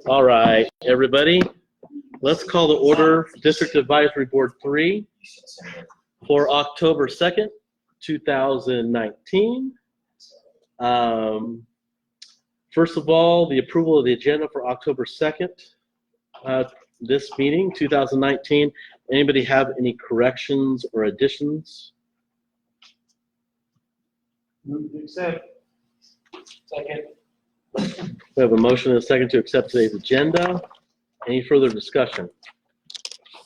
All right, everybody, let's call the order District Advisory Board 3 for October 2nd, 2019. First of all, the approval of the agenda for October 2nd, this meeting, 2019. Anybody have any corrections or additions? Move to accept. Second. We have a motion and a second to accept today's agenda. Any further discussion?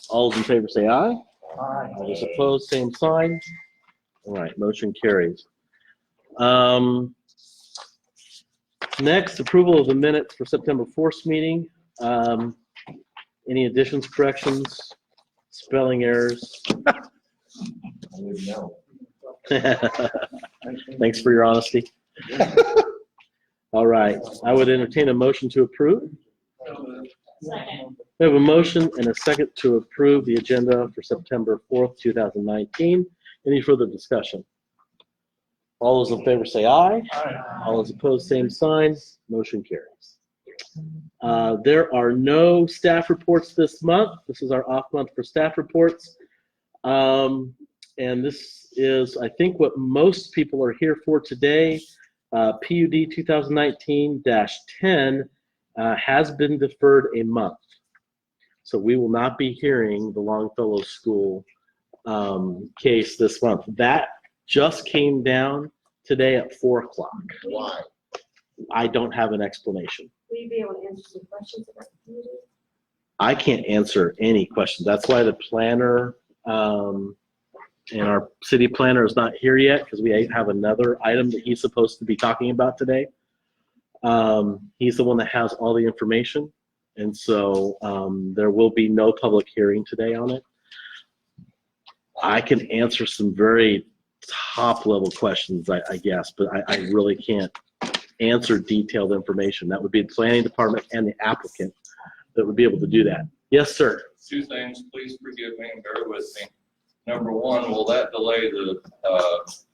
All those in favor say aye. Aye. All those opposed, same sign. All right, motion carries. Next, approval of the minutes for September 4th meeting. Any additions, corrections, spelling errors? I would know. Thanks for your honesty. All right, I would entertain a motion to approve. Second. We have a motion and a second to approve the agenda for September 4th, 2019. Any further discussion? All those in favor say aye. Aye. All those opposed, same sign. Motion carries. There are no staff reports this month. This is our off month for staff reports. And this is, I think, what most people are here for today. PUD 2019-10 has been deferred a month. So we will not be hearing the Longfellow School case this month. That just came down today at 4 o'clock. Why? I don't have an explanation. Will you be able to answer some questions about the community? I can't answer any questions. That's why the planner and our city planner is not here yet, because we have another item that he's supposed to be talking about today. He's the one that has all the information, and so there will be no public hearing today on it. I can answer some very top level questions, I guess, but I really can't answer detailed information. That would be the planning department and the applicant that would be able to do that. Yes, sir. Two things, please forgive me and bear with me. Number one, will that delay the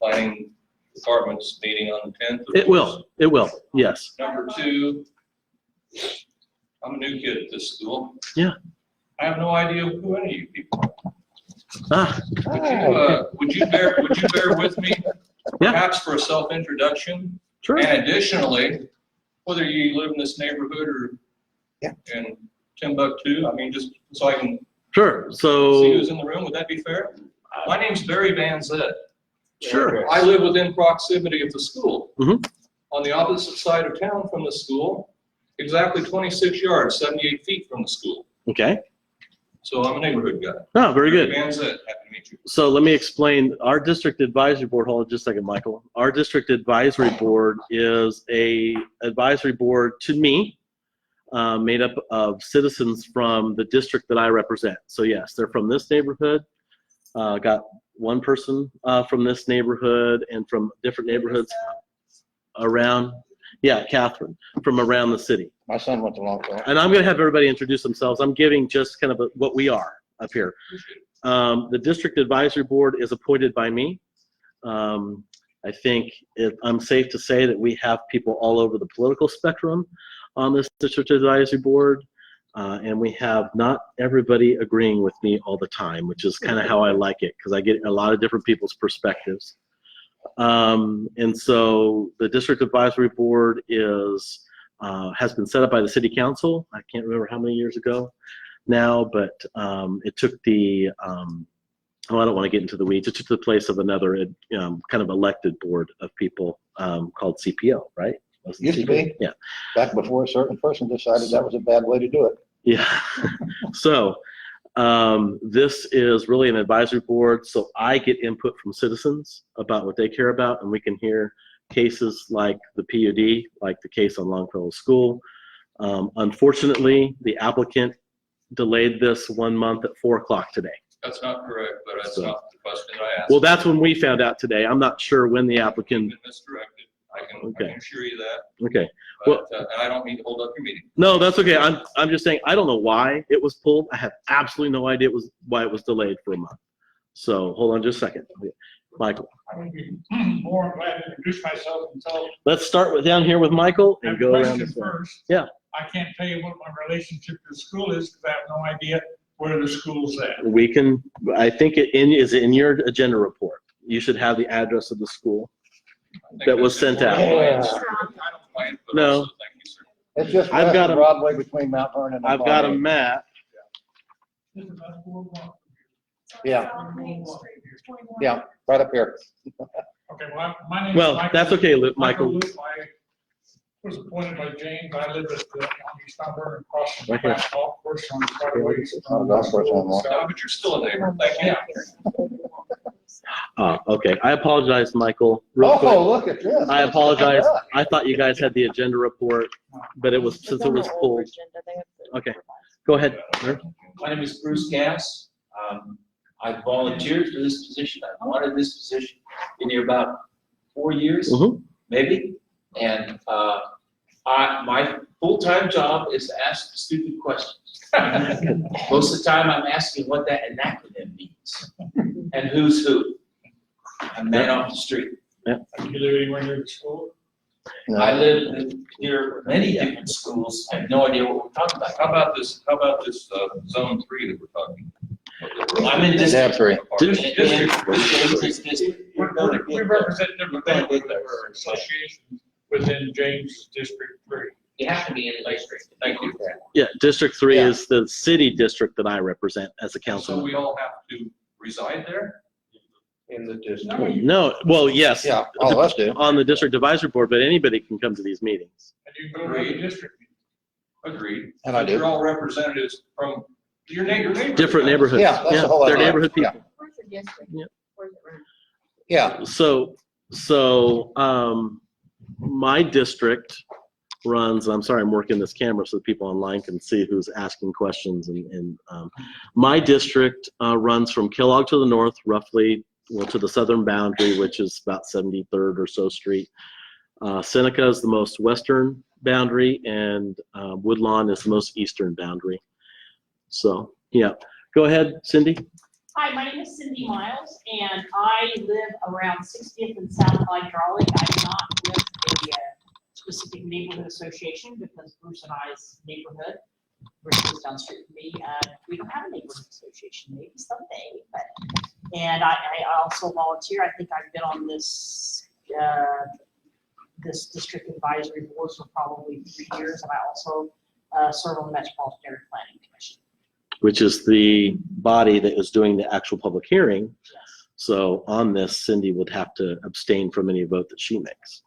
planning department's meeting on the 10th? It will, yes. Number two, I'm a new kid at this school. Yeah. I have no idea who any of you people are. Ah, Would you bear with me? Yeah. Perhaps for a self-introduction? sure. And additionally, whether you live in this neighborhood or in Timbuktu, I mean, just so I can Sure, see so, who's in the room, would that be fair? My name's Barry Van Zett. sure. I live within proximity of the school. Mhm. On the opposite side of town from the school, exactly 26 yards, 78 feet from the school. Okay. So I'm a neighborhood guy. Oh, very good. Barry Van Zett, happy to meet you. So let me explain. Our district advisory board, hold on just a second, Michael. Our district advisory board is a advisory board to me, made up of citizens from the district that I represent. So yes, they're from this neighborhood. Got one person from this neighborhood and from different neighborhoods around. Yeah, Catherine, from around the city. My son went to Longfellow. And I'm going to have everybody introduce themselves. I'm giving just kind of what we are up here. The district advisory board is appointed by me. I think I'm safe to say that we have people all over the political spectrum on this district advisory board. And we have not everybody agreeing with me all the time, which is kind of how I like it, because I get a lot of different people's perspectives. And so the district advisory board has been set up by the city council. I can't remember how many years ago now, but it took the, I don't want to get into the weeds. It took the place of another kind of elected board of people called CPO, right? Used to be. Yeah. Back before a certain person decided that was a bad way to do it. Yeah. So this is really an advisory board. So I get input from citizens about what they care about, and we can hear cases like the PUD, like the case on Longfellow School. Unfortunately, the applicant delayed this 1 month at 4 o'clock today. That's not correct, but that's So- not the question that I asked. Well, that's when we found out today. I'm not sure when the applicant, You've been misdirected. I can assure you that. okay. But and I don't mean to hold up your meeting. No, that's okay. I'm just saying, I don't know why it was pulled. I have absolutely no idea why it was delayed for a month. So hold on just a second. Michael. I would be more glad to introduce myself and tell Let's start with down here with Michael and a go around question this way. first. Yeah. I can't tell you what my relationship to the school is because I have no idea where the school's at. We can, I think is in your agenda report. You should have the address of the school. I think That was that's sent out. important. Yeah. I don't mind, but No. also thank you, sir. It's just I've west got of a- Broadway between Mount Vernon and. I've got a Broadway. map. This is about 4 blocks. Yeah. South Main Street, 21. Yeah, right up here. Okay, well, my name is Well, Michael. that's okay, Michael. Luke. I was appointed by James. I live at the, on East Mount Vernon, across from the Right here. back golf course on Broadway. Oh, golf course on Wall. No, but you're still a neighbor. Thank you. Okay. I apologize, Michael. Real quick. Oh, look at this. I apologize. I thought you guys had the agenda report, but it was, since it was pulled. Okay. Go ahead. sir. My name is Bruce Gass. I volunteered for this position. I wanted this position in here about 4 years, Mhm. maybe. And my full-time job is to ask stupid questions. Most of the time, I'm asking what that acronym means and who's who. I'm man off the street. You live anywhere near the school? I live near many different schools. I have no idea what we're talking about. How about this zone 3 that we're talking? I'm in Tab district. three. We represent different things or associations within James District 3. You have to be in the district. Thank you. Yeah, District 3 Yeah. is the city district that I represent as a So councilman. we all have to reside there? In the district. No, well, yes. Yeah, all of us do. On the district advisory board, but anybody can come to these meetings. And you go to the district. Agreed. And I But do. You're all representatives from your neighborhood. Different neighborhoods. Yeah, that's the whole They're idea. neighborhood Yeah. people. Where's your district? Yep. Where's it run? Yeah, So, my district runs, I'm sorry, I'm working this camera so that people online can see who's asking questions. And my district runs from Kellogg to the north, roughly, well, to the southern boundary, which is about 73rd or so Street. Seneca is the most western boundary, and Woodlawn is the most eastern boundary. So, yeah. Go ahead, Cindy. Hi, my name is Cindy Miles, and I live around 60th and South Hydraulic. I'm not with a specific neighborhood association because Bruce and I's neighborhood, Bruce lives down the street from me, we don't have a neighborhood association, maybe someday, but, and I also volunteer. I think I've been on this, this district advisory board for probably 3 years, and I also serve on the Metropolitan Area Planning Commission. Which is the body that is doing the actual public hearing. Yes. So on this, Cindy would have to abstain from any vote that she makes.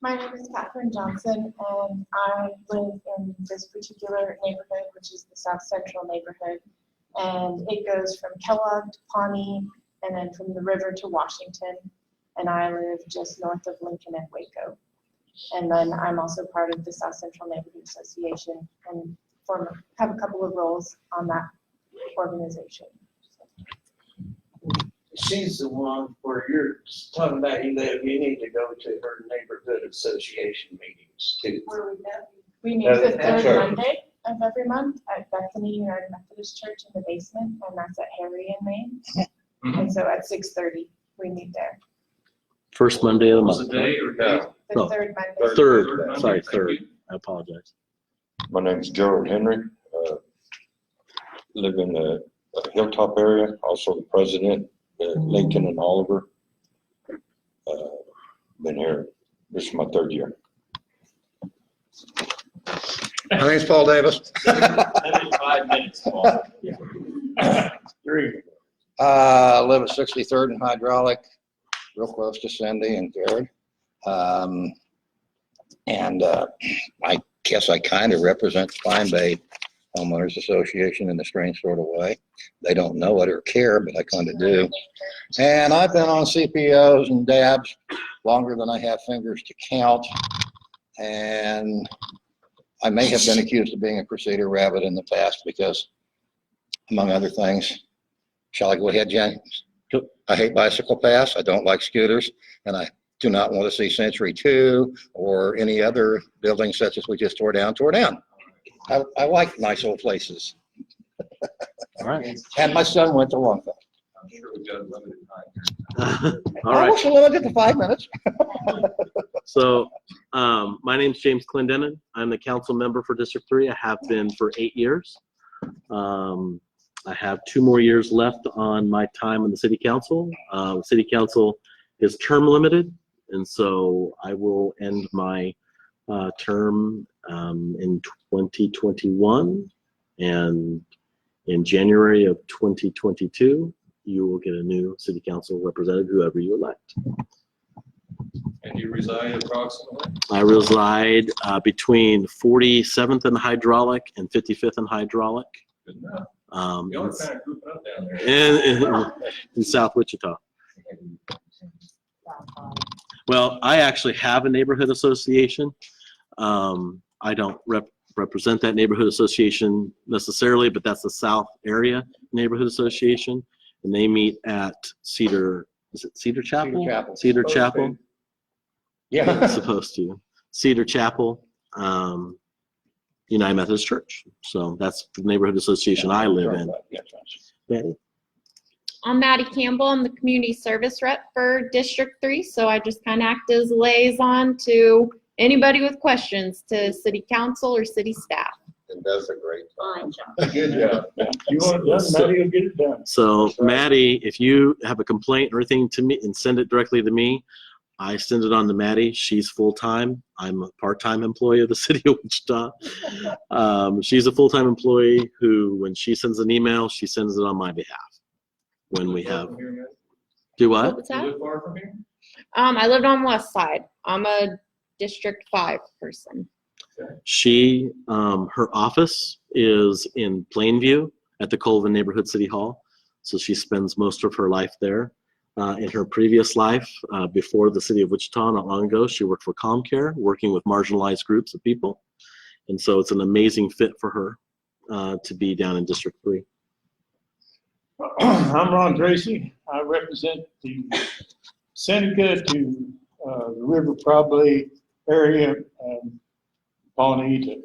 My name is Catherine Johnson, and I live in this particular neighborhood, which is the South Central neighborhood. And it goes from Kellogg to Pawnee, and then from the river to Washington. And I live just north of Lincoln and Waco. And then I'm also part of the South Central Neighborhood Association and have a couple of roles on that organization. She's the one where you're talking about you live, you need to go to her neighborhood association meetings too. Where we go? We meet the That's third right. Monday of every month at Bethany United Methodist Church in the basement, and that's at Harry and Main. Mhm. And so at 6:30, we meet there. First Monday of the Was month. it day or day? The Oh, third Monday. Third, Monday, sorry, thank third. you. I apologize. My name's Gerald Henry. Live in the Hilltop area, also the president, Lincoln and Oliver. Been here, this is my third year. my name's Paul Davis. 5 minutes, Paul. Live at 63rd and Hydraulic, real close to Cindy and Jared. I guess I kind of represent Spine Bay Homeowners Association in a strange sort of way. They don't know it or care, but I kind of do. And I've been on CPOs and DABs longer than I have fingers to count. And I may have been accused of being a Crusader rabbit in the past because, among other things, shall I go ahead, James? Go. I hate bicycle paths. I don't like scooters. And I do not want to see Century 2 or any other buildings such as we just tore down. I like nice old places. All right. And my son went to Longfellow. I'm sure we've got a limited time here. All I right. was limited to 5 minutes. So, my name's James Clendenin. I'm the council member for District 3. I have been for 8 years. I have 2 more years left on my time on the city council. City council is term limited, and so I will end my term in 2021, and in January of 2022, you will get a new city council representative, whoever you elect. And you reside approximately? I reside between 47th and Hydraulic and 55th and Hydraulic. Good enough. Um, Y'all are kind of grouping up down there. in South Wichita. Well, I actually have a neighborhood association. I don't represent that neighborhood association necessarily, but that's the South Area Neighborhood Association, and they meet at Cedar Chapel? Chapel. Cedar Chapel. Yeah. Supposed to. Cedar Chapel, United Methodist Church. So that's the neighborhood association I live in. Betty? I'm Maddie Campbell. I'm the community service rep for District 3, so I just kind of act as a liaison to anybody with questions to city council or city staff. And does a great Fine job. Good job. You want it done, Maddie will get it done. So Maddie, if you have a complaint or anything to me and send it directly to me, I send it on to Maddie. She's full-time. I'm a part-time employee of the city of Wichita. She's a full-time employee who, when she sends an email, she sends it on my behalf. When we have, do what? What's You that? live far from here? I lived on West Side. I'm a District 5 person. She, her office is in Plainview at the Colvin Neighborhood City Hall. So she spends most of her life there. In her previous life, before the city of Wichita, not long ago, she worked for ComCare, working with marginalized groups of people. And so it's an amazing fit for her to be down in District 3. I'm Ron Tracy. I represent the Seneca to the River Probably area, Pawnee to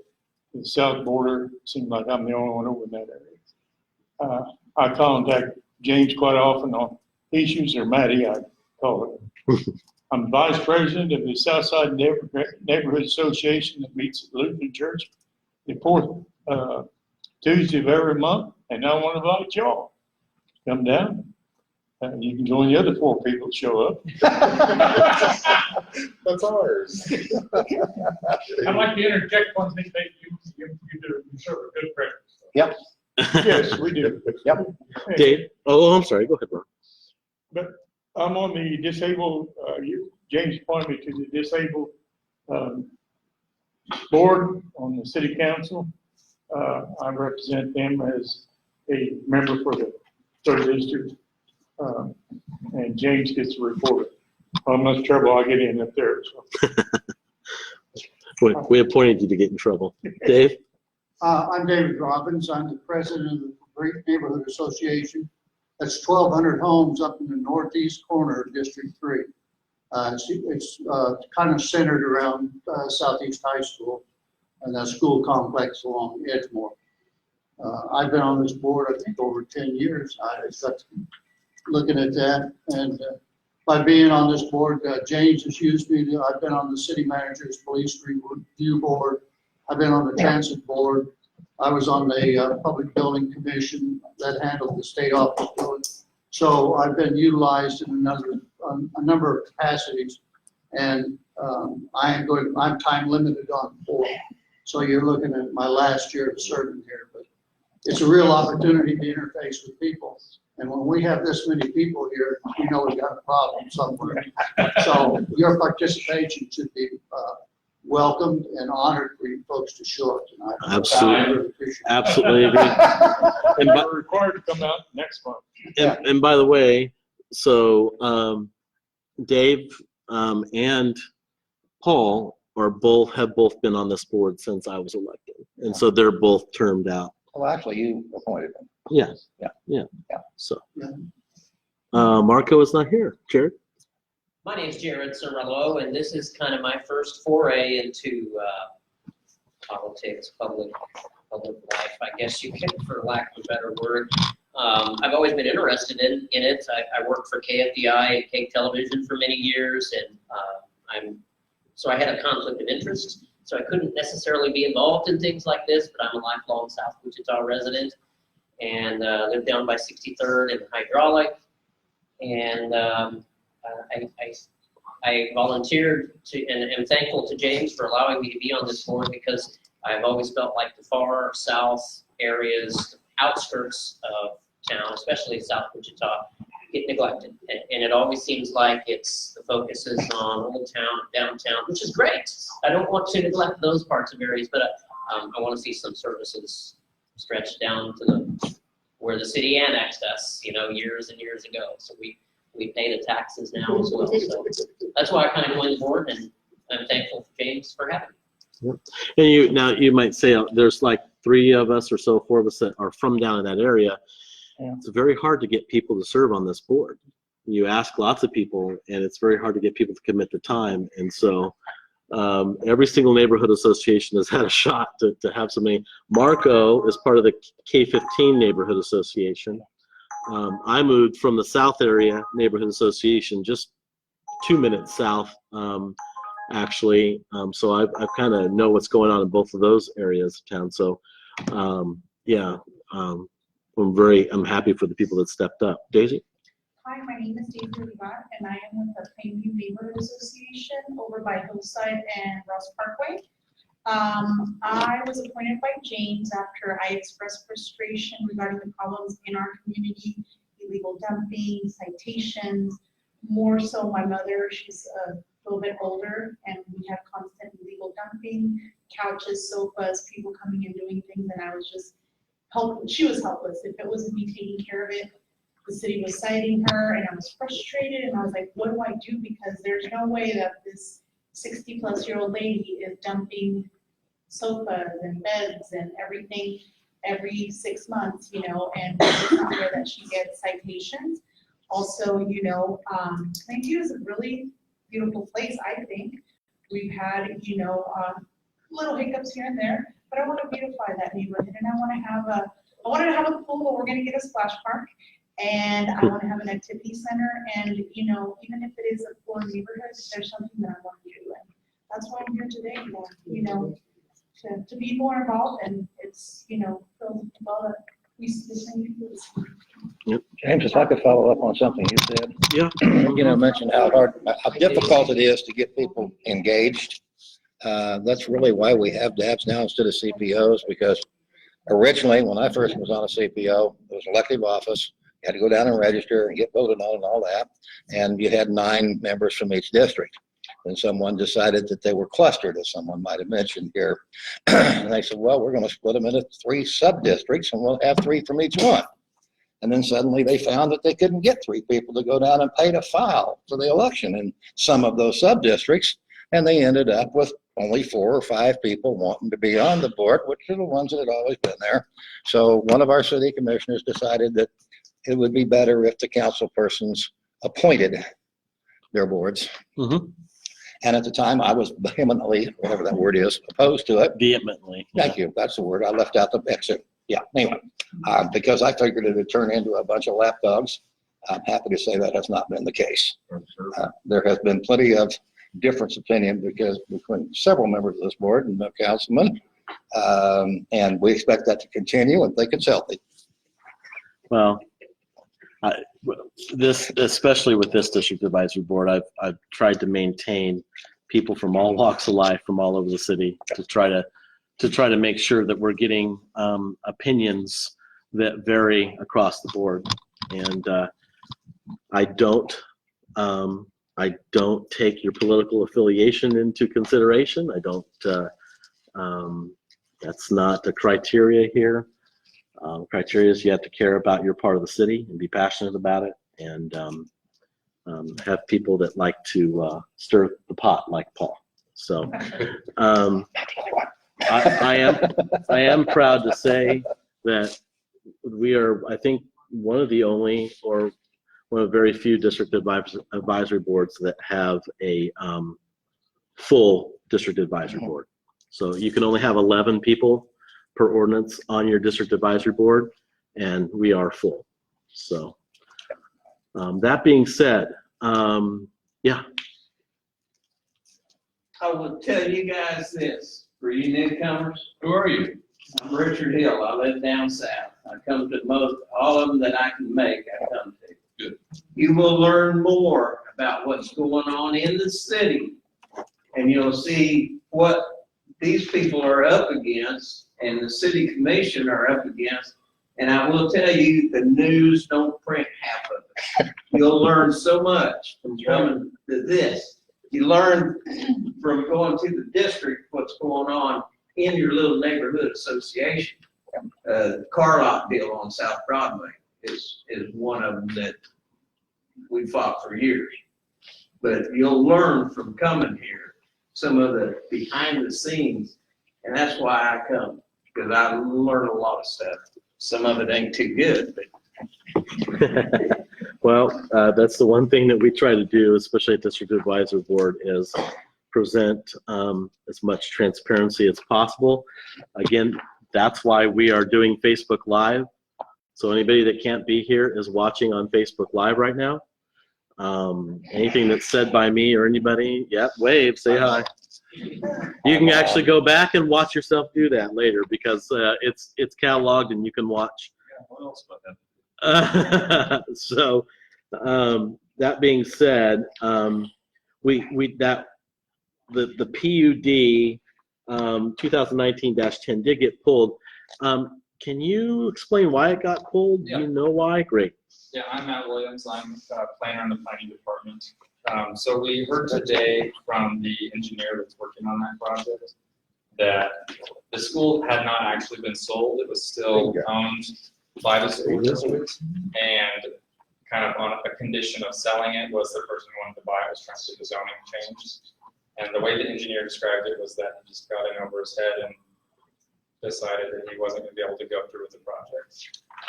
the south border. Seems like I'm the only one over in that area. I contact James quite often on issues, or Maddie, I call it. I'm vice president of the Southside Neighborhood Association that meets at Lutheran Church the fourth Tuesday of every month, and I want to invite y'all. Come down. You can join the other 4 people that show up. That's ours. I'd like to interject one thing that you serve a good breakfast. Yep. Yes, we do. Yep. Dave? Oh, I'm sorry. Go ahead, Ron. But I'm on the disabled, James appointed me to the disabled board on the city council. I represent them as a member for the 3rd district. And James gets a report. How much trouble I get in up there. So. We appointed you to get in trouble. Dave? I'm David Robbins. I'm the president of the Great Neighborhood Association. That's 1,200 homes up in the northeast corner of District 3. It's kind of centered around Southeast High School and that school complex along Edgemore. I've been on this board, I think, over 10 years. I got looking at that, and by being on this board, James has used me. I've been on the city manager's police review board. I've been on the transit board. I was on the public building commission that handled the state office building. So I've been utilized in a number of capacities, and I'm time limited on board. So you're looking at my last year of serving here, but it's a real opportunity to interface with people. And when we have this many people here, we know we got a problem somewhere. So your participation should be welcomed and honored for you folks to show up tonight. Absolutely. I really appreciate it. Absolutely agree. And by, We're required to come out next month. and by the way, so Dave and Paul have both been on this board since I was elected, and so they're both termed out. Well, actually, you appointed them. Yes. Yeah. So Marco is not here. Jared? My name's Jared Cirillo, and this is kind of my first foray into politics, public life, I guess you can, for lack of a better word. I've always been interested in it. I worked for KFDI and Cake Television for many years, and I'm So I had a conflict of interest, so I couldn't necessarily be involved in things like this, but I'm a lifelong South Wichita resident and live down by 63rd and Hydraulic. And I volunteered to, and am thankful to James for allowing me to be on this board because I've always felt like the far south areas, outskirts of town, especially South Wichita, get neglected. And it always seems like the focus is on Old Town and downtown, which is great. I don't want to neglect those parts of areas, but I want to see some services stretched down to where the city annexed us, years and years ago. So we pay the taxes now as well. So that's why I kind of joined the board, and I'm thankful for James for having me. Yep. And you might say there's like 3 of us or so, 4 of us that are from down in that area. Yeah. It's very hard to get people to serve on this board. You ask lots of people, and it's very hard to get people to commit the time. And so every single neighborhood association has had a shot to have somebody. Marco is part of the K-15 neighborhood association. I moved from the South Area Neighborhood Association, just 2 minutes south, actually. So I kind of know what's going on in both of those areas of town. So, yeah, I'm happy for the people that stepped up. Daisy? Hi, my name is Daisy Olivar, and I am with the Plainview Neighborhood Association over by Hillside and Ross Parkway. I was appointed by James after I expressed frustration regarding the problems in our community, illegal dumping, citations. More so my mother, she's a little bit older, and we have constant illegal dumping, couches, sofas, people coming and doing things, and I was just helpless. She was helpless. If it wasn't me taking care of it, the city was citing her, and I was frustrated, and I was like, what do I do? Because there's no way that this 60-plus-year-old lady is dumping sofas and beds and everything every 6 months, and it's not fair that she gets citations. Also, Plainview is a really beautiful place, I think. We've had, little hiccups here and there, but I want to beautify that neighborhood, and I wanted to have a pool, but we're going to get a splash park, and I want to have an activity center, and, even if it is a poor neighborhood, there's something that I want to do, and that's why I'm here today, to be more involved, and it's, feel well that we see the same people. James, if I could follow up on something you said. Yeah. Mentioned how difficult it is to get people engaged. That's really why we have DABs now instead of CPOs, because originally, when I first was on a CPO, it was an elective office. You had to go down and register and get voted on and all that. And you had 9 members from each district. And someone decided that they were clustered, as someone might have mentioned here. And they said, well, we're going to split them into 3 sub-districts, and we'll have 3 from each one. And then suddenly they found that they couldn't get 3 people to go down and pay to file for the election in some of those sub-districts. And they ended up with only 4 or 5 people wanting to be on the board, which are the ones that had always been there. So one of our city commissioners decided that it would be better if the council persons appointed their boards. Mm-hmm. And at the time, I was vehemently, whatever that word is, opposed to it. Vehemently. Thank you. That's the word. I left out the exit. Yeah, anyway, because I figured it would turn into a bunch of lapdogs. I'm happy to say that has not been the case. There has been plenty of difference opinion between several members of this board and the councilman. And we expect that to continue and think it's healthy. Well, especially with this district advisory board, I've tried to maintain people from all walks of life from all over the city to try to make sure that we're getting opinions that vary across the board. And I don't take your political affiliation into consideration. I don't. That's not the criteria here. Criteria is you have to care about your part of the city and be passionate about it, and have people that like to stir the pot like Paul. So I am proud to say that we are, I think, one of the only, or one of very few district advisory boards that have a full district advisory board. So you can only have 11 people per ordinance on your district advisory board, and we are full. So that being said, yeah. I will tell you guys this, for you newcomers, Who are you? I'm Richard Hill. I live down south. I come to all of them that I can make, I come to. Good. You will learn more about what's going on in the city, and you'll see what these people are up against and the city commission are up against. And I will tell you, the news don't print half of it. You'll learn so much from coming to this. You learn from going to the district what's going on in your little neighborhood association. Car lot deal on South Broadway is one of them that we fought for years. But you'll learn from coming here some of the behind the scenes, and that's why I come, because I learn a lot of stuff. Some of it ain't too good, but Well, that's the one thing that we try to do, especially at District Advisory Board, is present as much transparency as possible. Again, that's why we are doing Facebook Live. So anybody that can't be here is watching on Facebook Live right now. Anything that's said by me or anybody, yeah, wave, say hi. You can actually go back and watch yourself do that later, because it's cataloged and you can watch. What else about that? So that being said, the PUD 2019-10 did get pulled. Can you explain why it got pulled? Do you know why? Great. Yeah, I'm Matt Williams. I'm planner in the planning department. So we heard today from the engineer that's working on that project that the school had not actually been sold. It was still owned by the school district, and kind of on a condition of selling it was the person who wanted to buy it was trying to do the zoning change. And the way the engineer described it was that he just got in over his head and decided that he wasn't going to be able to go through with the project.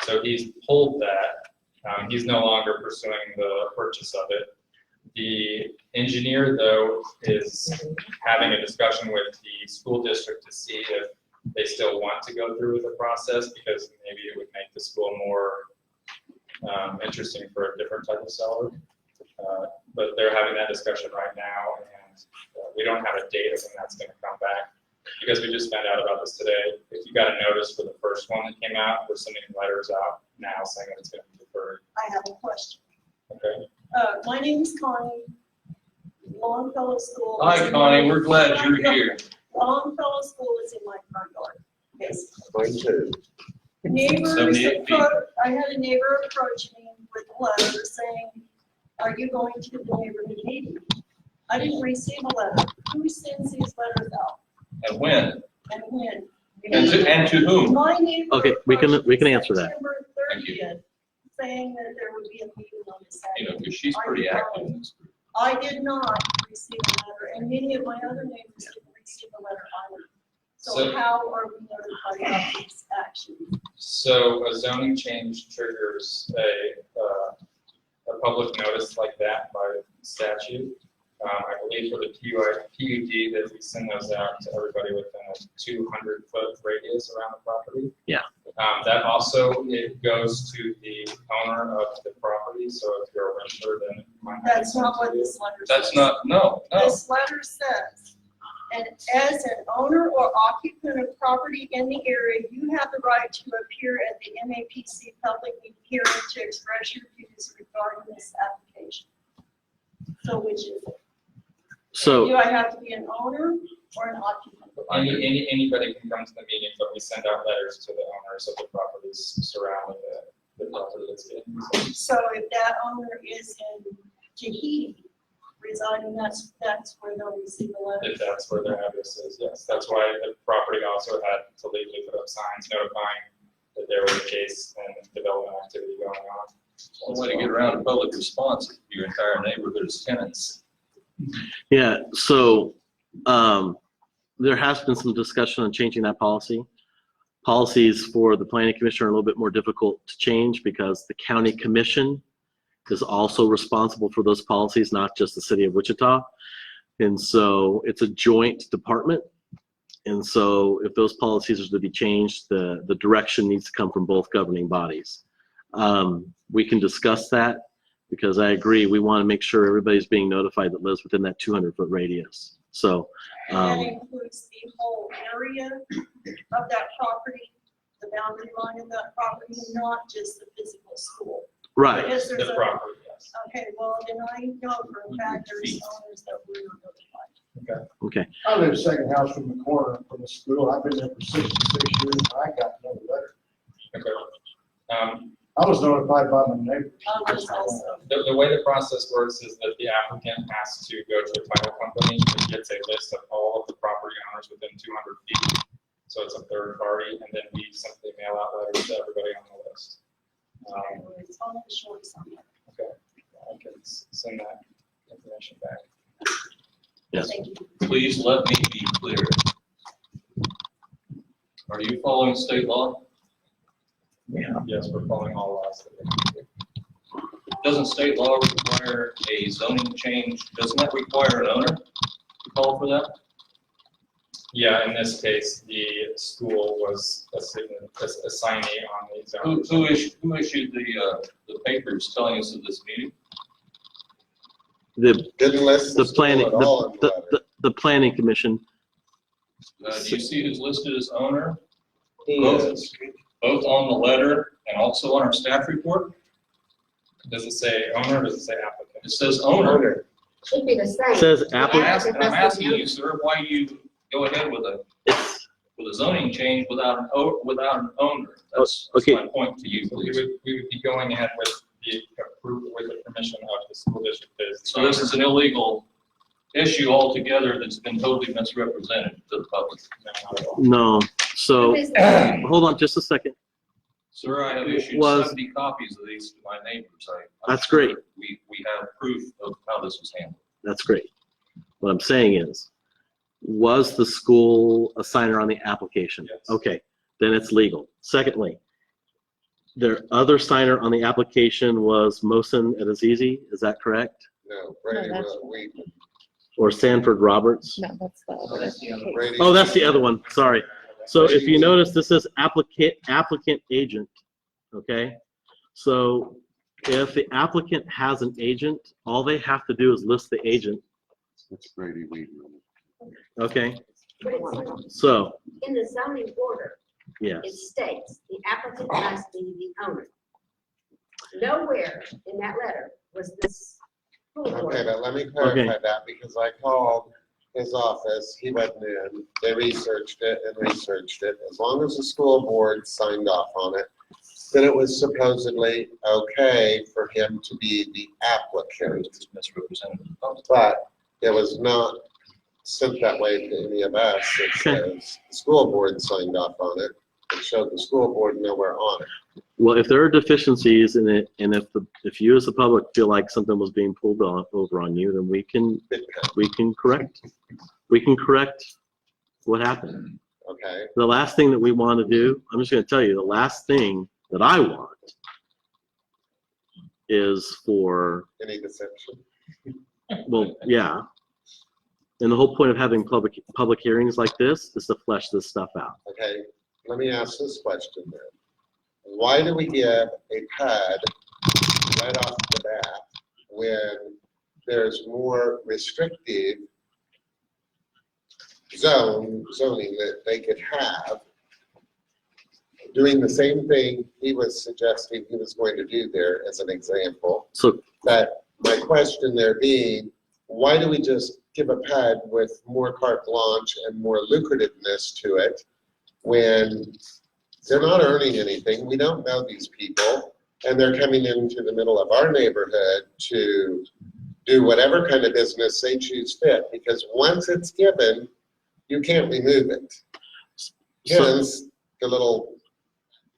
So he's pulled that. He's no longer pursuing the purchase of it. The engineer, though, is having a discussion with the school district to see if they still want to go through with the process, because maybe it would make the school more interesting for a different type of seller. But they're having that discussion right now, and we don't have a date of when that's going to come back, because we just found out about this today. If you got a notice for the first one that came out, we're sending letters out now saying that it's going to be deferred. I have a question. Okay. My name is Connie. Longfellow School. Hi, Connie, we're glad you're here. Longfellow School is in my front yard, basically. Mine too. Neighbors, 78 feet. I had a neighbor approach me with a letter saying, are you going to the neighborhood meeting? I didn't receive a letter. Who sends these letters out And when? and when? And to whom? My neighbor. Okay, we can approached me answer that. September Thank you. 30th, saying that there would be a meeting on this You know, Saturday. because she's pretty active in this group. I did not receive a letter, and many of my other neighbors didn't receive a letter either. So So- how are we notified of these actions? So a zoning change triggers a public notice like that by statute. I believe for the PUD that we send those out to everybody within a 200-foot radius around the property. Yeah. That also, it goes to the owner of the property, so if you're a renter, then it might not. That's not what this letter says. That's not, no. This letter says, and as an owner or occupant of property in the area, you have the right to appear at the MAPC public hearing to express your views regarding this application. So which is it? So Do I have to be an owner or an occupant? Anybody can come to the meeting, but we send out letters to the owners of the properties surrounding the property that's getting sold. So if that owner is in Tahiti residing, that's where they'll receive a letter. If that's where their address is, yes. That's why the property also had to legally put up signs notifying that there was a case and development activity going on. One way to get around a public response is your entire neighborhood is tenants. yeah, so there has been some discussion on changing that policy. Policies for the planning commission are a little bit more difficult to change because the county commission is also responsible for those policies, not just the city of Wichita. And so it's a joint department. And so if those policies are to be changed, the direction needs to come from both governing bodies. We can discuss that because I agree, we want to make sure everybody's being notified that lives within that 200-foot radius. So, And that includes the whole area of that property, the boundary line of that property, not just the physical school. right. Because there's The a, property, yes. okay, well, then I know for a fact there's owners that we were notified. Okay. I live second house from the corner from the school. I've been there for 66 years. I got no letter. Okay. I was notified by my neighbors. I was also, The way the process works is that the applicant has to go to a title company that gets a list of all of the property owners within 200 feet. So it's a third party, and then we simply mail out letters to everybody on the list. it's on the short side. Okay, I can send that information back. Yes. Thank you. Please let me be clear. Are you following state law? Yes, we're following all laws. Doesn't state law require a zoning change? Doesn't that require an owner to call for that? Yeah, in this case, the school was a signee on the zoning. Who issued the papers telling us of this meeting? Didn't list The the planning, school at all in the letter. the planning commission. Do you see who's listed as owner? He Both. is. Both on the letter and also on our staff report? Does it say owner or does it say applicant? It says owner. Should be the same. Says I'm applicant. asking you, sir, why you go ahead with a zoning change without an owner? That's Okay. my point to you, We please. would be going ahead with the approval, with the permission of the school district. as the So this is an illegal issue altogether that's been totally misrepresented to the public. No. So, hold on just a second. Sir, I have issued Was- 70 copies of these to my neighbors. That's great. We have proof of how this was handled. That's great. What I'm saying is, was the school a signer on the application? Yes. Okay, then it's legal. Secondly, their other signer on the application was Mohsen Azizi, is that correct? No, Brady, that's- we, Or Sanford Roberts? No, that's the other. That's the other. Brady. Oh, that's the other one, sorry. So if you notice, this is applicant agent, okay? So if the applicant has an agent, all they have to do is list the agent, That's Brady Weedman. okay? But it's So, in the zoning order, yes. it states the applicant has to be the owner. Nowhere in that letter was this school Okay, board. but let me clarify that because I called his office, he wasn't in, they researched it. As long as the school board signed off on it, then it was supposedly okay for him to be the applicant. It's misrepresented. But it was not sent that way to any of us. It Okay. says the school board signed off on it. It showed the school board nowhere on it. Well, if there are deficiencies in it, and if you as the public feel like something was being pulled over on you, then we can correct what happened. Okay, The last thing that we want to do, I'm just going to tell you, the last thing that I want is for, any deception? well, yeah. And the whole point of having public hearings like this is to flesh this stuff out. Okay, let me ask this question then. Why do we give a PUD right off the bat when there's more restrictive zoning that they could have? Doing the same thing he was suggesting he was going to do there as an example. So, But my question there being, why do we just give a PUD with more carte blanche and more lucrativeness to it when they're not earning anything? We don't know these people, and they're coming into the middle of our neighborhood to do whatever kind of business they choose fit, because once it's given, you can't remove it. Hence, the little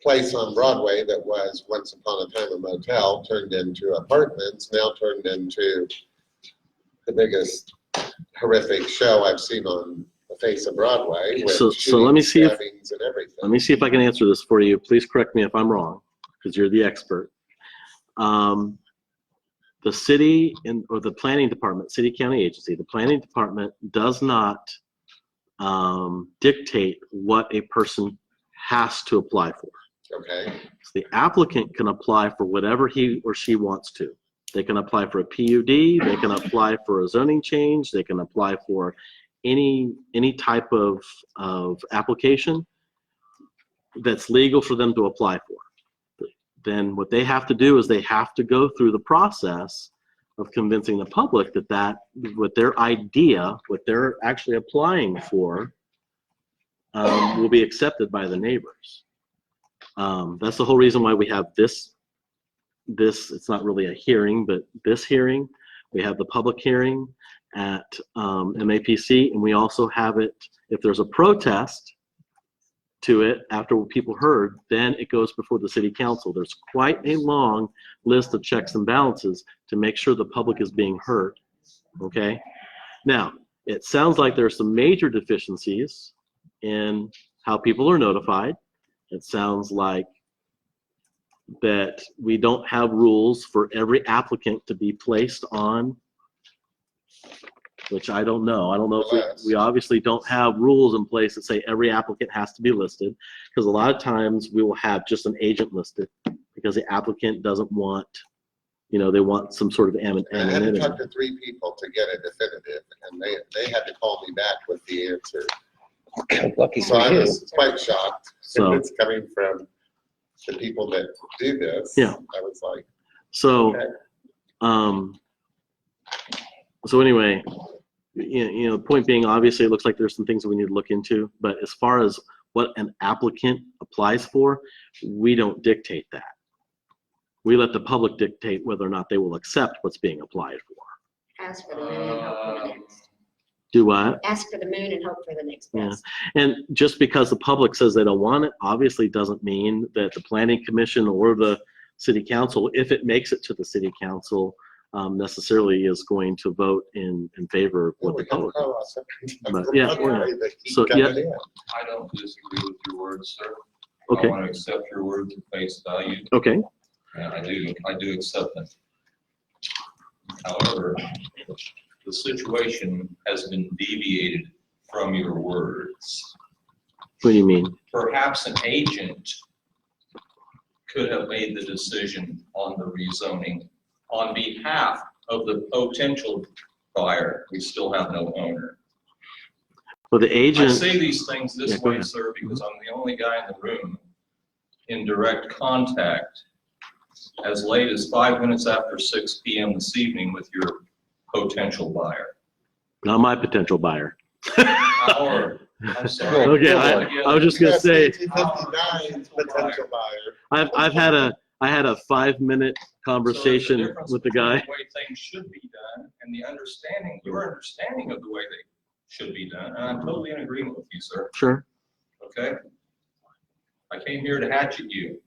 place on Broadway that was once upon a time a motel turned into apartments, now turned into the biggest horrific show I've seen on the face of Broadway. with So let me see if- stabbings and everything. let me see if I can answer this for you. Please correct me if I'm wrong, because you're the expert. The city or the planning department, city county agency, the planning department does not dictate what a person has to apply for. Okay, So the applicant can apply for whatever he or she wants to. They can apply for a PUD, they can apply for a zoning change, they can apply for any type of application that's legal for them to apply for. Then what they have to do is they have to go through the process of convincing the public that what their idea, what they're actually applying for, will be accepted by the neighbors. That's the whole reason why we have this, it's not really a hearing, but this hearing. We have the public hearing at MAPC, and we also have it, if there's a protest to it after what people heard, then it goes before the city council. There's quite a long list of checks and balances to make sure the public is being heard, okay? Now, it sounds like there's some major deficiencies in how people are notified. It sounds like that we don't have rules for every applicant to be placed on, which I don't know. I don't know if we obviously don't have rules in place that say every applicant has to be listed, because a lot of times we will have just an agent listed because the applicant doesn't want, they want some sort of anonymity. I had to talk to 3 people to get a definitive, and they had to call me back with the answer. Okay, lucky So for I you. was quite shocked. So- It's coming from the people that do this. Yeah. I was like, So, okay. so anyway, the point being, obviously, it looks like there's some things that we need to look into, but as far as what an applicant applies for, we don't dictate that. We let the public dictate whether or not they will accept what's being applied for. Ask for the moon and hope for the next. Do what? Ask for the moon and hope for the next Yeah. best. And just because the public says they don't want it, obviously doesn't mean that the planning commission or the city council, if it makes it to the city council, necessarily is going to vote in favor of what the public. But, yeah, so, yeah. I don't disagree with your words, sir. Okay. I want to accept your words at face value. Okay. And I do accept them. However, the situation has been deviated from your words. What do you mean? Perhaps an agent could have made the decision on the rezoning on behalf of the potential buyer. We still have no owner. Well, the agent. I say these things this Yeah, go way, ahead. sir, because I'm the only guy in the room in direct contact as late as 5 minutes after 6 p.m. this evening with your potential buyer. Not my potential buyer. I'm sorry. Okay, I was just gonna say, 1959 potential buyer. I had a 5-minute conversation So there's a difference with the between guy. The way things should be done and the understanding, your understanding of the way they should be done, and I'm totally in agreement with you, sir. Sure. Okay? I came here to hatchet you,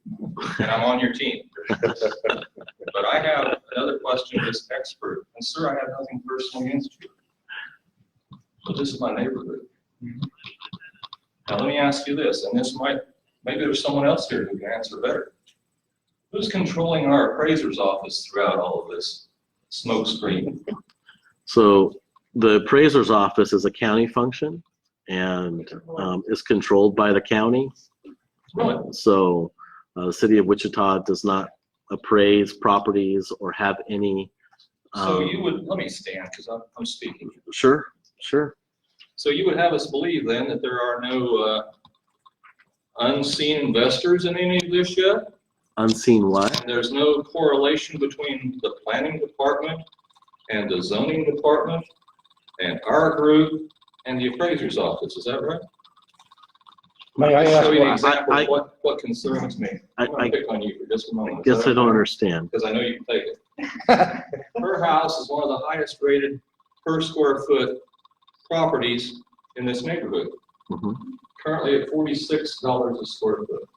and I'm on your team. But I have another question to this expert, and sir, I have nothing personal against you. But this is my neighborhood. Now, let me ask you this, and maybe there's someone else here who can answer better. Who's controlling our appraiser's office throughout all of this smoke screen? So the appraiser's office is a county function and is controlled by the county. Really? So the city of Wichita does not appraise properties or have any. So you would, let me stand, because I'm speaking. Sure, sure. So you would have us believe then that there are no unseen investors in any of this yet? Unseen what? And there's no correlation between the planning department and the zoning department and our group and the appraiser's office, is that right? May I ask Show you an why? example of what concerns me. I'm gonna pick on you for just a moment. I guess I don't understand. Because I know you can take it. Her house is one of the highest rated per square foot properties in this neighborhood. Mhm. Currently at $46 a square foot.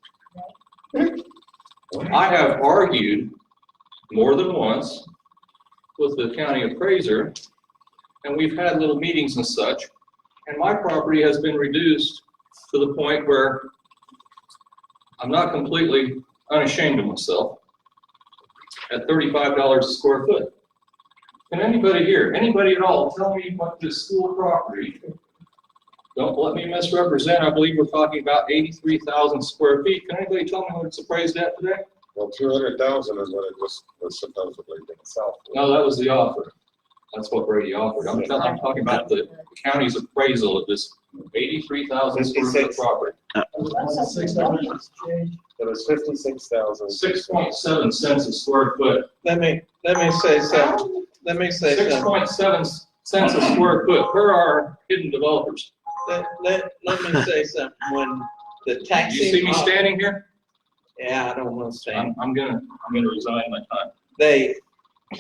I have argued more than once with the county appraiser, and we've had little meetings and such, and my property has been reduced to the point where I'm not completely unashamed of myself at $35 a square foot. Can anybody here, anybody at all, tell me what this school property, don't let me misrepresent, I believe we're talking about 83,000 square feet. Can anybody tell me what it's appraised at today? Well, 200,000 is what it was supposedly going to sell for. No, that was the offer. That's what Brady offered. I'm talking about the county's appraisal of this 83,000 square foot property. It was 56,000. 6.7 cents a square foot. Let me say something. Let me say something. 6.7 cents a square foot per our hidden developers. Let me say something. When the You taxing. see me standing here? Yeah, I don't want to stand. I'm gonna resign my time.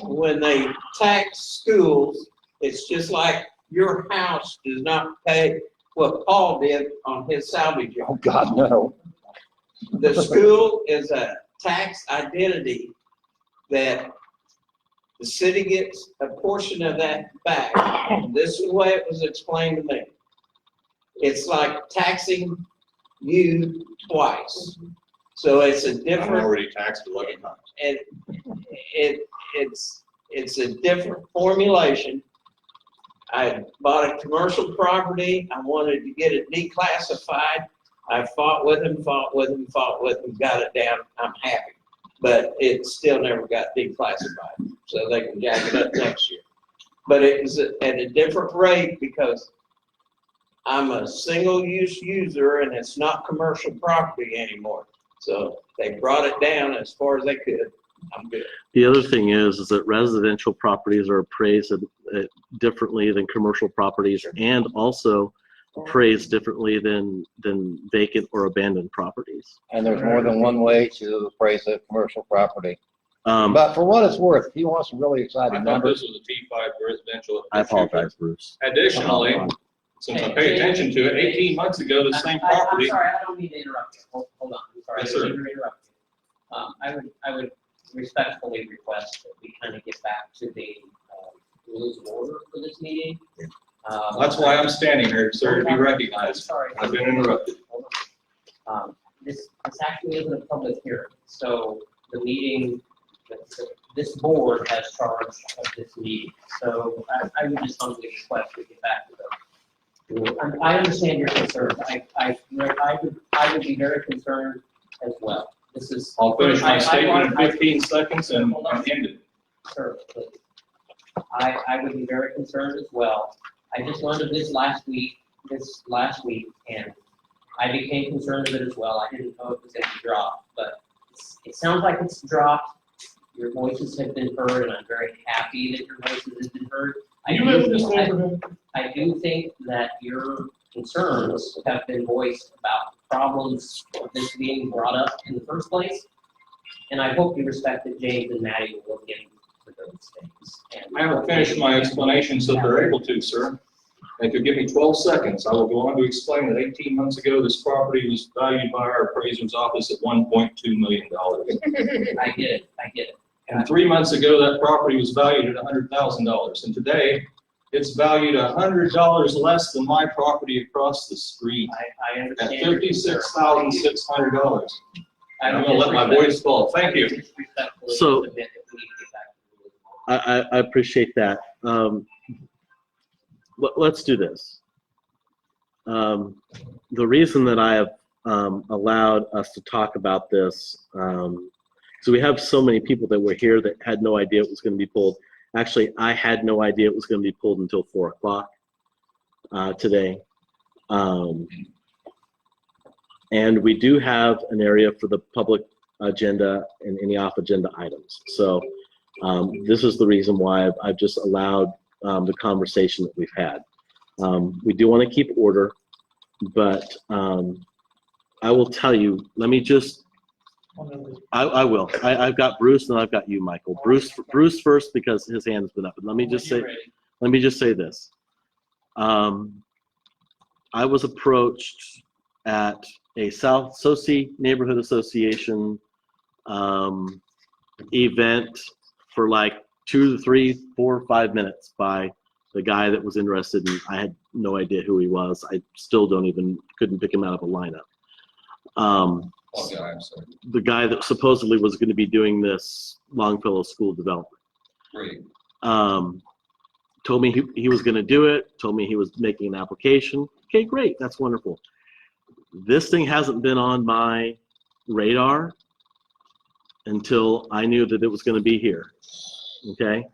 When they tax schools, it's just like your house does not pay what Paul did on his salvage yard. Oh, God, no. The school is a tax identity that the city gets a portion of that back. This is the way it was explained to me. It's like taxing you twice. So it's a I'm different. already taxed 11 times. And it's a different formulation. I bought a commercial property. I wanted to get it declassified. I fought with him, got it down. I'm happy. But it still never got declassified, so they can jack it up next year. But it was at a different rate because I'm a single-use user and it's not commercial property anymore. So they brought it down as far as they could. I'm good. The other thing is that residential properties are appraised differently than commercial properties, and also appraised differently than vacant or abandoned properties. And there's more than one way to appraise a commercial property. Um, But for what it's worth, he wants some really I exciting thought numbers. this was a T5 residential. I apologize, Bruce. Additionally, since I pay attention to it, 18 months ago, the same property. I'm sorry, I don't mean to interrupt you. Hold on, I'm sorry. Yes, I sir. didn't mean to interrupt you. I would respectfully request that we kind of get back to the rules of order for this meeting. That's why I'm standing here, sir, to be I'm recognized. sorry. I've been interrupted. This actually isn't a public hearing, so the meeting, this board has charge of this meeting. So I would just humbly request we get back to them. I understand your concerns. I would be very concerned as well. This is. I'll finish my I statement in want- 15 seconds and end it. Sir, please. I would be very concerned as well. I just learned of this last week, and I became concerned of it as well. I didn't know it was going to drop, but it sounds like it's dropped. Your voices have been heard, and I'm very happy that your voices have been heard. I do think that your concerns have been voiced about the problems of this being brought up in the first place. And I hope you respect that James and Maddie will look into those things. And I haven't finished my explanation, so they're able to, sir. If you give me 12 seconds, I will go on to explain that 18 months ago, this property was valued by our appraiser's office at $1.2 million. I get it. And 3 months ago, that property was valued at $100,000. And today, it's valued $100 less than my property across the street I at understand. $56,600. And I'm gonna let my voice fall. Thank you. So- I appreciate that. Let's do this. The reason that I have allowed us to talk about this, so we have so many people that were here that had no idea it was going to be pulled. Actually, I had no idea it was going to be pulled until 4 o'clock today. And we do have an area for the public agenda and any off-agenda items. So this is the reason why I've just allowed the conversation that we've had. We do want to keep order, but I will tell you, let me just, I will. I've got Bruce and I've got you, Michael. Bruce first because his hand's been up. But let me just say this. I was approached at a South Soci Neighborhood Association event for like 2 to 3, 4, 5 minutes by the guy that was interested, and I had no idea who he was. I still couldn't pick him out of a lineup. The guy that supposedly was going to be doing this Longfellow School development. Great. Told me he was going to do it, told me he was making an application. Okay, great, that's wonderful. This thing hasn't been on my radar until I knew that it was going to be here. Okay?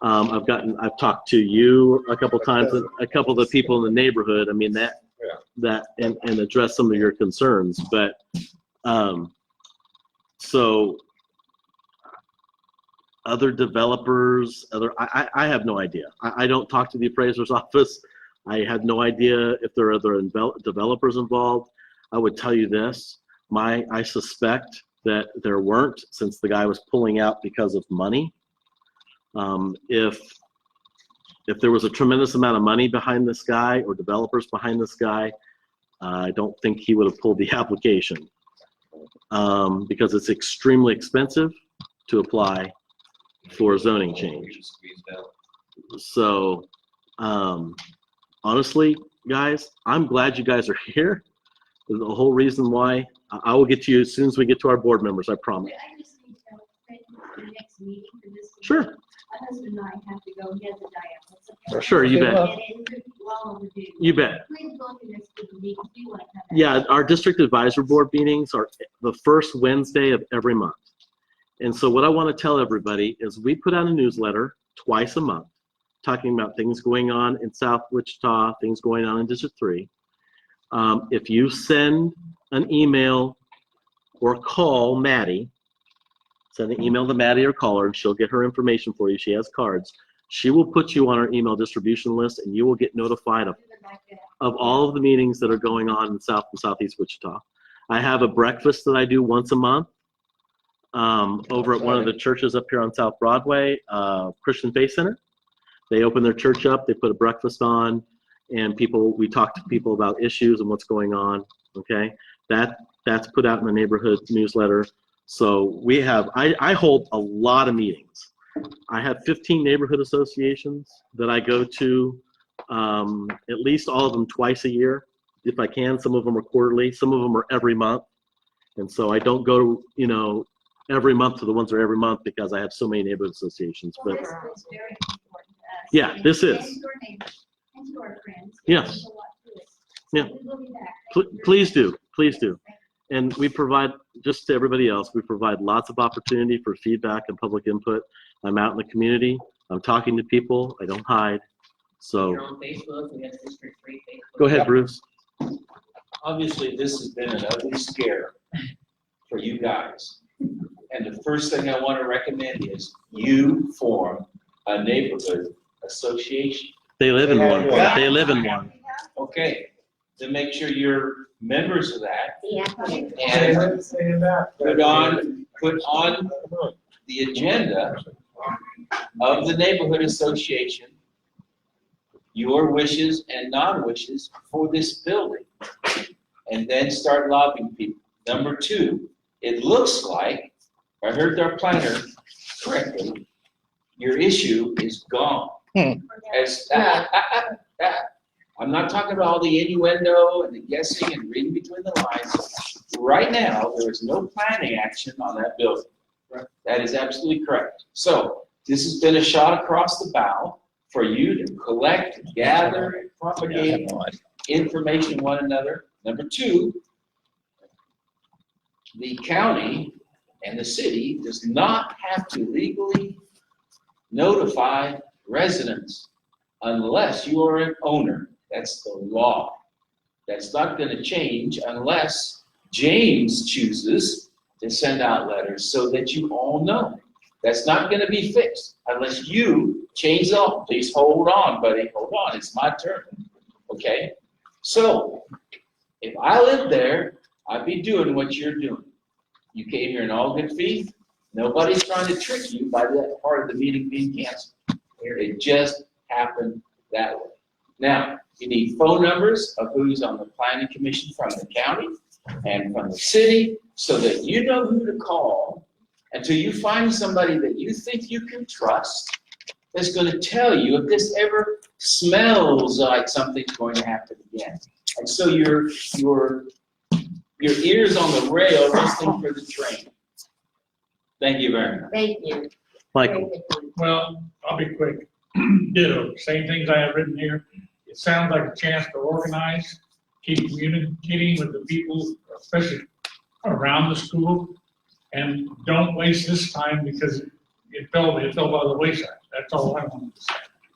I've talked to you a couple times, a couple of the people in the neighborhood. I mean, and address some of your concerns, but, so other developers, I have no idea. I don't talk to the appraiser's office. I have no idea if there are other developers involved. I would tell you this, I suspect that there weren't, since the guy was pulling out because of money. If there was a tremendous amount of money behind this guy or developers behind this guy, I don't think he would have pulled the application, because it's extremely expensive to apply for a zoning change. So, honestly, guys, I'm glad you guys are here. The whole reason why, I will get to you as soon as we get to our board members, I promise. I just need to know the next meeting for this. Sure. My husband and I have to go, he has a dialysis. Sure, you bet. And it's well overdue. You bet. Please look at this for the meeting, we want to come back. Yeah, our district advisor board meetings are the first Wednesday of every month. And so what I want to tell everybody is we put out a newsletter twice a month, talking about things going on in South Wichita, things going on in District 3. If you send an email or call Maddie, send an email to Maddie or call her, and she'll get her information for you. She has cards. She will put you on our email distribution list, and you will get notified of all of the meetings that are going on in South and Southeast Wichita. I have a breakfast that I do once a month over at one of the churches up here on South Broadway, Christian Faith Center. They open their church up, they put a breakfast on, and we talk to people about issues and what's going on, okay? That's put out in the neighborhood newsletter. So we have, I hold a lot of meetings. I have 15 neighborhood associations that I go to, at least all of them twice a year, if I can. Some of them are quarterly, some of them are every month. And so I don't go, every month to the ones that are every month because I have so many neighborhood associations. Well, But this is very important to us. yeah, this is. And to our neighbors, and to our friends. Yes. There's a lot to it. Yeah. So we will be back. Please do, please do. And we provide, just to everybody else, we provide lots of opportunity for feedback and public input. I'm out in the community. I'm talking to people. I don't hide. So You're on Facebook, we have District 3 Facebook. go ahead, Bruce. Obviously, this has been an ugly scare for you guys. And the first thing I want to recommend is you form a neighborhood association. They live in one. They live in one. Okay, then make sure you're members of that Yeah. and put on the agenda of the neighborhood association your wishes and non-wishes for this building. And then start lobbying people. Number 2, it looks like, if I heard our planner correctly, your issue is gone. I'm not talking about all the innuendo and the guessing and reading between the lines. Right now, there is no planning action on that building. That is absolutely correct. So this has been a shot across the bow for you to collect, gather, and propagate information one another. Number 2, the county and the city does not have to legally notify residents unless you are an owner. That's the law. That's not going to change unless James chooses to send out letters so that you all know. That's not going to be fixed unless you change the law. Please hold on, buddy. Hold on. It's my turn. Okay? So, if I lived there, I'd be doing what you're doing. You came here in all good faith. Nobody's trying to trick you by that part of the meeting being canceled. It just happened that way. Now, you need phone numbers of who's on the planning commission from the county and from the city so that you know who to call until you find somebody that you think you can trust that's going to tell you if this ever smells like something's going to happen again. And so your ears on the rail listening for the train. Thank you very much. Thank you. Michael. Well, I'll be quick. Ditto, same things I have written here. It sounds like a chance to organize, keep communicating with the people, especially around the school, and don't waste this time because it fell by the wayside. That's all I wanted to say.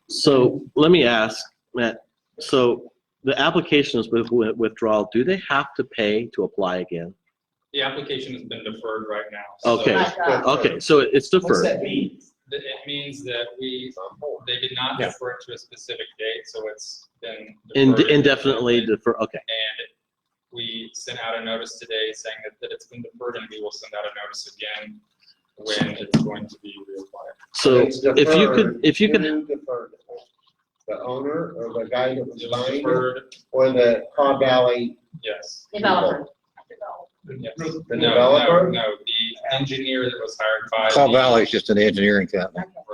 So let me ask, Matt, so the application is with withdrawal, do they have to pay to apply again? The application has been deferred right now. so- Okay, okay, so it's What's deferred. that mean? It means that they did not Yeah. defer it to a specific date, so it's been. Ind- deferred Indefinitely defer, okay. And we sent out a notice today saying that it's been deferred, and we will send out a notice again when it's going to be reapplied. So It's if you could, Who deferred it? The owner or the guy that was It was buying it, deferred, or the Cobb Valley? yes. Developer. Yes. The No, developer? No, the engineer that was hired by. Cobb the- Valley is just an engineering company. Right,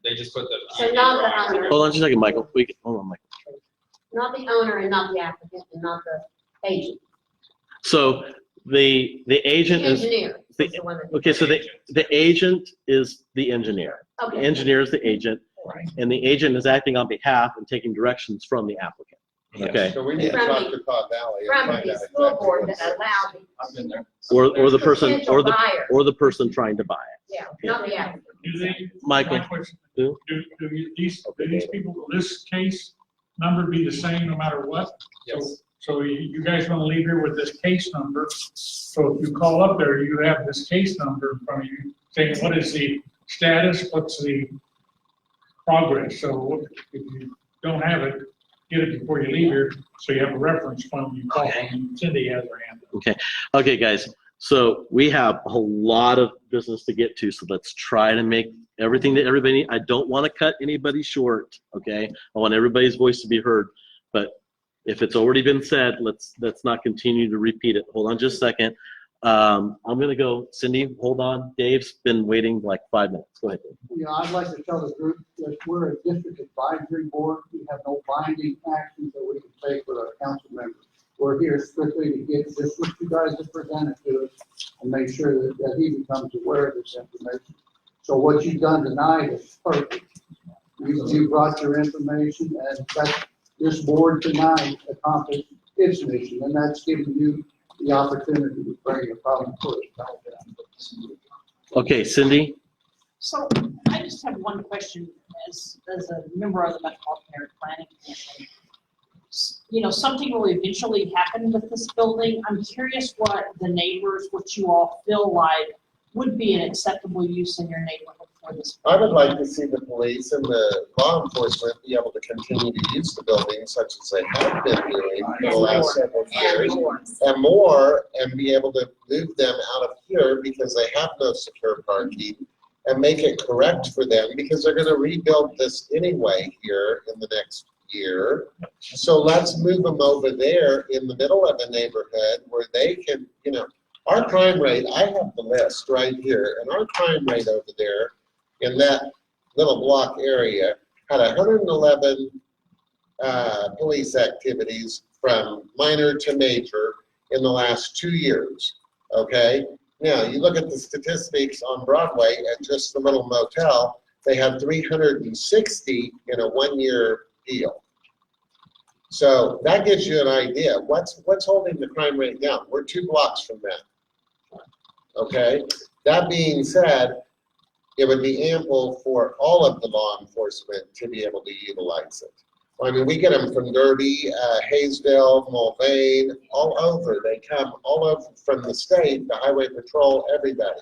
they just put the. So not the owner. hold on just a second, Michael, hold on, Michael. Not the owner and not the applicant and not the agent. So the The agent is, engineer the- is the one that. okay, so the agent is the engineer. The Okay. engineer is the agent, and the agent is acting on behalf and taking directions from the applicant. Okay, So we need to From talk the- to Cobb Valley and From find the out school exactly board what's. that allowed, I've been there. or the person, Potential buyer. or the person trying to buy it. yeah, not the applicant. Do they, Michael. my question, Who? do these people, will this case number be the same no matter what? Yes. So you guys want to leave here with this case number. So if you call up there, you have this case number in front of you saying, what is the status, what's the progress? So if you don't have it, get it before you leave here, so you have a reference when you call, and Cindy has her hand up. Okay, guys, so we have a lot of business to get to, so let's try to make everything that everybody, I don't want to cut anybody short, okay? I want everybody's voice to be heard, but if it's already been said, let's not continue to repeat it. Hold on just a second. I'm gonna go, Cindy, hold on. Dave's been waiting like 5 minutes. Go ahead, Dave. Yeah, I'd like to tell the group that we're a district advisory board. We have no binding actions that we can take with our council members. We're here strictly to get just what you guys have presented to us and make sure that he becomes aware of this information. So what you've done tonight is perfect. You brought your information, and that this board tonight accomplished its mission, and that's giving you the opportunity to bring a problem forward. Okay, Cindy? So I just have one question as a member of the Metropolitan Area Planning Commission. You know, something will eventually happen with this building. I'm curious what the neighbors, what you all feel like would be an acceptable use in your neighborhood for this. I would like to see the police and the law enforcement be able to continue to use the building such as they have been doing for the last several years. And more, and be able to move them out of here because they have no secure parking and make it correct for them because they're gonna rebuild this anyway here in the next year. So let's move them over there in the middle of the neighborhood where they can, you know, our crime rate, I have the list right here, and our crime rate over there in that little block area had 111 police activities from minor to major in the last 2 years, okay? Now, you look at the statistics on Broadway at just the little motel, they had 360 in a one-year deal. So that gives you an idea. What's holding the crime rate down? We're 2 blocks from that. Okay, that being said, it would be ample for all of the law enforcement to be able to utilize it. I mean, we get them from Derby, Hayesville, Mulvane, all over. They come all over from the state, the highway patrol, everybody.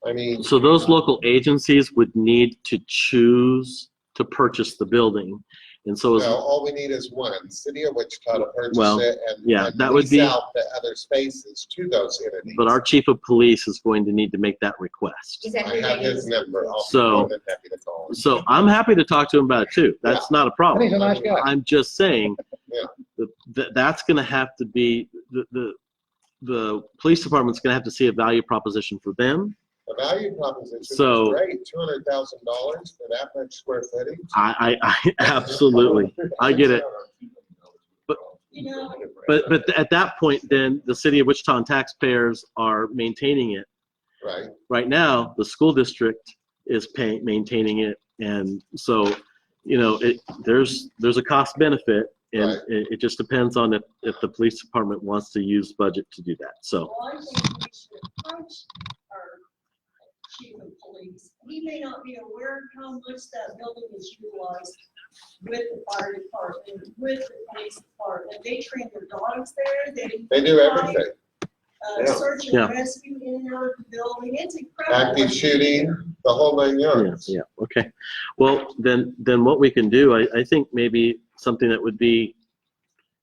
I mean. So those local agencies would need to choose to purchase the building. And so, No, all we need is one, City of Wichita to purchase Well, it yeah, and that would lease be- out the other spaces to those entities. but our chief of police is going to need to make that request. I have his number. I'll be So- more than happy to call him. So I'm happy to talk to him about it too. That's not a problem. And he's a nice guy. I'm just saying Yeah. that's gonna have to be, the police department's gonna have to see a value proposition for them. The value proposition is So- great, $200,000 for that much square footage. I absolutely, I get it. You know, But at that point, then the city of Wichita and taxpayers are maintaining it. Right, Right now, the school district is maintaining it, and so, you know, there's a cost benefit, and Right. it just depends on if the police department wants to use budget to do that, so. well, I think we should approach our chief of police. He may not be aware of how much that building is utilized with the fire department, with the police department. They train their dogs there, They do everything. Yeah. Search Yeah. and rescue in and out of the building. It's incredible. Active shooting, the whole 9 yards. Yeah, okay. Well, then what we can do, I think maybe something that would be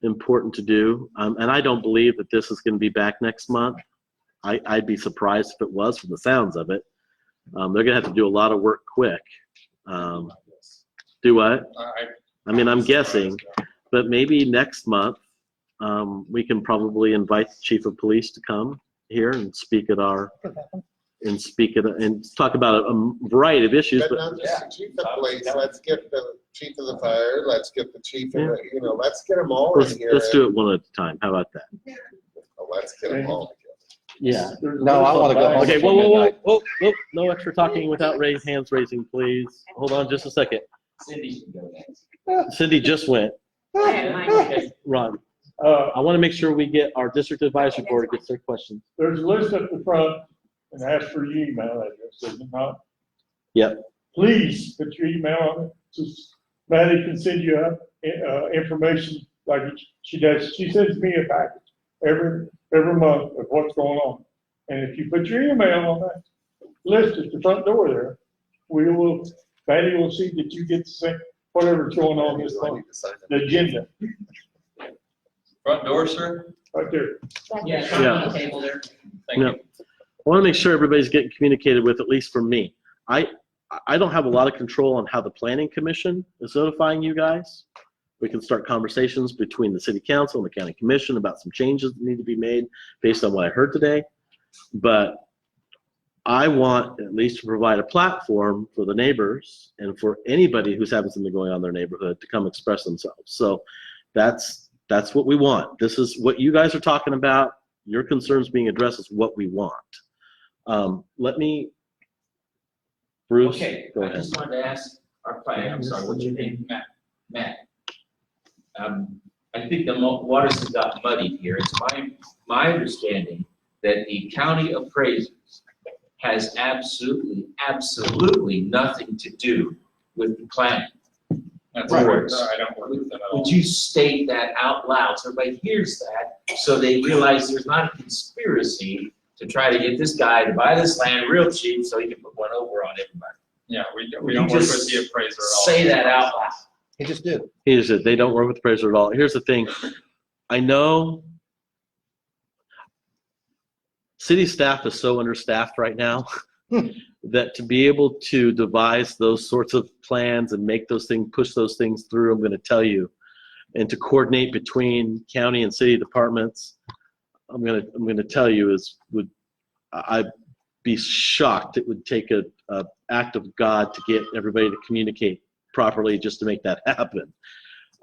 important to do, and I don't believe that this is going to be back next month. I'd be surprised if it was from the sounds of it. They're going to have to do a lot of work quick. Do what? I mean, I'm guessing, but maybe next month, we can probably invite the chief of police to come here and speak at and talk about a variety of issues. But not just the chief of police, let's get the chief of the fire, let's get the chief of, let's get them all in here. Let's do it one at a time. How about that? Let's get them all together. Yeah. No, I wanna go home. Okay, whoa, no extra talking without hands raising, please. Hold on just a second. Cindy should go next. Cindy just went. Okay. Ron, I want to make sure we get our district advisory board to get their questions. There's a list at the front and ask for your email address, is it not? Yep. Please put your email on it, so Maddie can send you information like she does. She sends me a package every month of what's going on. And if you put your email on that list at the front door there, Maddie will see that you get to see whatever's going on this month, the agenda, Front door, sir? right there. Yeah, it's on the table there. Thank Yeah. you. I want to make sure everybody's getting communicated with, at least for me. I don't have a lot of control on how the planning commission is notifying you guys. We can start conversations between the city council and the county commission about some changes that need to be made based on what I heard today. But I want at least to provide a platform for the neighbors and for anybody who's having something going on in their neighborhood to come express themselves. So that's what we want. This is what you guys are talking about. Your concerns being addressed is what we want. Bruce, Okay, go I ahead. just wanted to ask our planner, I'm sorry, what's your name? Matt. I think the waters have got muddied here. It's my understanding that the county appraisers has absolutely nothing to do with the planning. That's Right. correct. I don't work with them at all. Would you state that out loud so everybody hears that, so they realize there's not a conspiracy to try to get this guy to buy this land real cheap so he can put one over on everybody? Yeah, we You don't work with just the appraiser at all. Say that out loud. He just did. He just said they don't work with the appraiser at all. Here's the thing. I know city staff is so understaffed right now that to be able to devise those sorts of plans and make those things, push those things through, I'm going to tell you, and to coordinate between county and city departments, I'm going to tell you I'd be shocked. It would take a act of God to get everybody to communicate properly just to make that happen.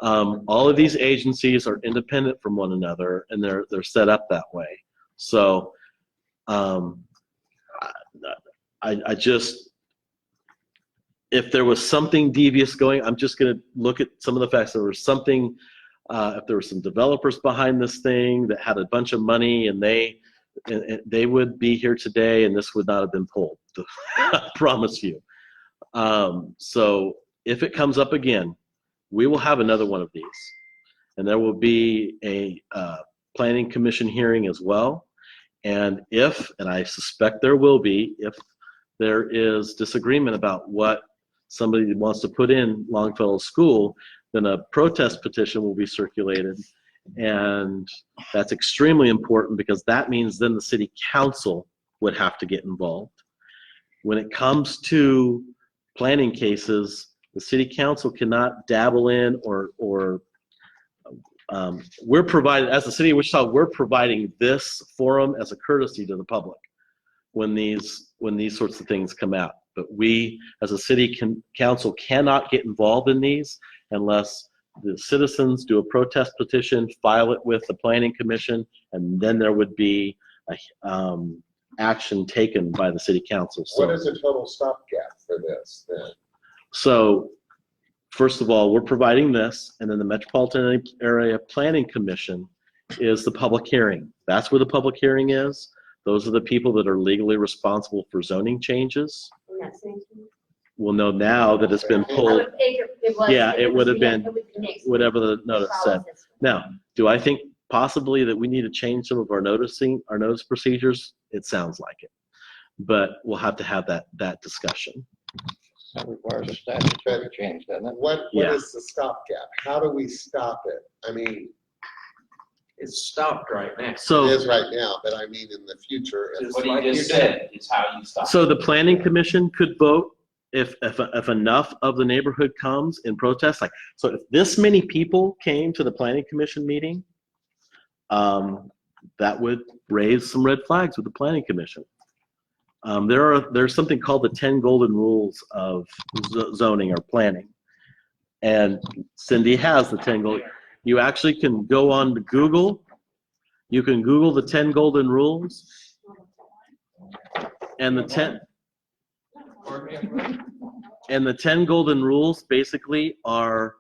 All of these agencies are independent from one another, and they're set up that way. So I just, if there was something devious going, I'm just going to look at some of the facts. There was something, if there were some developers behind this thing that had a bunch of money, and they would be here today, and this would not have been pulled. I promise you. So if it comes up again, we will have another one of these, and there will be a planning commission hearing as well. And I suspect there will be, if there is disagreement about what somebody wants to put in Longfellow School, then a protest petition will be circulated. And that's extremely important, because that means then the city council would have to get involved. When it comes to planning cases, the city council cannot dabble in or we're provided, as the city of Wichita, we're providing this forum as a courtesy to the public when these sorts of things come out. But we, as a city council, cannot get involved in these unless the citizens do a protest petition, file it with the planning commission, and then there would be action taken by the city council. So, What is the total stopgap for this then? so first of all, we're providing this, and then the Metropolitan Area Planning Commission is the public hearing. That's where the public hearing is. Those are the people that are legally responsible for zoning changes. not saying. We'll know now that it's been pulled, yeah, it would have been whatever the notice said. Now, do I think possibly that we need to change some of our notice procedures? It sounds like it, but we'll have to have that discussion. That requires a statutory change, doesn't it? What Yeah. is the stopgap? How do we stop it? I mean, It's stopped right now. it So, is right now, but I mean in the future. if- Just What he like just you did. said is how you stop. so the planning commission could vote if enough of the neighborhood comes in protest, like, so if this many people came to the planning commission meeting, that would raise some red flags with the planning commission. There's something called the 10 golden rules of zoning or planning. And Cindy has the 10 golden. You actually can go on to Google. You can Google the 10 golden rules. And the 10 golden rules basically are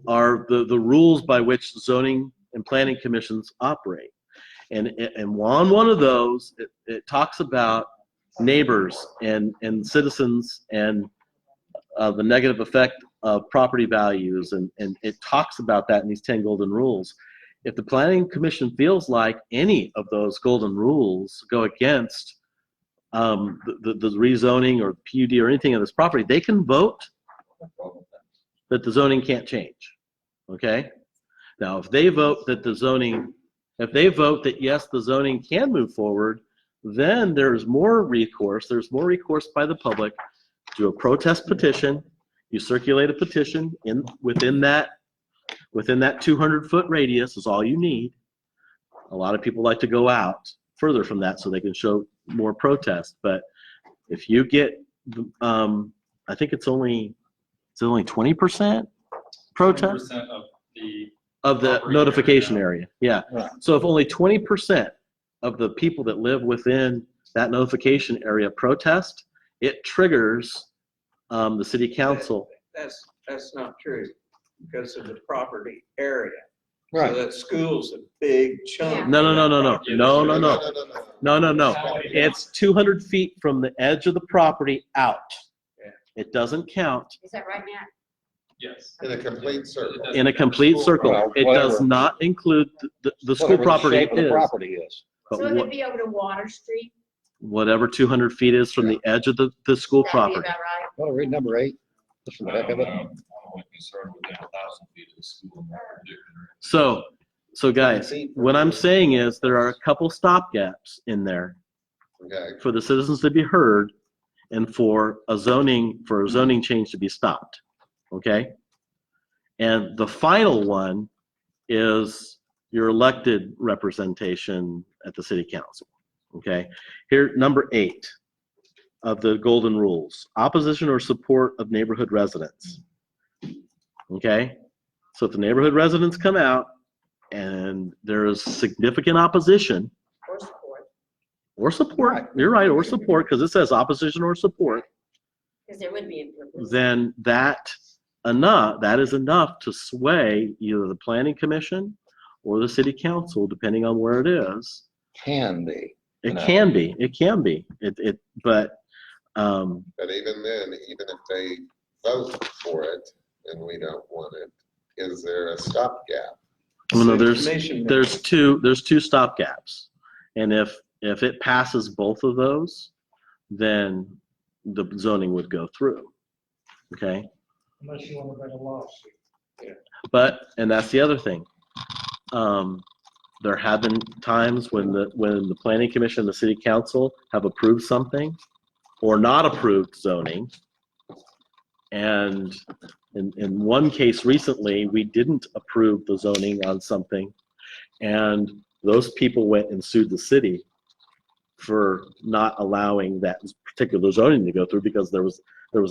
the rules by which zoning and planning commissions operate. And on one of those, it talks about neighbors and citizens and the negative effect of property values, and it talks about that in these 10 golden rules. If the planning commission feels like any of those golden rules go against the rezoning or PUD or anything of this property, they can vote that the zoning can't change. Okay? Now, if they vote that yes, the zoning can move forward, then there's more recourse. There's more recourse by the public. Do a protest petition. You circulate a petition within that 200-foot radius is all you need. A lot of people like to go out further from that so they can show more protest. But if you get, I think it's only 20% protest 20% of the property notification area. area. Yeah. Right. So if only 20% of the people that live within that notification area protest, it triggers the city council. That's not true because of the property area. Right. So that school's a big chunk. No. Yeah. It's 200 feet from the edge of the property out. Yeah. It doesn't count Is that right now? Yes. In a complete circle. in a complete circle. Well, It does whatever. not include the school Whatever the property shape of the is. property is. But So it could be over to Water Street? whatever 200 feet is from the edge of the school That'd be property. about right. Well, read number 8, just for the heck of it. I'm only concerned within 1,000 feet of the school in that particular. So guys, what I'm saying is there are a couple stopgaps in there Okay. for the citizens to be heard and for a zoning change to be stopped. Okay? And the final one is your elected representation at the city council. Okay? Here, number 8 of the golden rules, opposition or support of neighborhood residents. Okay? So if the neighborhood residents come out and there is significant opposition Or support, you're right, or support, because it says opposition or support, because there would be improvements. then that is enough to sway either the planning commission or the city council, depending on where it is. Can be. It can be. But But even then, even if they vote for it and we don't want it, is there a stopgap? well, no, City Commission there's two stopgaps, and if it passes both of those, then the zoning would go through. Okay. Unless you want to bring a lawsuit. But, and that's the other thing. There have been times when the planning commission and the city council have approved something or not approved zoning. And in one case recently, we didn't approve the zoning on something. And those people went and sued the city for not allowing that particular zoning to go through because there was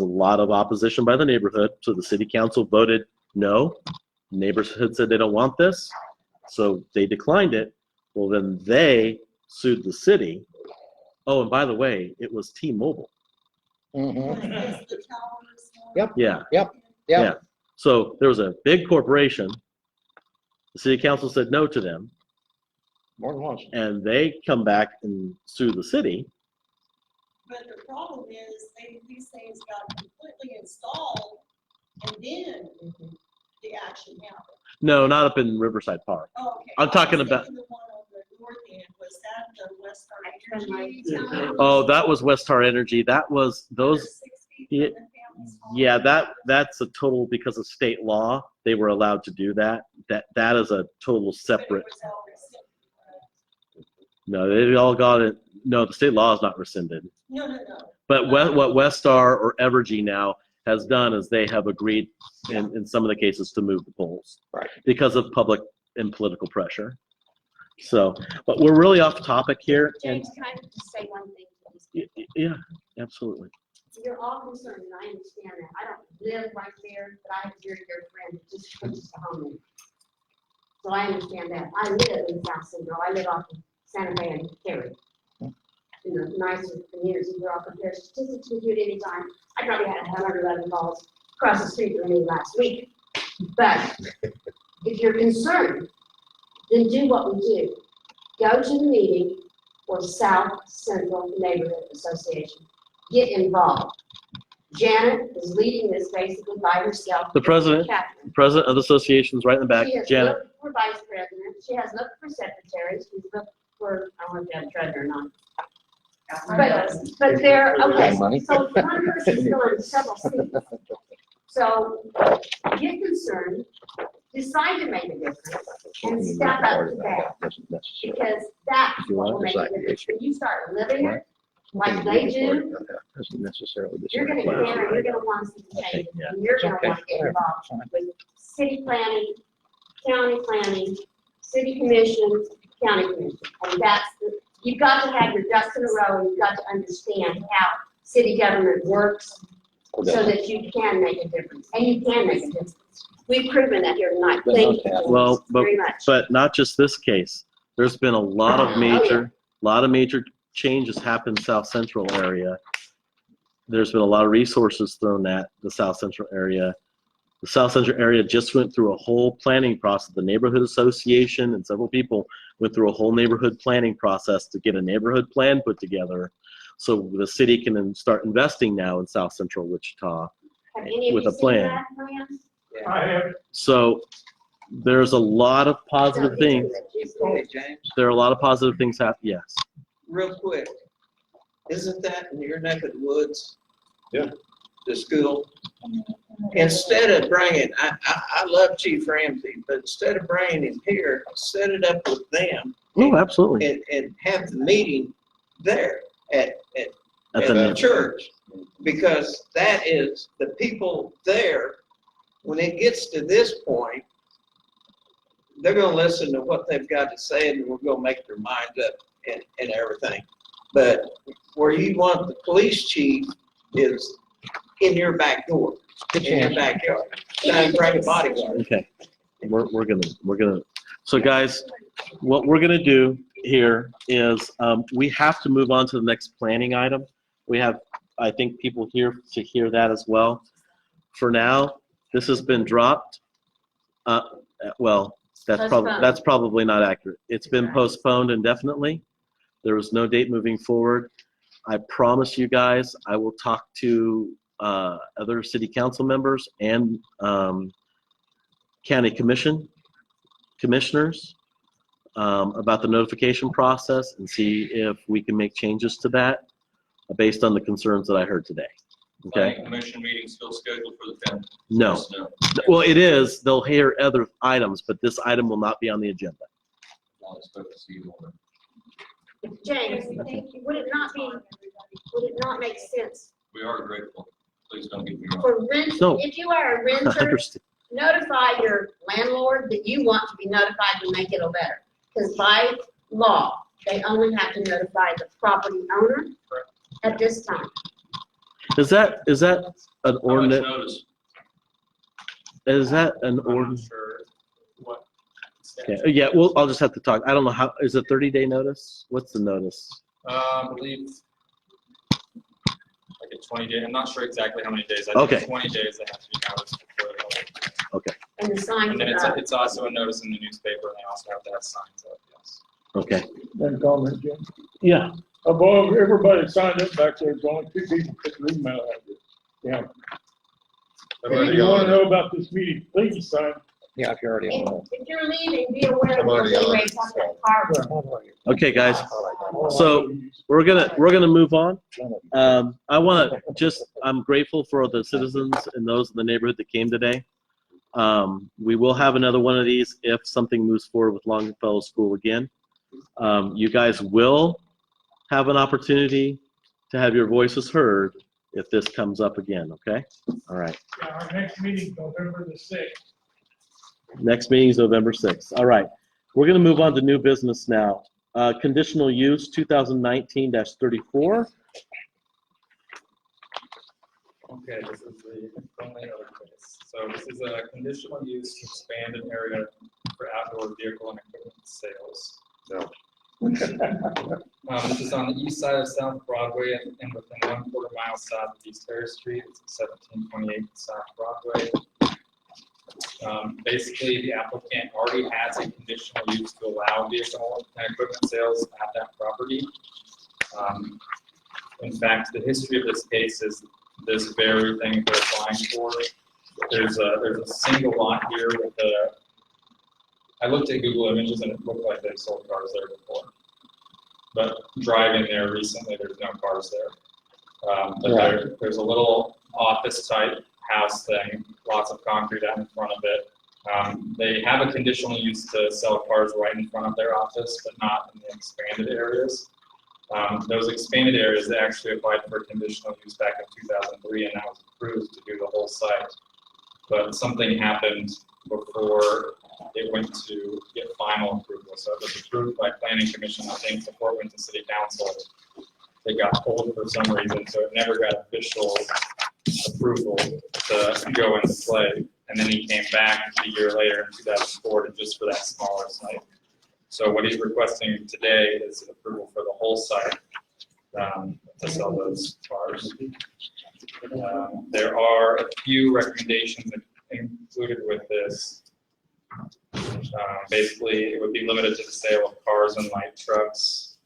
a lot of opposition by the neighborhood. So the city council voted no. Neighborhood said they don't want this, so they declined it. Well, then they sued the city. Oh, and by the way, it was T-Mobile. Mhm. Yeah. So there was a big corporation. The city council said no to them, More than once. and they come back and sue the city. But the problem is, these things got completely installed, and then the action happened. No, not up in Riverside Park. Oh, okay. I'm talking I was about- thinking the one on the north end, was that the West Star Energy? town? Oh, that was Westar Energy. That was those. 6 feet Yeah, from the family's home. yeah, that's a total, because of state law, they were allowed to do that. That is a total But it separate. was all rescinded. No, they all got it. No, the state law is not rescinded. No. But what Westar or Evergy now has done is they have agreed in some of the cases to move the poles. Right. Because of public and political pressure. So, but we're really off topic here. And James, can I just say one thing? Please? yeah, absolutely. You're all concerned, and I understand that. I don't live right there, but I have a very dear friend that just purchased a home in. So I understand that. I live in South Central. I live off of Santa Fe and Cary. In the nicer communities where I'll compare statistics with you at any time. I probably had 111 calls across the street from me last week. But if you're concerned, then do what we do. Go to the meeting for South Central Neighborhood Association. Get involved. Janet is leading this basically by herself. The president. Catherine. President of the association's right in the back, She has Janet. looked for vice president. She has looked for secretary. She's looked for, I don't know if that's treasurer or not. But they're, okay, Money. so one person's filling several seats. So get concerned, decide to make a difference, and step up to that. Because that's what will make a difference. When you start living it, like they do, Doesn't necessarily. you're gonna get there, and you're gonna want to see change, and you're gonna want to get involved with city planning, county planning, city commission, county commission. And that's, you've got to have your ducks in a row, and you've got to understand how city government works so that you can make a difference, and you can make a difference. We've proven that here tonight. Thank you Well, very much. but not just this case. There's been a lot of major changes happen in South Central area. There's been a lot of resources thrown at the South Central area. The South Central area just went through a whole planning process. The neighborhood association and several people went through a whole neighborhood planning process to get a neighborhood plan put together, so the city can then start investing now in South Central Wichita Have any of with you a seen plan. that plan? I have, So there's a lot of positive things. Hey, James, There are a lot of positive things happen. Yes. real quick, isn't that in your neck of the woods? Yeah. The school? Instead of bringing, I love Chief Ramsey, but instead of bringing him here, set it up with them Oh, absolutely. and have the meeting there at At the the church. Because that is, the people there, when it gets to this point, they're gonna listen to what they've got to say, and we're gonna make their minds up and everything. But where you want the police chief is in your back door, in your backyard. Time to bring a bodyguard. Okay. We're gonna. So guys, what we're gonna do here is we have to move on to the next planning item. We have, I think, people here to hear that as well. For now, this has been dropped. Well, that's probably not accurate. It's been postponed indefinitely. There was no date moving forward. I promise you guys, I will talk to other city council members and county commissioners about the notification process and see if we can make changes to that based on the concerns that I heard today. Okay? Planning commission meeting still scheduled for the 10th? No. Yes, no. Well, it is. They'll hear other items, but this item will not be on the agenda. I'll expect to see you on it. James, would it not make sense We are grateful. Please don't get me wrong. for rent, No. if you are a I renter, understand. notify your landlord that you want to be notified to make it a letter. Because by law, they only have to notify the property owner at this time. Is that an How much ordinance? notice? Is that an I'm not ordinance? sure what. Okay. Yeah, well, I'll just have to talk. I don't know how, is it 30-day notice? What's the notice? I believe like a 20 day, I'm not sure exactly how many days. I think Okay. it's 20 days they have to be noticed before they Okay. And the sign, And then it's also a notice in the newspaper, and they also have to have signs up, yes. Okay. then comment, Jim. Yeah. Above, everybody signed up back there, there's only 2 people put their email address. Yeah. If you wanna know about this meeting, please sign. Yeah, if you're already on. And if you're leaving, be aware I'm that already they on raise it, up so. that car. Okay, guys. So we're gonna move on. I'm grateful for the citizens and those in the neighborhood that came today. We will have another one of these if something moves forward with Longfellow School again. You guys will have an opportunity to have your voices heard if this comes up again, okay? All right. Our next meeting, November the 6th. Next meeting is November 6th. All right. We're going to move on to new business now. Conditional use 2019-34. Okay, this is the only other case. So this is a conditional use to expand an area for outdoor vehicle and equipment sales. No. This is on the east side of South Broadway and within 1/4 mile south of East Terrace Street. It's 1728 South Broadway. Basically, the applicant already has a conditional use to allow vehicle and equipment sales at that property. In fact, the history of this case is this very thing they're applying for. There's a single lot here with I looked at Google Images and it looked like they sold cars there before. But driving there recently, there's no cars there. But there's a little office type house thing, lots of concrete out in front of it. They have a conditional use to sell cars right in front of their office, but not in the expanded areas. Those expanded areas, they actually applied for conditional use back in 2003, and that was approved to do the whole site. But something happened before it went to get final approval. So it was approved by Planning Commission, I think, before it went to City Council. They got pulled for some reason, so it never got official approval to go into play. And then he came back a year later in 2004 just for that smaller site. So what he's requesting today is approval for the whole site to sell those cars. There are a few recommendations included with this. Basically, it would be limited to the sale of cars and light trucks.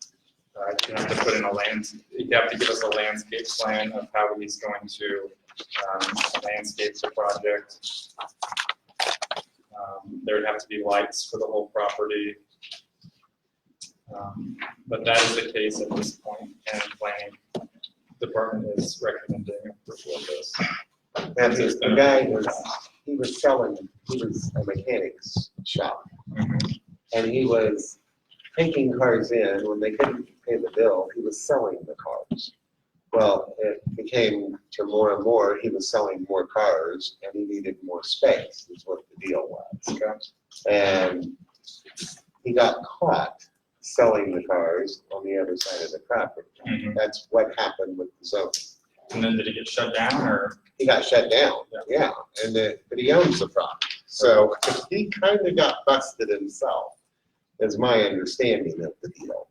You have to put in you have to give us a landscape plan of how he's going to landscape the project. There would have to be lights for the whole property. But that is the case at this point, and the planning department is recommending approval of this. And the guy he was a mechanic's shop. And he was taking cars in. When they couldn't pay the bill, he was selling the cars. Well, it became to more and more, he was selling more cars and he needed more space, is what the deal was. And he got caught selling the cars on the other side of the property. That's what happened with the zoning. And then did it get shut down, or? He got shut down, yeah, but he owns the property. So he kind of got busted himself, is my understanding of the deal.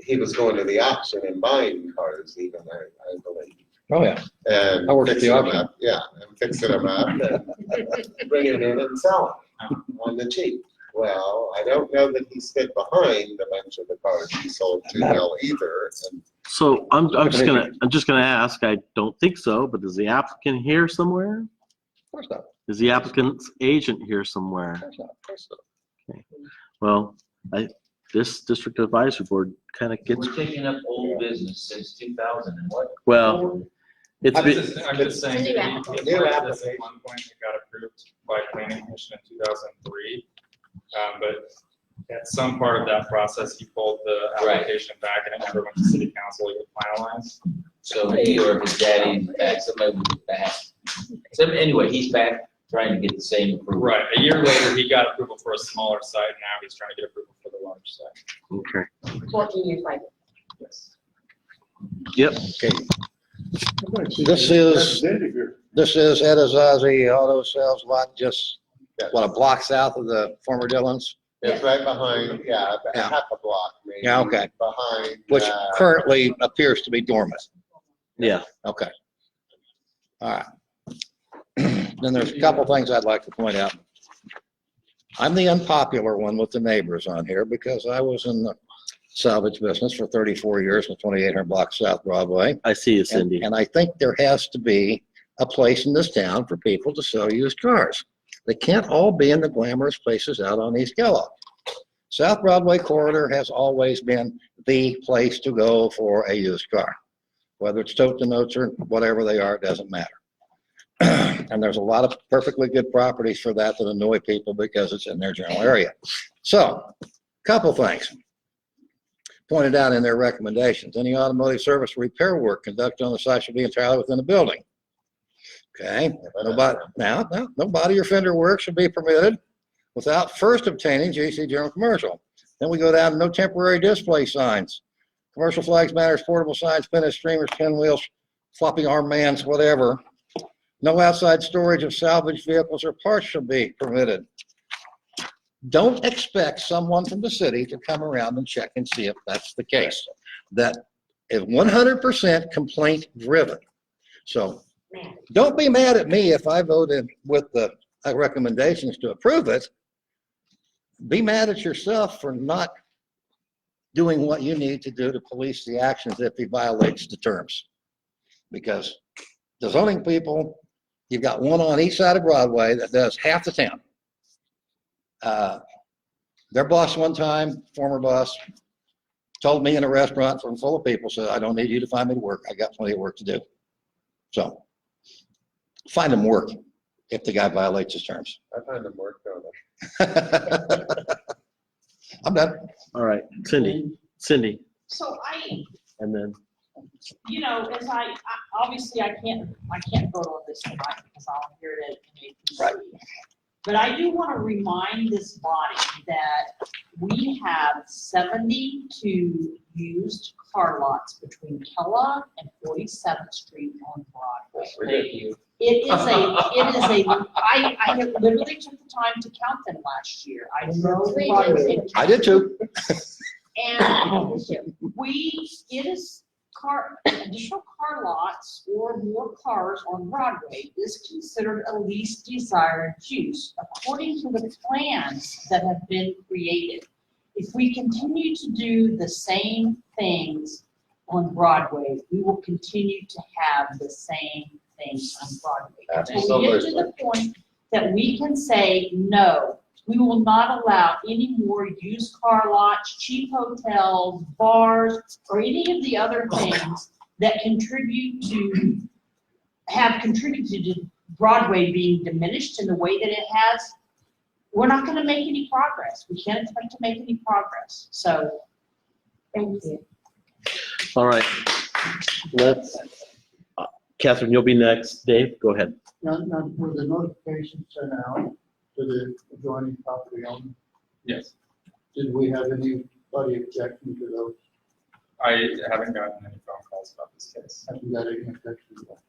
He was going to the auction and buying cars even, I believe. Oh, yeah. And I worked at the fixing them auction. up, yeah, and fixing them up and bringing them in and selling them on the cheap. Well, I don't know that he stood behind a bunch of the cars he sold too well either. And So I'm just gonna ask. I don't think so, but is the applicant here somewhere? Of course not. Is the applicant's agent here somewhere? Of course not. Of course not. Okay. Well, this district advisory board kind of gets. We're taking up old business since 2000 and what? Well, I'm just saying, New that he approved this at one point, it got approved by Planning Commission in 2003. But at some part of that process, he pulled the application back and it never went to City Council to get finalized. So he or his daddy, somebody was back. So anyway, he's back trying to get the same approval. Right, a year later, he got approval for a smaller site, now he's trying to get approval for the large site. Okay. 14 years later. Yes. Yep. Okay. This is Ed Azazi Auto Sales Lot, just, what, a block south of the former Dillon's? it's right behind, about half a block maybe. Yeah, okay. Behind. Which currently appears to be dormant. Yeah. Okay. All right. Then there's a couple things I'd like to point out. I'm the unpopular one with the neighbors on here because I was in the salvage business for 34 years with 2800 block South Broadway. I see you, Cindy. And I think there has to be a place in this town for people to sell used cars. They can't all be in the glamorous places out on East Kellogg. South Broadway corridor has always been the place to go for a used car. Whether it's tote to notes or whatever they are, it doesn't matter. And there's a lot of perfectly good properties for that annoy people because it's in their general area. So, couple things pointed out in their recommendations. Any automotive service or repair work conducted on the site should be entirely within the building. Okay, nobody or fender work should be permitted without first obtaining GC General Commercial. Then we go down to no temporary display signs. Commercial flags, banners, portable signs, pennants, streamers, pinwheels, floppy armbands, whatever. No outside storage of salvaged vehicles or parts shall be permitted. Don't expect someone from the city to come around and check and see if that's the case. That is 100% complaint driven. So don't be mad at me if I voted with the recommendations to approve it. Be mad at yourself for not doing what you need to do to police the actions if he violates the terms. Because the zoning people, you've got one on each side of Broadway that does half the town. Their boss one time, former boss, told me in a restaurant from full of people, said, I don't need you to find me to work. I got plenty of work to do. So find him work if the guy violates his terms. I find them work, don't I? I'm done. All right, Cindy, So and then, you know, obviously I can't vote on this tonight because I'm here at NAPC. Right. But I do want to remind this body that we have 72 used car lots between Kellogg and 47th Street on Broadway. Thank you. I have literally took the time to count them last year. I drove Broadway. I did too. And it is additional car lots or more cars on Broadway is considered a least desired use according to the plans that have been created. If we continue to do the same things on Broadway, we will continue to have the same things on Broadway. Until we get to the point that we can say, no, we will not allow any more used car lots, cheap hotels, bars, or any of the other things that have contributed to Broadway being diminished in the way that it has. We're not going to make any progress. We can't expect to make any progress. So, thank you. all right. Catherine, you'll be next. Dave, go ahead. Now, were the notifications sent out to the adjoining property owner? Yes, Did we have anybody objecting to those? I haven't gotten any phone calls about this case. Haven't got any objection to that?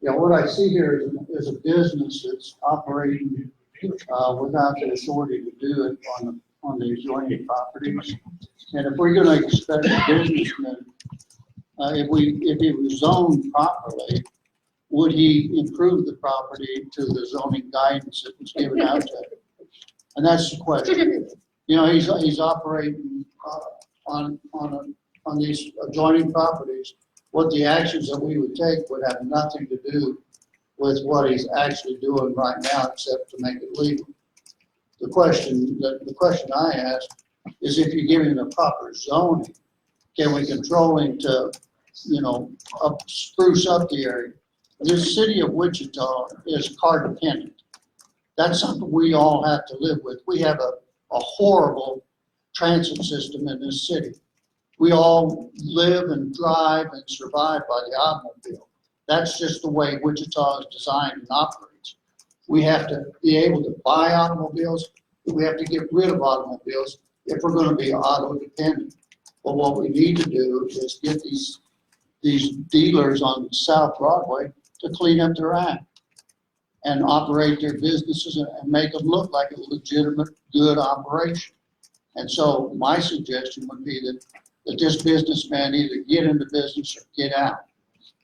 Yeah, what I see here is a business that's operating without the authority to do it on the adjoining properties. And if we're gonna expect a businessman, if he was zoned properly, would he improve the property to the zoning guidance that was given out to him? And that's the question. You know, he's operating on these adjoining properties. What the actions that we would take would have nothing to do with what he's actually doing right now, except to make it legal. The question I ask is, if you give him the proper zoning, can we control him to, spruce up the area? This city of Wichita is car dependent. That's something we all have to live with. We have a horrible transit system in this city. We all live and drive and survive by the automobile. That's just the way Wichita is designed and operates. We have to be able to buy automobiles. We have to get rid of automobiles if we're going to be auto dependent. But what we need to do is get these dealers on South Broadway to clean up their act and operate their businesses and make them look like a legitimate, good operation. And so my suggestion would be that this businessman either get into business or get out.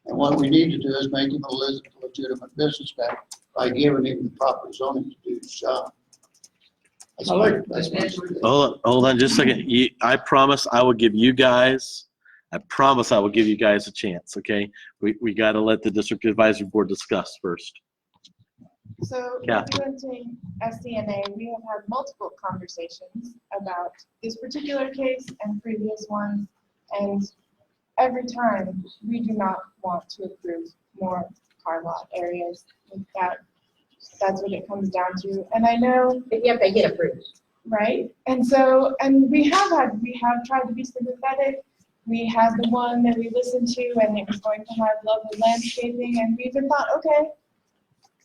And what we need to do is make him a legitimate businessman by giving him the proper zoning to do his job. I like That's my. Hold on just a second. I promise I will give you guys a chance, okay? We got to let the district advisory board discuss first. So Yeah. representing SDNA, we have had multiple conversations about this particular case and previous ones. And every time, we do not want to approve more car lot areas. That's what it comes down to. And I know. Yep, they get approved. Right? And so, and we have tried to be sympathetic. We had the one that we listened to and it was going to have lovely landscaping and we even thought, okay,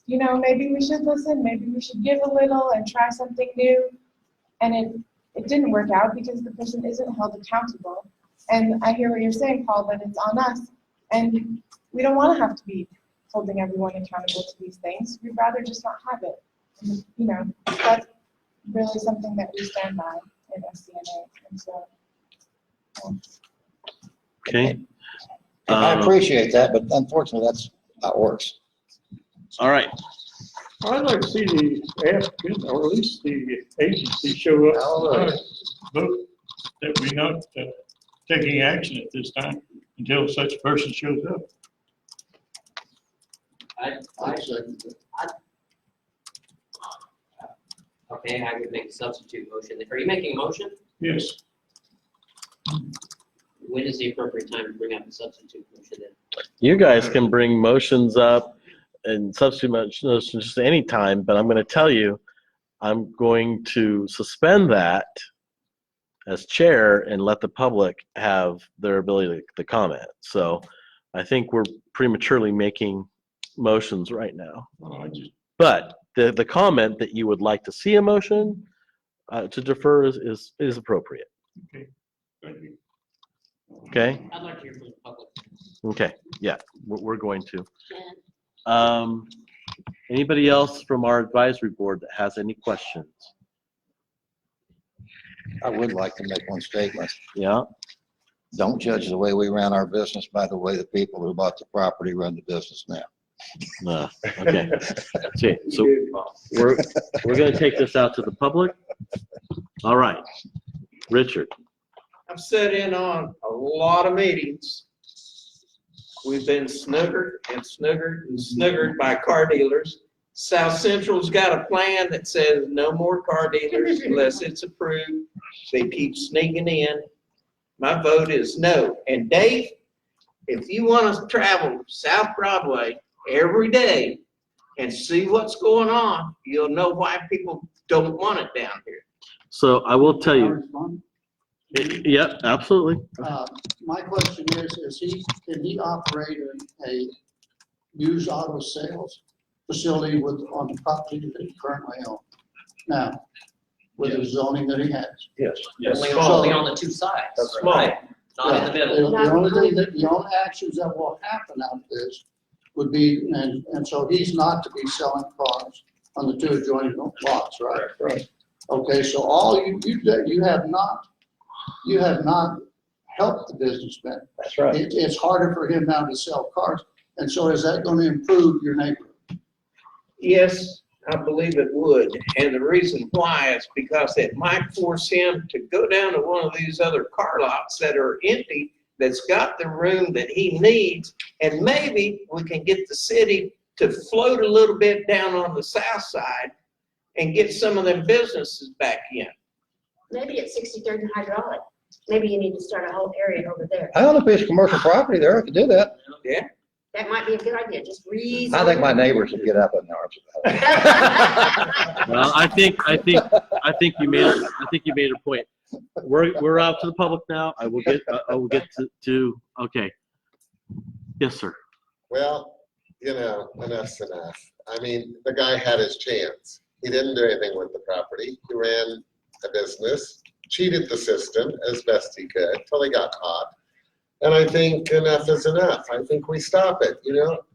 you know, maybe we should listen, maybe we should give a little and try something new. And it didn't work out because the person isn't held accountable. And I hear what you're saying, Paul, that it's on us. And we don't want to have to be holding everyone accountable to these things. We'd rather just not have it. And, you know, that's really something that we stand by in SDNA. And so, Okay. I appreciate that, but unfortunately, that's how it works. All right. I'd like to see the applicant, or at least the agency, show up. Vote that we're not taking action at this time until such person shows up. Okay, I would make a substitute motion. Are you making a motion? Yes. When is the appropriate time to bring up a substitute motion then? You guys can bring motions up and substitute motions just any time, but I'm going to tell you, I'm going to suspend that as chair and let the public have their ability to comment. So I think we're prematurely making motions right now. But the comment that you would like to see a motion to defer is appropriate. Okay. Thank you. Okay? I'd like to hear from the public. Okay, yeah, we're going to. Anybody else from our advisory board that has any questions? I would like to make one statement. Yeah? Don't judge the way we ran our business by the way the people who bought the property run the business now. No, okay. See, so we're going to take this out to the public. All right, Richard. I've sat in on a lot of meetings. We've been snookered and snookered and snookered by car dealers. South Central's got a plan that says no more car dealers unless it's approved. They keep sneaking in. My vote is no. And Dave, if you want to travel South Broadway every day and see what's going on, you'll know why people don't want it down here. So I will tell you. Yep, absolutely. My question can he operate a used auto sales facility on the property that he currently owns now, with the zoning that he has? Yes. Only on the two sides. That's small. Right? Not in the middle. The only actions that will happen out of this would be, and so he's not to be selling cars on the two adjoining lots, right? Right. Okay, so all you have not helped the businessman. That's right. It's harder for him now to sell cars. And so is that going to improve your neighborhood? Yes, I believe it would. And the reason why is because it might force him to go down to one of these other car lots that are empty, that's got the room that he needs. And maybe we can get the city to float a little bit down on the south side and get some of them businesses back in. Maybe at 63rd and Hydraulic. Maybe you need to start a whole area over there. I own a piece of commercial property there. I could do that. Yeah. That might be a good idea, just rezone. I think my neighbors would get up in arms about it. Well, I think you made a point. We're out to the public now. I will get to okay. Yes, sir. Well, enough's enough. I mean, the guy had his chance. He didn't do anything with the property. He ran a business, cheated the system as best he could till he got caught. And I think enough is enough. I think we stop it,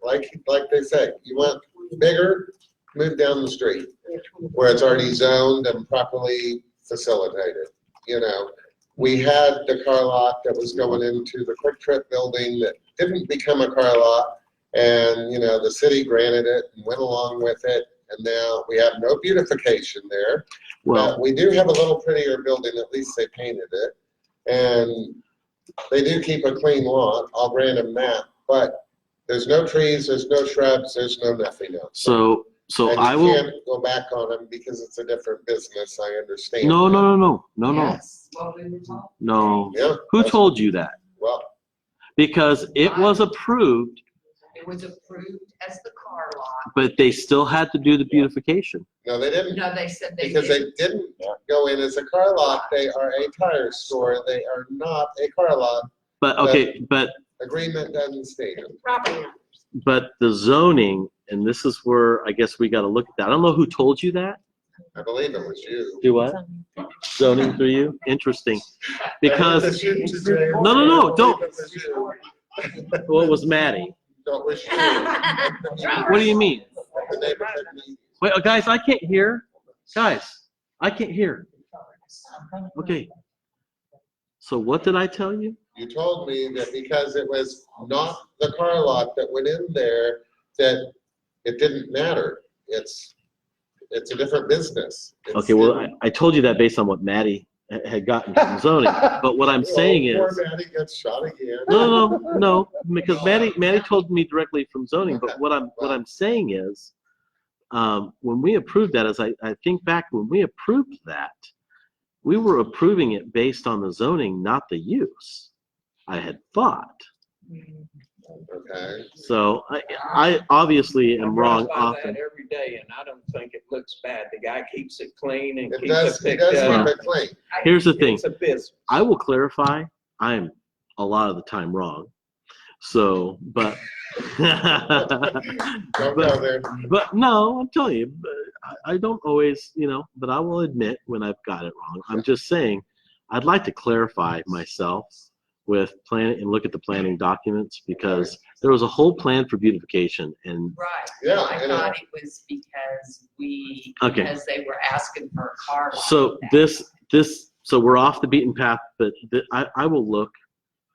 like they say, you want bigger, move down the street where it's already zoned and properly facilitated. We had the car lot that was going into the Quick Trip building that didn't become a car lot. And, the city granted it and went along with it. and now we have no beautification there. Well, But we do have a little prettier building, at least they painted it. And they do keep a clean lawn, I'll grant them that, but there's no trees, there's no shrubs, there's no nothing else. so And I you will. can't go back on them because it's a different business, I understand. No, that. no. Yes, what we were told. No. Yeah. Who told you that? Well, Because it was approved, It was approved as the car lot. but they still had to do the beautification. no, they didn't, No, they said they because did. they didn't go in as a car lot, they are a tire store, they are not a car lot. But okay, but Agreement doesn't state it. Property owners. but the zoning, and this is where I guess we got to look at that. I don't know who told you that. I believe it was you. Do what? Zoning through you? Interesting. Because I hate to shoot you, Jay. No, I don't. believe it was you. Well, it was Maddie. No, it was you. What do you mean? The neighborhood meeting. Wait, guys, I can't hear. Guys, I can't hear. Okay. So what did I tell you? You told me that because it was not the car lot that went in there, that it didn't matter. It's a different business. It's- Okay, well, I told you that based on what Maddie had gotten from zoning. But what I'm saying Poor is, Maddie gets shot again. no, because Maddie told me directly from zoning. But what I'm saying is, when we approved that, as I think back when we approved that, we were approving it based on the zoning, not the use. I had thought. Okay. So I obviously am wrong I drive by often. that every day, and I don't think it looks bad. The guy keeps it clean and It keeps does, it it picked does up. keep it clean. Here's the thing. It's a business. I will clarify, I'm a lot of the time wrong. So, but, Don't go there. but no, I'm telling you, but I don't always, but I will admit when I've got it wrong. I'm just saying, I'd like to clarify myself with planning and look at the planning documents because there was a whole plan for beautification and Right. Yeah, I and, thought it was because Okay. because they were asking for a car lot. so so we're off the beaten path, but I will look.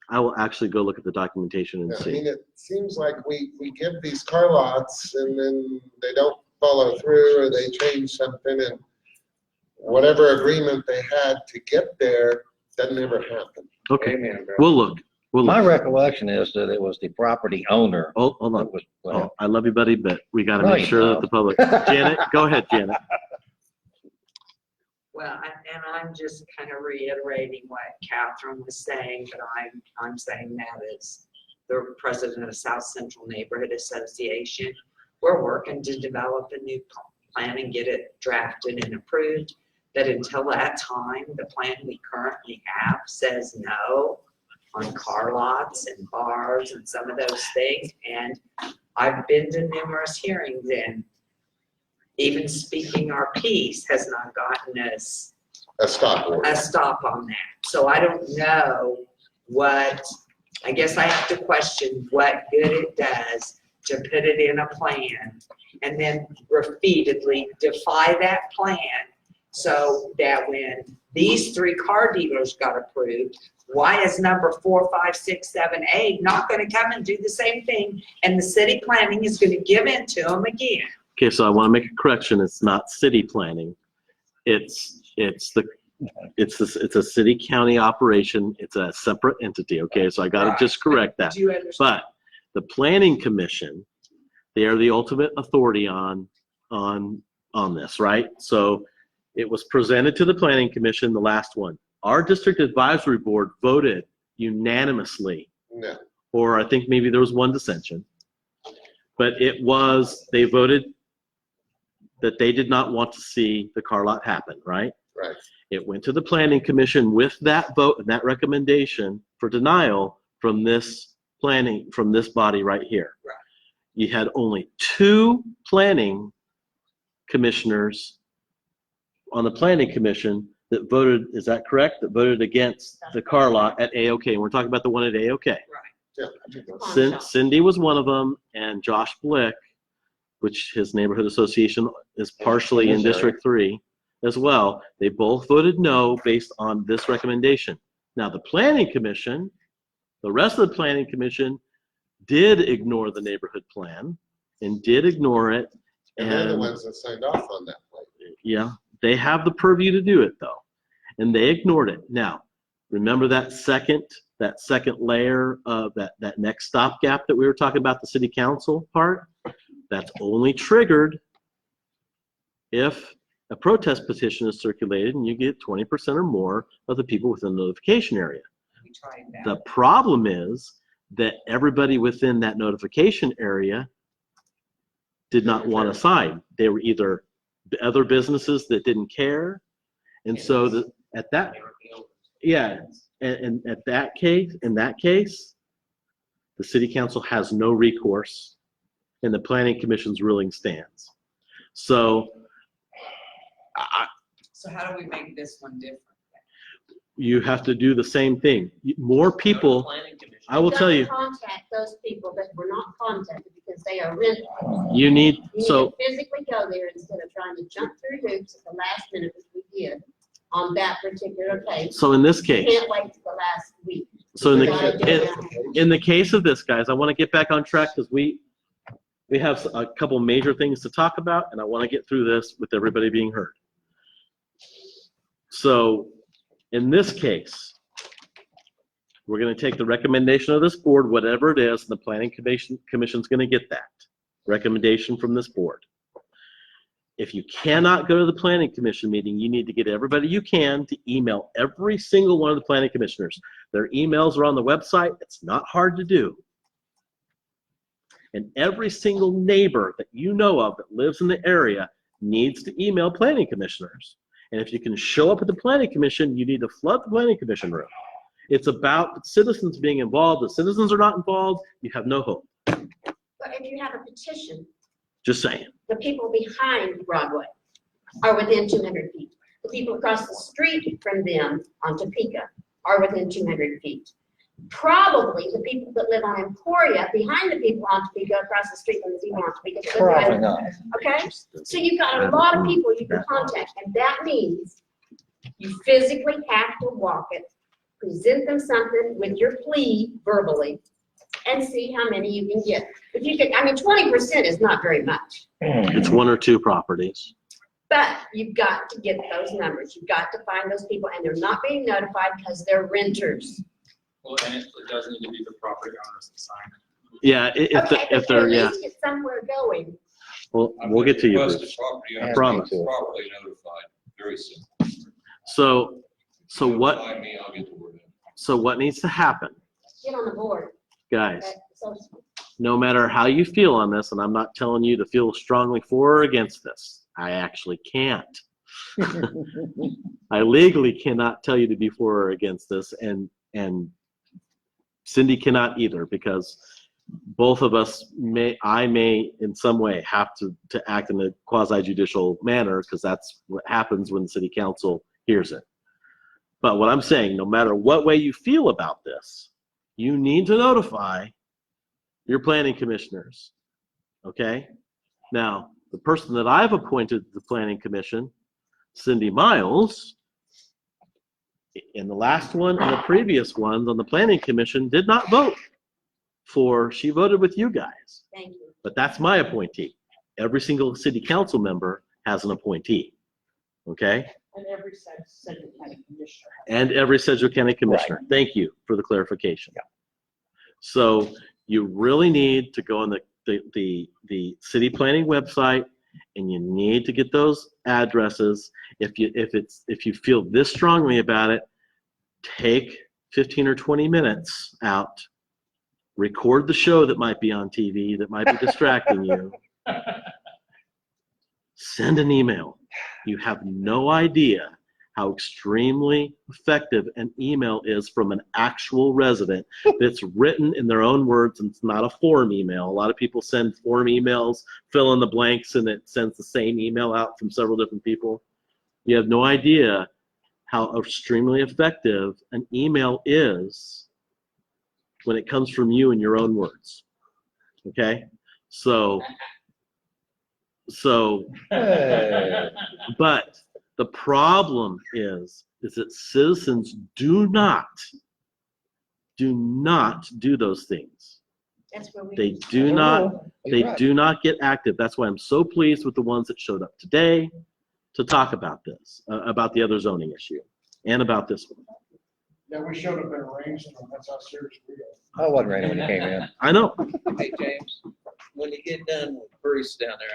I will actually go look at the documentation and Yeah, I see. mean, it seems like we give these car lots and then they don't follow through or they change something and whatever agreement they had to get there doesn't ever happen. Okay, Amen, bro. we'll look. My recollection is that it was the property owner Oh, hold on. that was, Oh, I love you, buddy, but we got to No, make you sure that don't. the public. Janet, go ahead, Janet. Well, and I'm just kind of reiterating what Catherine was saying, but I'm saying that as the president of South Central Neighborhood Association. We're working to develop a new plan and get it drafted and approved. But until that time, the plan we currently have says no on car lots and bars and some of those things. And I've been to numerous hearings and even speaking our piece has not gotten us A stop order. a stop on that. So I don't know I guess I have to question what good it does to put it in a plan and then repeatedly defy that plan so that when these 3 car dealers got approved, why is number 4, 5, 6, 7, 8 not gonna come and do the same thing? And the city planning is gonna give in to them again. Okay, so I want to make a correction. It's not city planning. It's a city county operation. It's a separate entity. Okay, so I got to Right. just correct that. Do you understand? But the planning commission, they are the ultimate authority on this, right? So it was presented to the planning commission, the last one. Our district advisory board voted unanimously, No. or I think maybe there was one dissension. But they voted that they did not want to see the car lot happen, right? Right. It went to the planning commission with that vote and that recommendation for denial from this body right here. Right. You had only 2 planning commissioners on the planning commission that voted, is that correct? That voted against the car lot at AOK. And we're talking about the one at AOK. Yeah. Cindy was one of them, and Josh Blick, which his neighborhood association is partially in District 3 as well. They both voted no based on this recommendation. Now, the planning commission, the rest of the planning commission did ignore the neighborhood plan and did ignore it And they're the And- ones that signed off on that plan. Yeah, they have the purview to do it though, and they ignored it. Now, remember that second layer of that next stopgap that we were talking about, the city council part? That's only triggered if a protest petition is circulated and you get 20% or more of the people within the notification area. We tried that. The problem is that everybody within that notification area did not want to sign. They were either other businesses that didn't care. And so at that, yeah, and in that case, the city council has no recourse and the planning commission's ruling stands. So So how do we make this one different? you have to do the same thing. More people, I will tell you, Contact those people that were not contacted because they are renting. you need, You so need to physically go there instead of trying to jump through hoops at the last minute, as we did on that particular case. So in this You case, can't wait till the last week. so in You gotta do it. in the case of this, guys, I want to get back on track because we have a couple major things to talk about, and I want to get through this with everybody being heard. So in this case, we're going to take the recommendation of this board, whatever it is, and the planning commission's going to get that recommendation from this board. If you cannot go to the planning commission meeting, you need to get everybody you can to email every single one of the planning commissioners. Their emails are on the website. It's not hard to do. And every single neighbor that you know of that lives in the area needs to email planning commissioners. And if you can show up at the planning commission, you need to flood the planning commission room. It's about citizens being involved. If citizens are not involved, you have no hope. But if you have a petition, Just saying. the people behind Broadway are within 200 feet. The people across the street from them on Topeka are within 200 feet. Probably the people that live on Emporia, behind the people on Topeka, across the street from the people on Topeka. that live Probably right- not. Okay, so you've got a lot of people you can contact, and that means you physically have to walk it, present them something with your plea verbally, and see how many you can get. If you could, I mean, 20% is not very much, It's one or two properties. but you've got to get those numbers. You've got to find those people, and they're not being notified because they're renters. Well, and it does need to be the property owners that sign it. Yeah, Okay, if they're, at yeah. least get somewhere going. Well, we'll get to you, Request Bruce. the property I owner promise. to be properly notified, very simple. So Notify me, I'll get the word in. so what needs to happen, Get on the board. guys? Okay, so No matter how you feel on this, and I'm not telling you to feel strongly for or against this, I actually can't. I legally cannot tell you to be for or against this, and Cindy cannot either, because both of us I may in some way have to act in a quasi-judicial manner, because that's what happens when the city council hears it. But what I'm saying, no matter what way you feel about this, you need to notify your planning commissioners, okay? Now, the person that I've appointed to the planning commission, Cindy Miles, in the last one and the previous ones on the planning commission, did not vote she voted with you guys. thank you. But that's my appointee. Every single city council member has an appointee, okay? And every Sedgwick County commissioner has. And every Sedgwick County commissioner. Thank you for the clarification. So you really need to go on the city planning website, and you need to get those addresses. If you feel this strongly about it, take 15 or 20 minutes out, record the show that might be on TV that might be distracting you, send an email. You have no idea how extremely effective an email is from an actual resident that's written in their own words, and it's not a form email. A lot of people send form emails, fill in the blanks, and it sends the same email out from several different people. You have no idea how extremely effective an email is when it comes from you in your own words. Okay? So but the problem is that citizens do not do those things. That's where we. They do not get active. That's why I'm so pleased with the ones that showed up today to talk about this, about the other zoning issue, and about this one. Yeah, we showed up in a rainstorm, that's how serious we are. I wasn't ready when you came in. I know. Hey, James, when you get done with Bruce down there,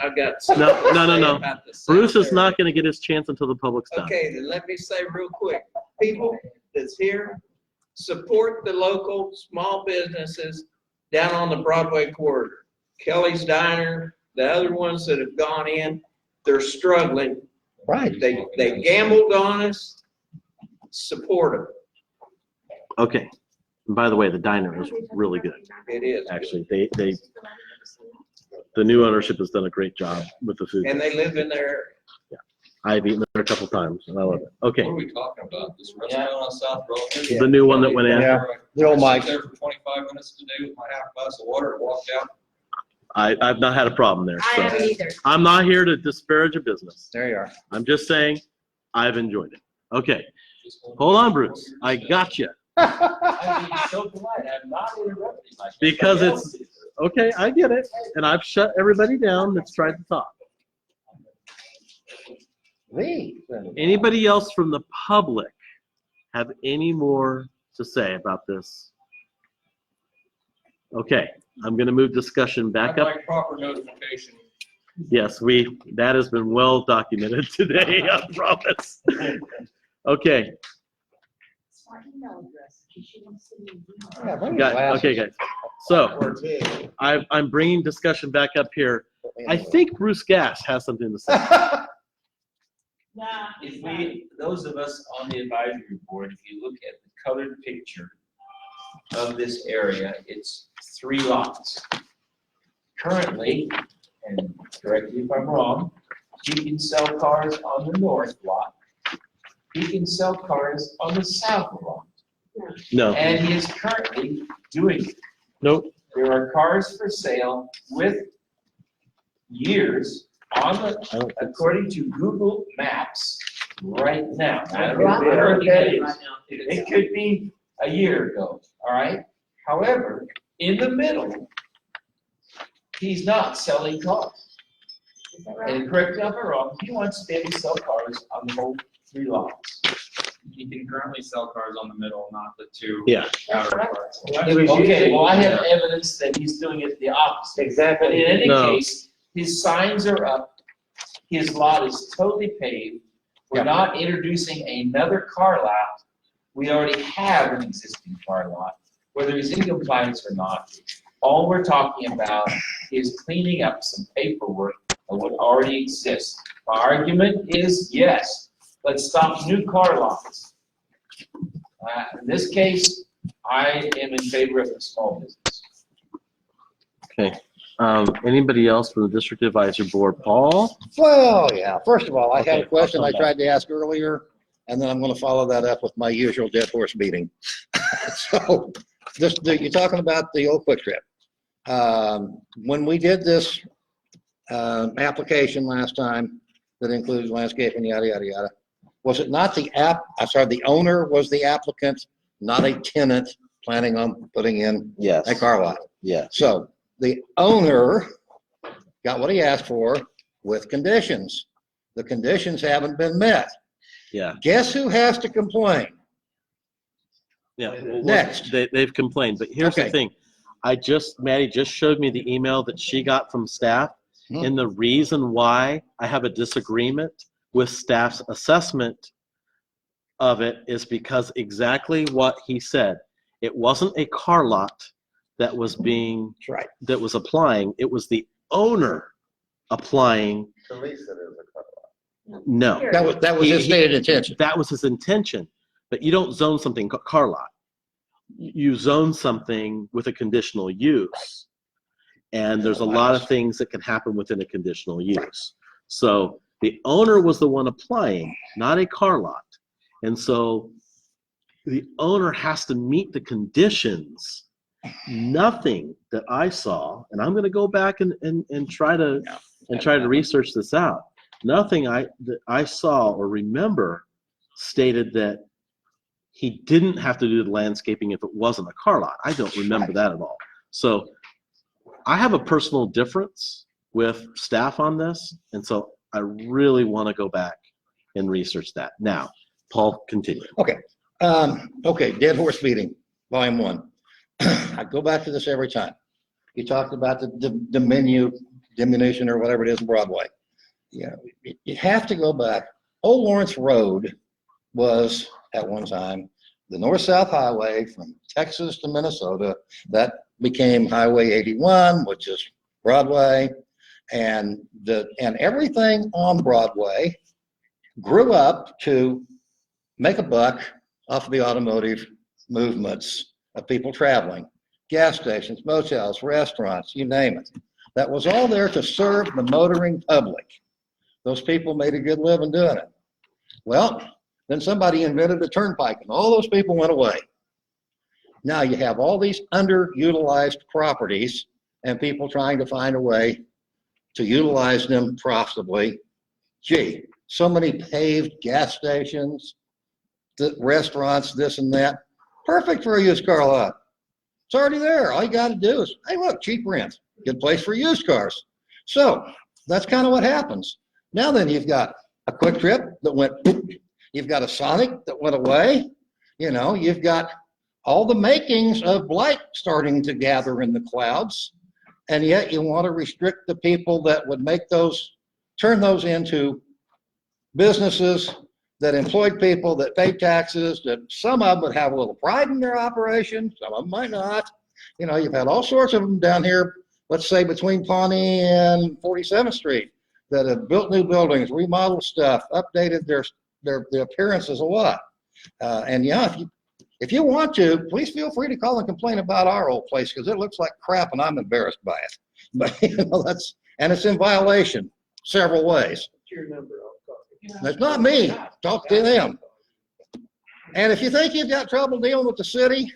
I've got No, something no, to no, say no. about the south Bruce is area. not going to get his chance until the public's done. Okay, then let me say real quick, people that's here, support the local small businesses down on the Broadway corridor. Kelly's Diner, the other ones that have gone in, they're struggling. Right. They gambled on us, support them. Okay. And by the way, the diner is really good. It is. Actually, the new ownership has done a great job with the food. And they live in their I've eaten there a couple times and I love it. Okay. What are we talking about? This restaurant on South Broad? The new one that went in. Yeah, the old I Mike. sat there for 25 minutes today with my half glass of water and walked out. I've not had a problem there. I haven't So either. I'm not here to disparage a business. There you are. I'm just saying I've enjoyed it. Okay. Hold on, Bruce. I got you. I'd be so polite, I'm not interrupting like Because everybody it's, else is. okay, I get it. And I've shut everybody down that's tried to talk. Anybody else from the public have any more to say about this? Okay, I'm going to move discussion back I'd up. like proper notification. Yes, that has been well documented today, I promise. Okay, Smart email address. in case you want to send me an email. Yeah, bring your okay, glasses. guys. So I'm bringing discussion back up here. I think Bruce Gass has something to say. Nah, If we, those of us on the advisory board, if you look at the colored picture of this area, it's 3 lots. Currently, and correct me if I'm wrong, he can sell cars on the north lot. He can sell cars on the south lot. No, And he is currently doing it. nope. There are cars for sale with years on the, according to Google Maps right now. I don't know Well, what I'm that looking is. right now, too. It could be a year ago, all right? However, in the middle, he's not selling cars. Is that right? And correct me if I'm wrong, he wants to be able to sell cars on the whole 3 lots. You can currently sell cars on the middle, not the 2 Yeah. outer parts. Okay, well, I have evidence that he's doing it the opposite. Exactly. But in any No. case, his signs are up, his lot is totally paved. We're Yeah. not introducing another car lot. We already have an existing car lot, whether he's in compliance or not. All we're talking about is cleaning up some paperwork of what already exists. My argument is, yes, let's stop new car lots. In this case, I am in favor of the small business. Okay. Anybody else from the district advisory board? Paul? Well, yeah, first of all, I had Okay, a question I'll I come tried to ask earlier, and then I'm gonna follow that up with my usual dead horse beating. So, you're talking about the old Quick Trip. When we did this, application last time that includes landscaping, yada, yada, yada, was it not the owner was the applicant, not a tenant planning on putting in Yes. a car lot? Yes. So the owner got what he asked for with conditions. The conditions haven't been met. Yeah. Guess who has to complain? Yeah. Well, Next. They've complained, but here's the Okay. thing. Maddie just showed me the email that she got from staff. Hmm. And the reason why I have a disagreement with staff's assessment of it is because exactly what he said. It wasn't a car lot that was That's right. that was applying. It was the owner applying. To lease it as a car lot. No. That was his He- stated intention. That was his intention, but you don't zone something car lot. You zone something with a conditional use. And there's a lot of things that can happen within a conditional use. So the owner was the one applying, not a car lot. And so the owner has to meet the conditions. Nothing that I saw, and I'm going to go back and try to research this out. Nothing that I saw or remember stated that he didn't have to do the landscaping if it wasn't a car lot. I don't remember that at all. So I have a personal difference with staff on this, and so I really want to go back and research that. Now, Paul, continue. Okay. Okay, dead horse feeding, volume 1. I go back to this every time. You talked about the diminution or whatever it is in Broadway. Yeah, you have to go back. Old Lawrence Road was at one time the north-south highway from Texas to Minnesota. That became Highway 81, which is Broadway, and everything on Broadway grew up to make a buck off of the automotive movements of people traveling. Gas stations, motels, restaurants, you name it. That was all there to serve the motoring public. Those people made a good living doing it. Well, then somebody invented a turnpike and all those people went away. Now you have all these underutilized properties and people trying to find a way to utilize them profitably. Gee, so many paved gas stations, restaurants, this and that. Perfect for a used car lot. It's already there. All you got to do is, hey, look, cheap rent. Good place for used cars. So that's kind of what happens. Now then, you've got a Quick Trip that went, you've got a Sonic that went away. You know, you've got all the makings of blight starting to gather in the clouds. And yet you want to restrict the people that would make those, turn those into businesses that employed people, that paid taxes, that some of them would have a little pride in their operation, some of them might not. You know, you've had all sorts of them down here, let's say between Pawnee and 47th Street, that have built new buildings, remodeled stuff, updated their appearances a lot. And yeah, if you want to, please feel free to call and complain about our old place because it looks like crap and I'm embarrassed by it. But you know, and it's in violation several ways. Your number, That's not me. Talk to them. And if you think you've got trouble dealing with the city,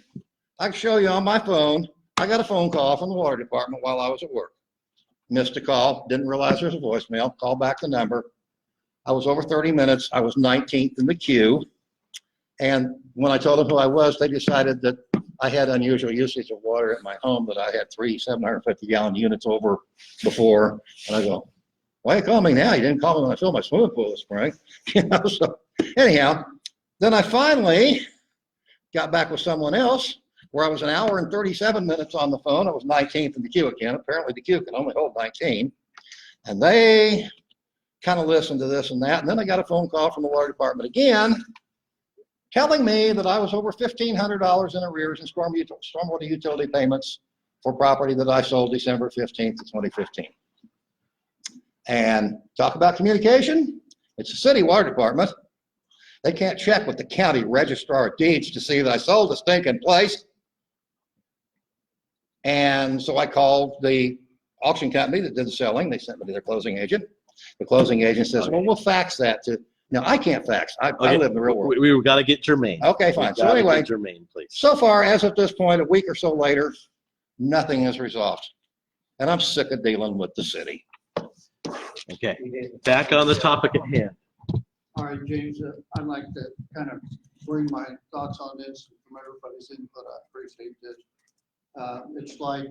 I can show you on my phone. I got a phone call from the water department while I was at work. Missed a call, didn't realize there was a voicemail, called back the number. I was over 30 minutes. I was 19th in the queue. And when I told them who I was, they decided that I had unusual usage of water at my home, that I had 3 750-gallon units over before. And I go, why you call me now? You didn't call me when I filled my swimming pool this spring. You know, so anyhow, then I finally got back with someone else where I was 1 hour and 37 minutes on the phone. I was 19th in the queue again. Apparently the queue can only hold 19. And they kind of listened to this and that. And then I got a phone call from the water department again, telling me that I was over $1,500 in arrears in stormwater utility payments for property that I sold December 15th of 2015. And talk about communication. It's the city water department. They can't check with the county registrar of deeds to see that I sold the stinking place. And so I called the auction company that did the selling. They sent me to their closing agent. The closing agent says, well, we'll fax that to, no, I can't fax. I live in the real world. We've got to get Jermaine. Okay, fine. So anyway, Jermaine, please. So far, as of this point, a week or so later, nothing is resolved. And I'm sick of dealing with the city. Okay, back on the topic at hand. All right, James, I'd like to kind of bring my thoughts on this from everybody's input. I appreciate this. It's like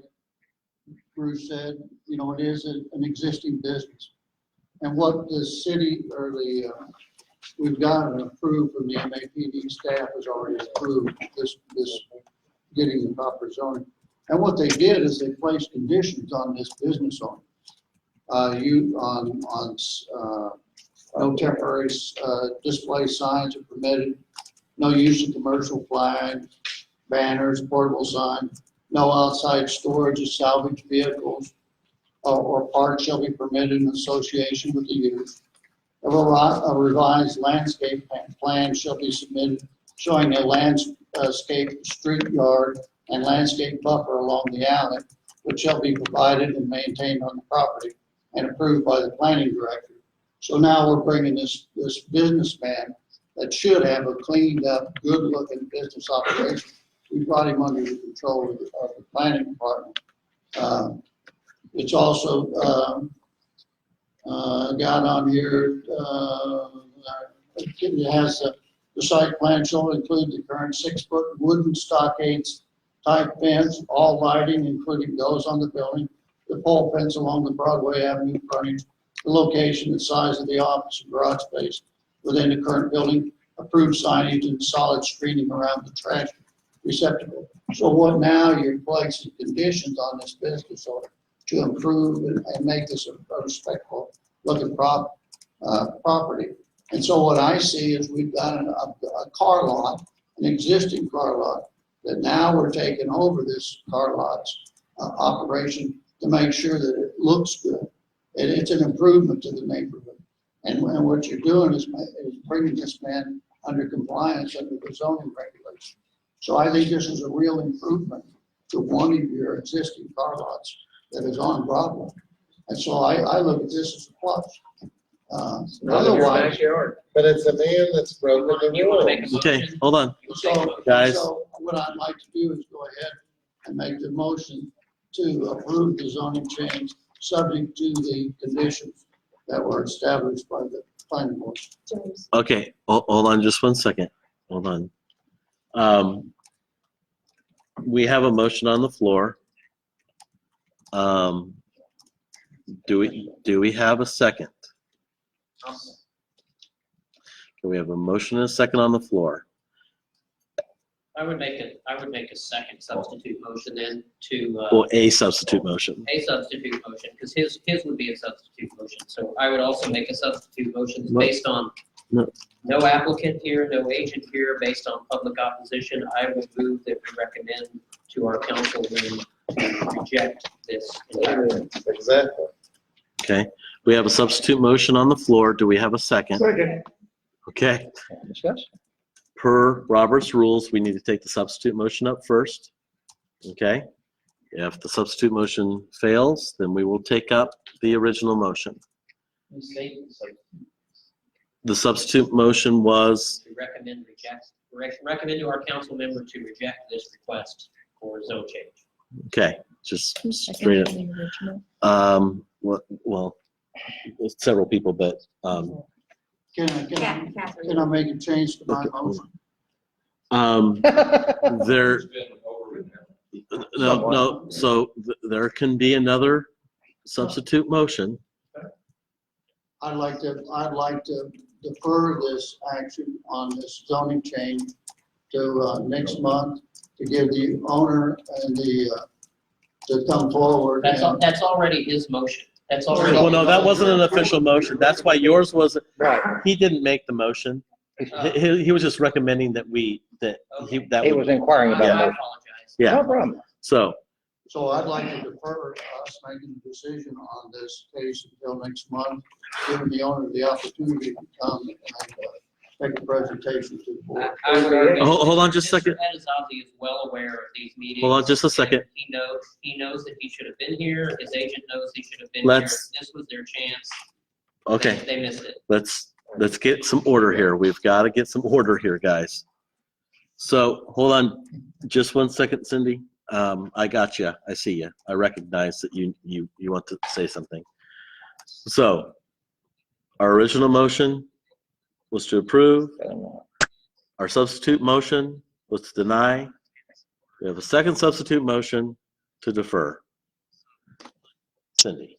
Bruce said, you know, it is an existing business. And what the city or we've gotten approved from the MAPD staff has already approved this getting the proper zoning. And what they did is they placed conditions on this business owner. No temporary display signs are permitted, no use of commercial flag, banners, portable sign, no outside storage of salvage vehicles or parts shall be permitted in association with the use. A revised landscape plan shall be submitted showing a landscape street yard and landscape buffer along the alley, which shall be provided and maintained on the property and approved by the planning director. So now we're bringing this businessman that should have a cleaned up, good looking business operation. We brought him under the control of the planning department. It's also got on here, it has the site plan shall include the current 6-foot wooden stockades type fence, all lighting, including those on the building, the pole fence along the Broadway Avenue frontage, the location and size of the office and garage space within the current building, approved signage and solid screening around the trash receptacle. So what now, you're placing conditions on this business owner to improve and make this a respectful looking property. And so what I see is we've got a car lot, an existing car lot, that now we're taking over this car lot's operation to make sure that it looks good. And it's an improvement to the neighborhood. And what you're doing is bringing this man under compliance under the zoning regulations. So I think this is a real improvement to one of your existing car lots that is on Broadway. And so I look at this as a plus. Otherwise, But it's a man that's broken the rules. Okay, hold on. so, Guys. so what I'd like to do is go ahead and make the motion to approve the zoning change, subject to the conditions that were established by the planning board. Okay, hold on just one second. Hold on. We have a motion on the floor. Do we have a second? Okay, we have a motion and a second on the floor. I would make a second substitute motion then to, Well, a substitute motion. a substitute motion, because his would be a substitute motion. So I would also make a substitute motion No. based on No. no applicant here, no agent here, based on public opposition. I would move that we recommend to our council then to reject this entirely. Exactly. Okay, we have a substitute motion on the floor. Do we have a second? Second. Okay, Discuss. per Robert's rules, we need to take the substitute motion up first. Okay? If the substitute motion fails, then we will take up the original motion. The substitute motion was, To recommend to our council member to reject this request for zone change. okay, just straight up. Well, several people, but, Can I make a change to my motion? there, It's been overridden. no, so there can be another substitute motion. I'd like to defer this action on this zoning change to next month to give the owner and to come forward. That's already his motion. That's already. Well, no, that wasn't an official motion. That's why yours wasn't. Right. He didn't make the motion. He was just recommending that He would. was inquiring about Yeah. a motion. Yeah, No problem. so, So I'd like to defer us making a decision on this case until next month, giving the owner the opportunity to come and make a presentation to the board. hold on just a second. Mr. Adazazi is well aware of these meetings. Hold on just a second. He knows that he should have been here. His agent knows he should have been here. Let's- This was their chance. Okay, They missed it. let's get some order here. We've got to get some order here, guys. So, hold on just one second, Cindy. I got you. I see you. I recognize that you want to say something. So, our original motion was to approve. Our substitute motion was to deny. We have a second substitute motion to defer. Cindy.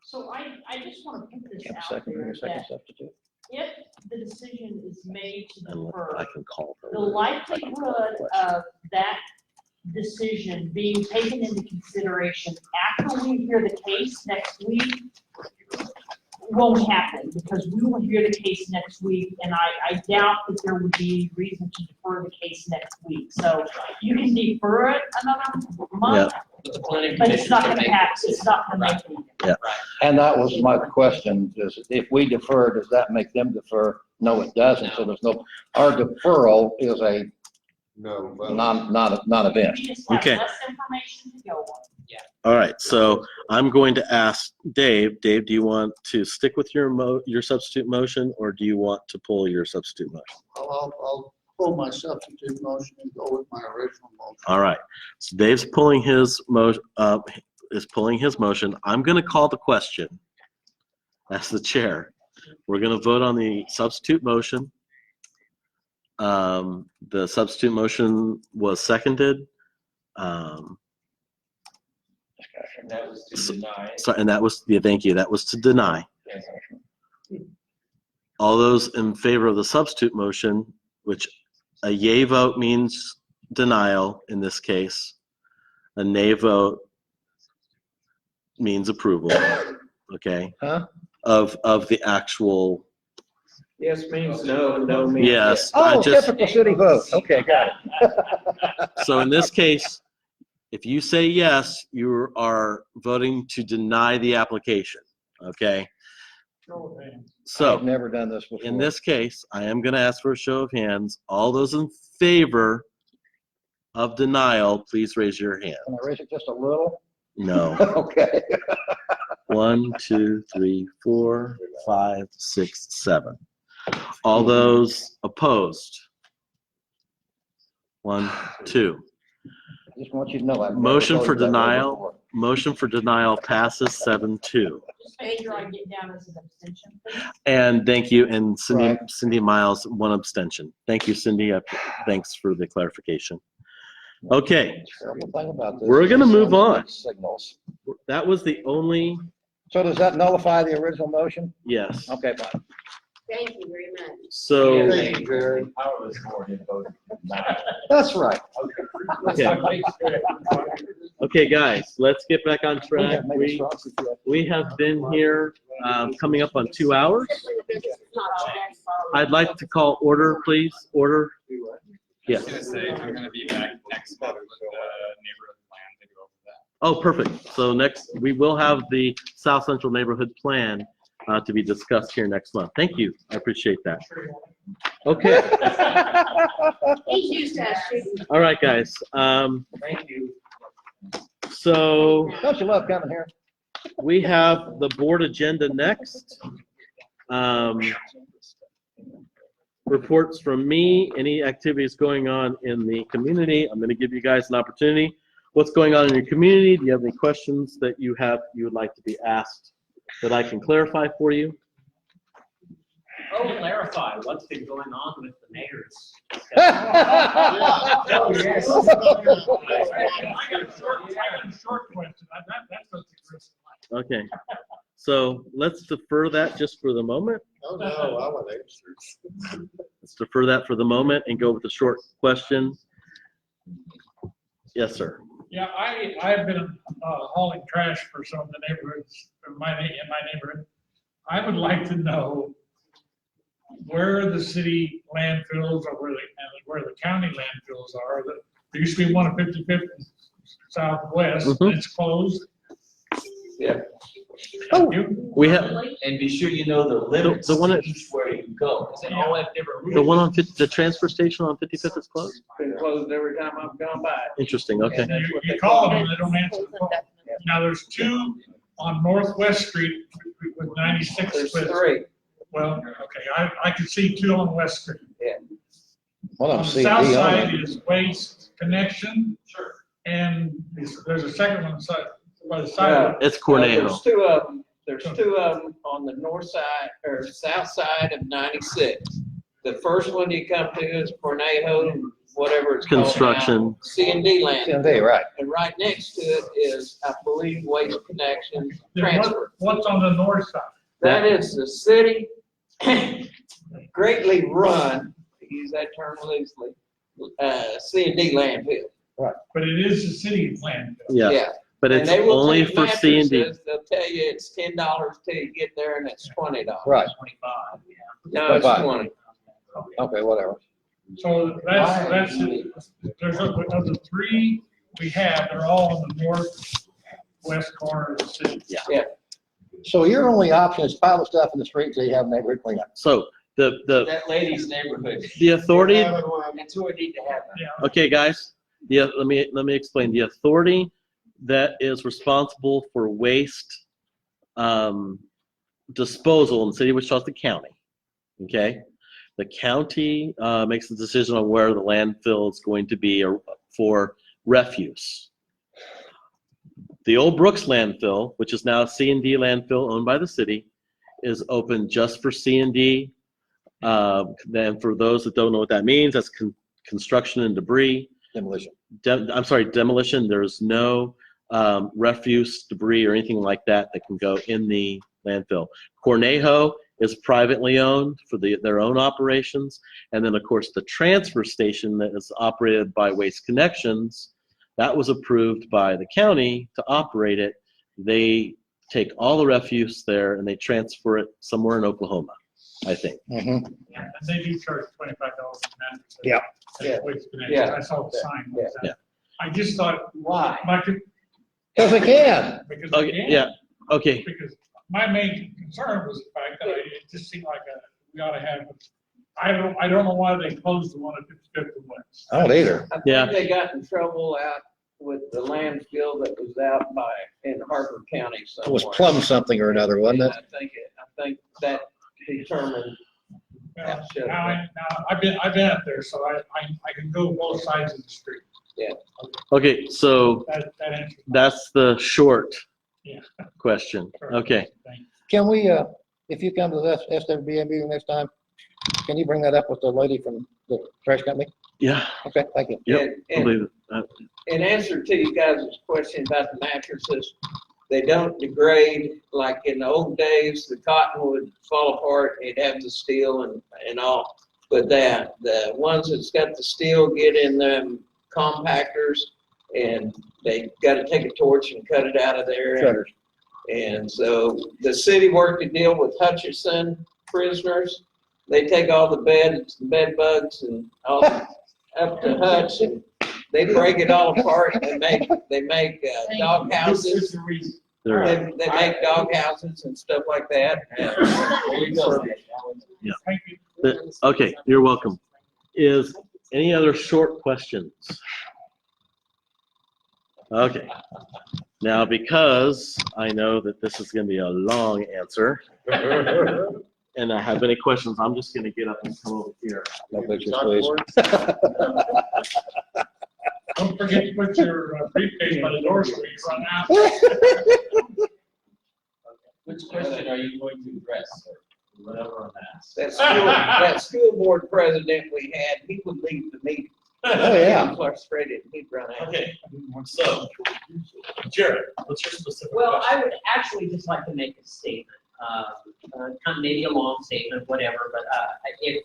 So I just want to put this Have a out second, there second that substitute. if the decision is made to And defer, I can call her. the likelihood of that decision being taken into consideration after we hear the case next week won't happen, because we will hear the case next week, and I doubt that there would be reason to defer the case next week. So you can defer it another month, But the planning but it's commission not can gonna make- happen, it's not gonna make any difference. And that was my question, is if we defer, does that make them defer? No, it doesn't, so there's no, our deferral is a No. non-event. We just have Okay. less information to go on. All right, so I'm going to ask Dave. Dave, do you want to stick with your substitute motion, or do you want to pull your substitute motion? I'll pull my substitute motion and go with my original motion. All right, so Dave's pulling his motion. I'm going to call the question as the chair. We're going to vote on the substitute motion. The substitute motion was seconded. And that was to deny. So, and that was, yeah, thank you. That was to deny. All those in favor of the substitute motion, which a yay vote means denial in this case, a nay vote means approval, okay? Huh? Of the actual, Yes means no, and no means yes. Oh, typical city vote. Okay, got it. So in this case, if you say yes, you are voting to deny the application, okay? So. I've never done this before. In this case, I am going to ask for a show of hands. All those in favor of denial, please raise your hand. Can I raise it just a little? No. Okay. 1, 2, 3, 4, 5, 6, 7. All those opposed? 1, 2. I just want you to know. I've never Motion for voted that way denial. before. Motion for denial passes 7-2. Just make sure I get down as an abstention, please. And thank you, and Cindy, Right. Cindy Miles, 1 abstention. Thank you, Cindy. Thanks for the clarification. Okay, Terrible thing about this. We're gonna is move on. Signals. that was the only, So does that nullify the original motion? yes. Okay, fine. Thank you very much. So, Thank you, Jerry. Powerless board in voting. Deny. That's right. okay. Okay, guys, let's get back on track. We have been here, coming up on 2 hours. I'd like to call order, please. Order. I Yes. was gonna say, I'm gonna be back next month with the neighborhood plan to go over that. Oh, perfect. So next, we will have the South Central Neighborhood Plan to be discussed here next month. Thank you. I appreciate that. Okay. He's used to us shooting. All right, guys. Thank you. So Don't you love coming here? we have the board agenda next. Reports from me, any activities going on in the community. I'm going to give you guys an opportunity. What's going on in your community? Do you have any questions that you would like to be asked that I can clarify for you? Oh, clarify, what's been going on with the mayors? I got a short question. That's what's interesting. Okay. So let's defer that just for the moment. Oh, no, I want answers. Let's defer that for the moment and go with the short question. Yes, sir. Yeah, I've been hauling trash for some of the neighborhoods in my neighborhood. I would like to know where the city landfills or where the county landfills are. There used to be one at 55th and Southwest, Mhm. it's closed. Yeah. Oh, we have And be sure you know the limits the one to that- each where you can go, because they all have different rules. the one on the transfer station on 55th is closed? Been closed every time I've gone by. Interesting. Okay. And you call them and they don't answer the phone. Now, there's two on Northwest Street with 96th. There's with- three. Well, okay, I can see two on West Street. Well, On I'm the seeing south D side on it. is Waste Connection. Sure. And there's a second one by the side. It's Cornejo. There's two of them. There's two of them on the north side or south side of 96. The first one you come to is Cornejo, whatever it's called now, Construction. C&D land. C&D, right. And right next to it is, I believe, Waste Connection Then Transfer. What's on the north side? That is the city greatly run, to use that term loosely, C&D landfill. But it is the city landfill. Yeah. But And it's they will only take for C and D. mattresses, they'll tell you it's $10 till you get there and it's $20. Right. 25, yeah. No, it's 25. 20. Okay, whatever. So that's, there's of the three we have, they're all in the northwest corner of the city. Yeah. So your only option is pile the stuff in the street till you have neighborhood cleanup. So the That lady's neighborhood. authority. That's who I need to have. Yeah. Okay, guys. Yeah. Let me explain. The authority that is responsible for waste disposal in the city of Wichita is the county. Okay. The county makes the decision on where the landfill is going to be for refuse. The old Brooks landfill, which is now a C&D landfill owned by the city, is open just for C&D Then for those that don't know what that means, that's construction and debris. Demolition. I'm sorry, demolition. There's no refuse, debris, or anything like that that can go in the landfill. Cornejo is privately owned for their own operations. And then, of course, the transfer station that is operated by Waste Connections, that was approved by the county to operate it. They take all the refuse there and they transfer it somewhere in Oklahoma, I think. Mhm. Yeah, and they do charge $25 a man. Yeah. Yeah. I saw the sign. Yeah. I just thought, Why? Because we can. because Okay, again, yeah, okay. because my main concern was the fact that it just seemed like we ought to have, I don't know why they closed the one at 55th and West. I don't either. I Yeah. think they got in trouble out with the landfill that was out in Harper County It somewhere. was plum something or another, wasn't it? I think that determined. Well, Sure. now I've been out there, so I can go both sides of the street. Okay, so That answers. that's the short Yeah. question. Okay. Thank you. Can we, if you come to the SWBA meeting next time, can you bring that up with the lady from the trash company? Yeah, Okay, thank you. yep, And- I and- believe it. In answer to you guys' question about the mattresses, they don't degrade like in the old days. The cotton would fall apart, it'd have the steel and all. But the ones that's got the steel get in them compactors and they gotta take a torch and cut it out of there. Shutters. And so the city worked a deal with Hutchinson prisoners. They take all the beds, bed bugs and all up to Hutch and they break it all apart and they make dog houses. There- They make dog houses and stuff like that. Yeah. Okay, you're welcome. Is any other short questions? Okay. Now, because I know that this is going to be a long answer, and I have any questions, I'm just going to get up and come over here. No pictures, please. Don't forget to put your briefcase by the door so you run out. Which question are you going to address, or whatever on that? That school board president we had, he would leave the meeting. Oh, yeah. He was frustrated, he'd run out. Okay, so, Jared, what's your specific Well, question? I would actually just like to make a statement, kind of maybe a long statement, whatever, but if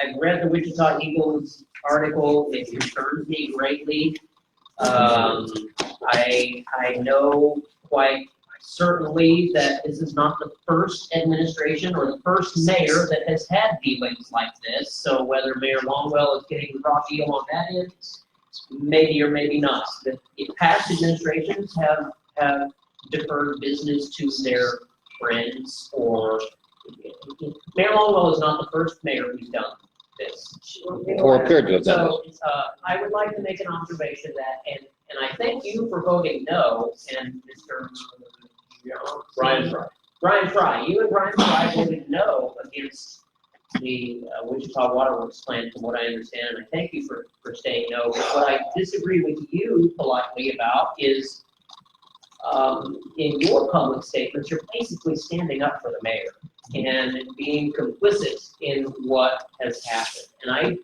I've read the Wichita Eagles article, it concerns me greatly. I know quite certainly that this is not the first administration or the first mayor that has had dealings like this. So whether Mayor Longwell is getting the raw deal on that end, maybe or maybe not. The past administrations have deferred business to their friends, or Mayor Longwell is not the first mayor who's done this. Or appeared to have done So, I would like to make an observation that, and I thank you for voting no, and Mr. Brian Fry. Brian Fry, you and Brian Fry voted no against the Wichita Waterworks plan, from what I understand, and I thank you for saying no. But what I disagree with you politely about is, in your public statements, you're basically standing up for the mayor and being complicit in what has happened. And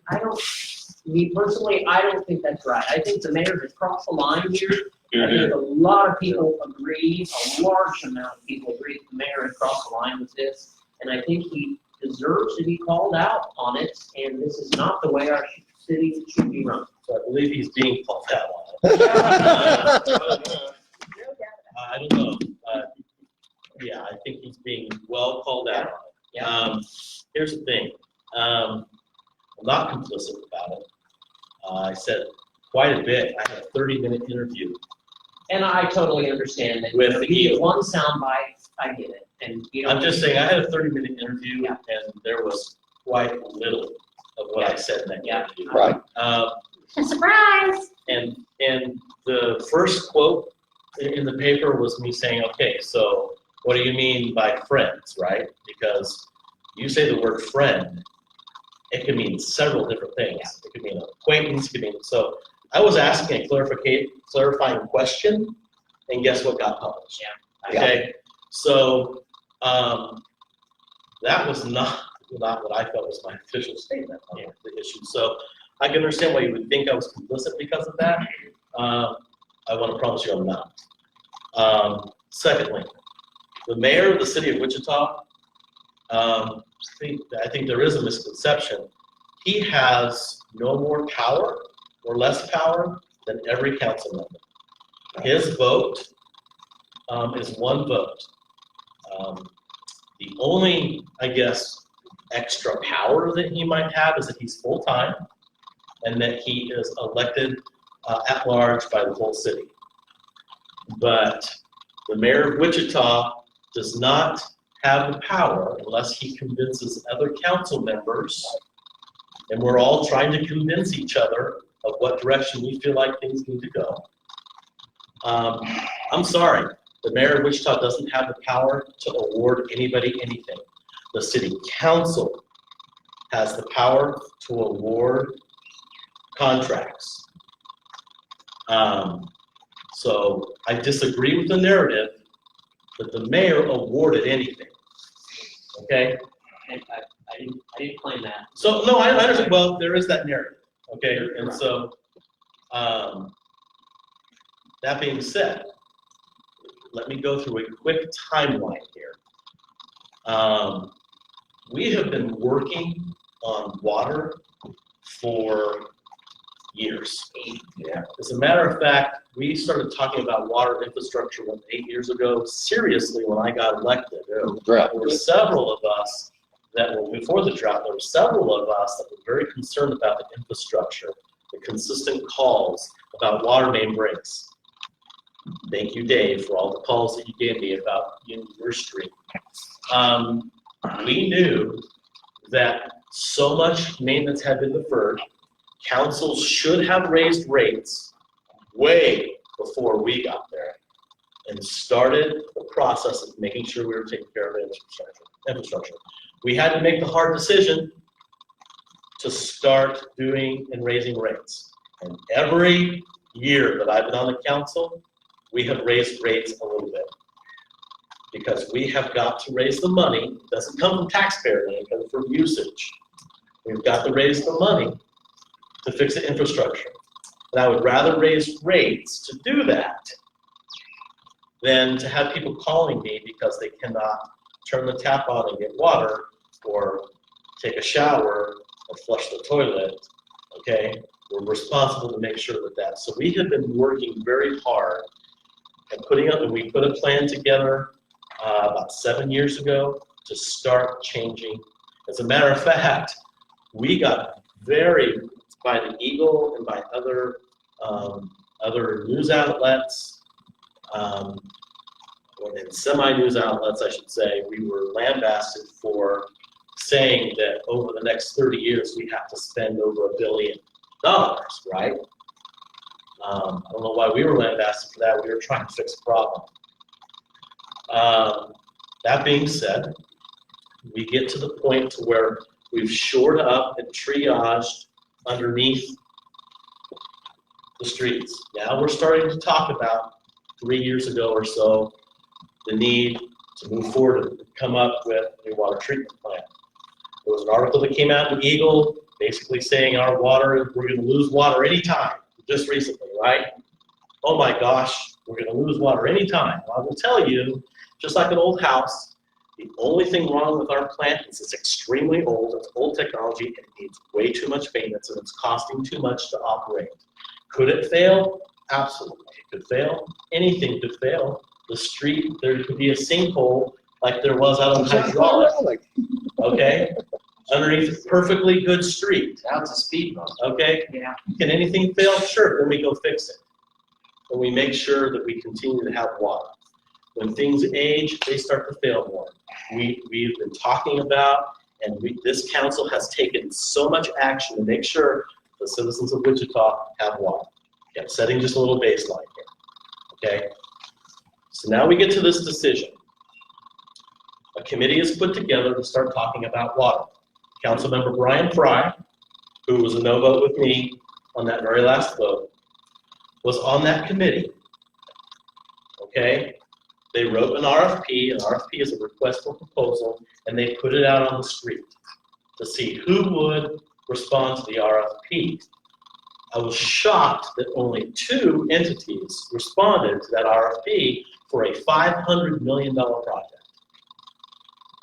me personally, I don't think that's right. I think the mayor has crossed the line here. I think a lot of people agree, a large amount of people agree that the mayor has crossed the line with this. And I think he deserves to be called out on it, and this is not the way our city should be run. So I believe he's being called out on it. I don't know. Yeah, I think he's being well called out on it. Here's the thing. I'm not complicit about it. I said quite a bit. I had a 30-minute interview. And I totally understand that. With the You get Eagle. one soundbite, I get it, and you know. I'm just saying, I had a 30-minute interview, and there was quite little of what I said in that interview. Right. Surprise! And the first quote in the paper was me saying, okay, so what do you mean by friends, right? Because you say the word friend, it can mean several different things. It could mean an acquaintance, it could mean, so I was asking a clarifying question, and guess what got published? Yeah. Okay, so that was not not what I felt was my official statement on the issue. So I can understand why you would think I was complicit because of that. I want to promise you I'm not. Secondly, the mayor of the city of Wichita, I think there is a misconception. He has no more power or less power than every council member. His vote is one vote. The only, I guess, extra power that he might have is that he's full-time and that he is elected at large by the whole city. But the mayor of Wichita does not have the power unless he convinces other council members, and we're all trying to convince each other of what direction we feel like things need to go. I'm sorry, the mayor of Wichita doesn't have the power to award anybody anything. The city council has the power to award contracts. So I disagree with the narrative that the mayor awarded anything. Okay? I didn't claim that. So, no, I understand. Well, there is that narrative. Okay? And so, that being said, let me go through a quick timeline here. We have been working on water for years. Yeah. As a matter of fact, we started talking about water infrastructure 8 years ago, seriously, when I got elected. There were several of us that were, before the drought, there were several of us that were very concerned about the infrastructure, the consistent calls about water main breaks. Thank you, Dave, for all the calls that you gave me about your street. We knew that so much maintenance had been deferred. Councils should have raised rates way before we got there and started the process of making sure we were taking care of infrastructure. We had to make the hard decision to start doing and raising rates. And every year that I've been on the council, we have raised rates a little bit. Because we have got to raise the money. It doesn't come from taxpayer money, it comes from usage. We've got to raise the money to fix the infrastructure. And I would rather raise rates to do that than to have people calling me because they cannot turn the tap on and get water or take a shower or flush the toilet, okay? We're responsible to make sure that. So we have been working very hard at putting up, and we put a plan together about 7 years ago to start changing. As a matter of fact, we got by the Eagle and by other news outlets, or in semi-news outlets, I should say, we were lambasted for saying that over the next 30 years, we have to spend over $1 billion, right? I don't know why we were lambasted for that. We were trying to fix a problem. That being said, we get to the point to where we've shored up and triaged underneath the streets. Now we're starting to talk about 3 years ago or so, the need to move forward and come up with a water treatment plant. There was an article that came out in the Eagle basically saying our water, we're going to lose water anytime, just recently, right? Oh my gosh, we're going to lose water anytime. Well, I will tell you, just like an old house, the only thing wrong with our plant is it's extremely old, it's old technology, and it needs way too much maintenance, and it's costing too much to operate. Could it fail? Absolutely. It could fail. Anything could fail. The street, there could be a sinkhole like there was out on Hydraulic. Okay? Underneath a perfectly good street. Now it's a speed bump. Okay? Yeah. Can anything fail? Sure, then we go fix it. And we make sure that we continue to have water. When things age, they start to fail more. We've been talking about, and this council has taken so much action to make sure the citizens of Wichita have water. Okay, I'm setting just a little baseline here. Okay? So now we get to this decision. A committee is put together to start talking about water. Councilmember Brian Fry, who was a no vote with me on that very last vote, was on that committee. Okay? They wrote an RFP. An RFP is a request for proposal, and they put it out on the street. to see who would respond to the RFP. I was shocked that only 2 entities responded to that RFP for a $500 million project.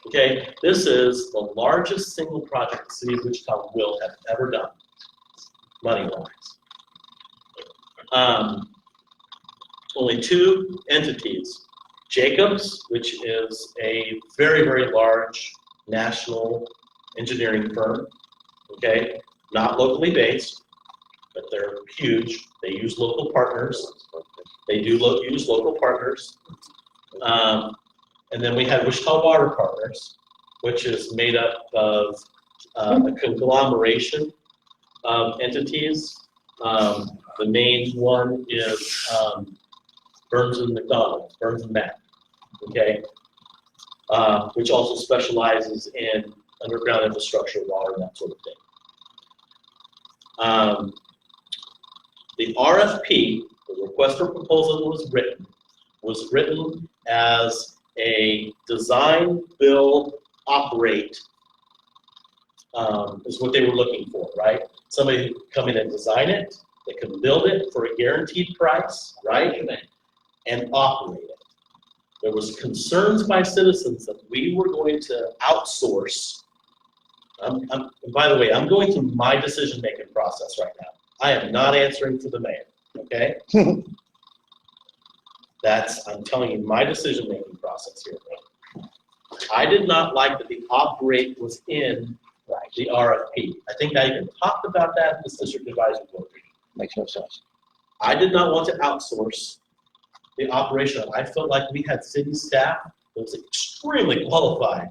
Okay, this is the largest single project the city of Wichita will have ever done, money-wise. Only 2 entities, Jacobs, which is a very, very large national engineering firm, okay, not locally based, but they're huge. They use local partners. They do use local partners. And then we had Wichita Water Partners, which is made up of a conglomeration of entities. The main one is Burns and McDonald, Burns and Mac, okay, which also specializes in underground infrastructure, water, and that sort of thing. The RFP, the request for proposal was written as a design, build, operate, is what they were looking for, right? Somebody who could come in and design it, they can build it for a guaranteed price, right? And operate it. There was concerns by citizens that we were going to outsource. By the way, I'm going through my decision-making process right now. I am not answering for the mayor, okay? I'm telling you my decision-making process here. I did not like that the operate was in the RFP. I think I even talked about that in the district advisory board. Makes no sense. I did not want to outsource the operation. I felt like we had city staff that was extremely qualified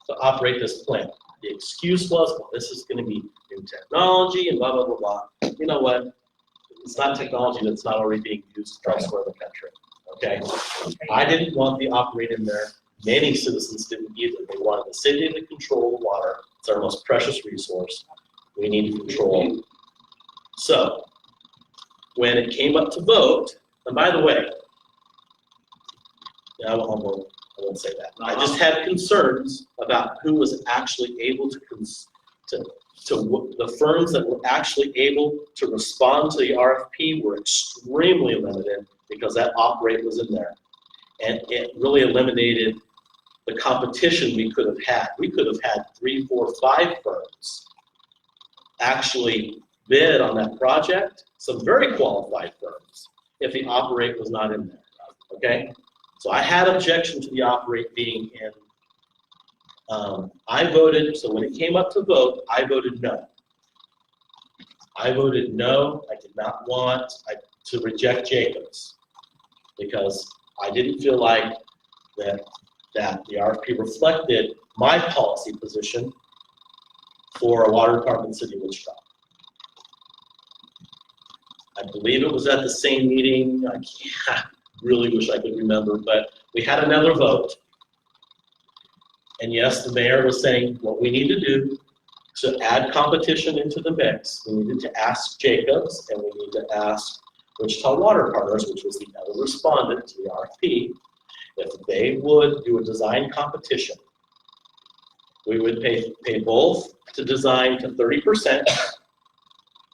to operate this plant. The excuse was, well, this is going to be new technology and blah, blah, blah, blah. You know what? It's not technology that's not already being used elsewhere in the country, okay? I didn't want the operate in there. Many citizens didn't either. They wanted the city to control the water. It's our most precious resource. We need control. So, when it came up to vote, and by the way, I won't say that. I just had concerns about who was actually able to the firms that were actually able to respond to the RFP were extremely limited because that operate was in there. And it really eliminated the competition we could have had. We could have had 3, 4, 5 firms actually bid on that project, some very qualified firms, if the operate was not in there, okay? So I had objection to the operate being in. I voted, so when it came up to vote, I voted no. I voted no. I did not want to reject Jacobs because I didn't feel like that the RFP reflected my policy position for a water department in the city of Wichita. I believe it was at the same meeting. I really wish I could remember, but we had another vote. And yes, the mayor was saying what we need to do to add competition into the mix. We needed to ask Jacobs and we need to ask Wichita Water Partners, which was the other respondent to the RFP, if they would do a design competition. We would pay both to design to 30%.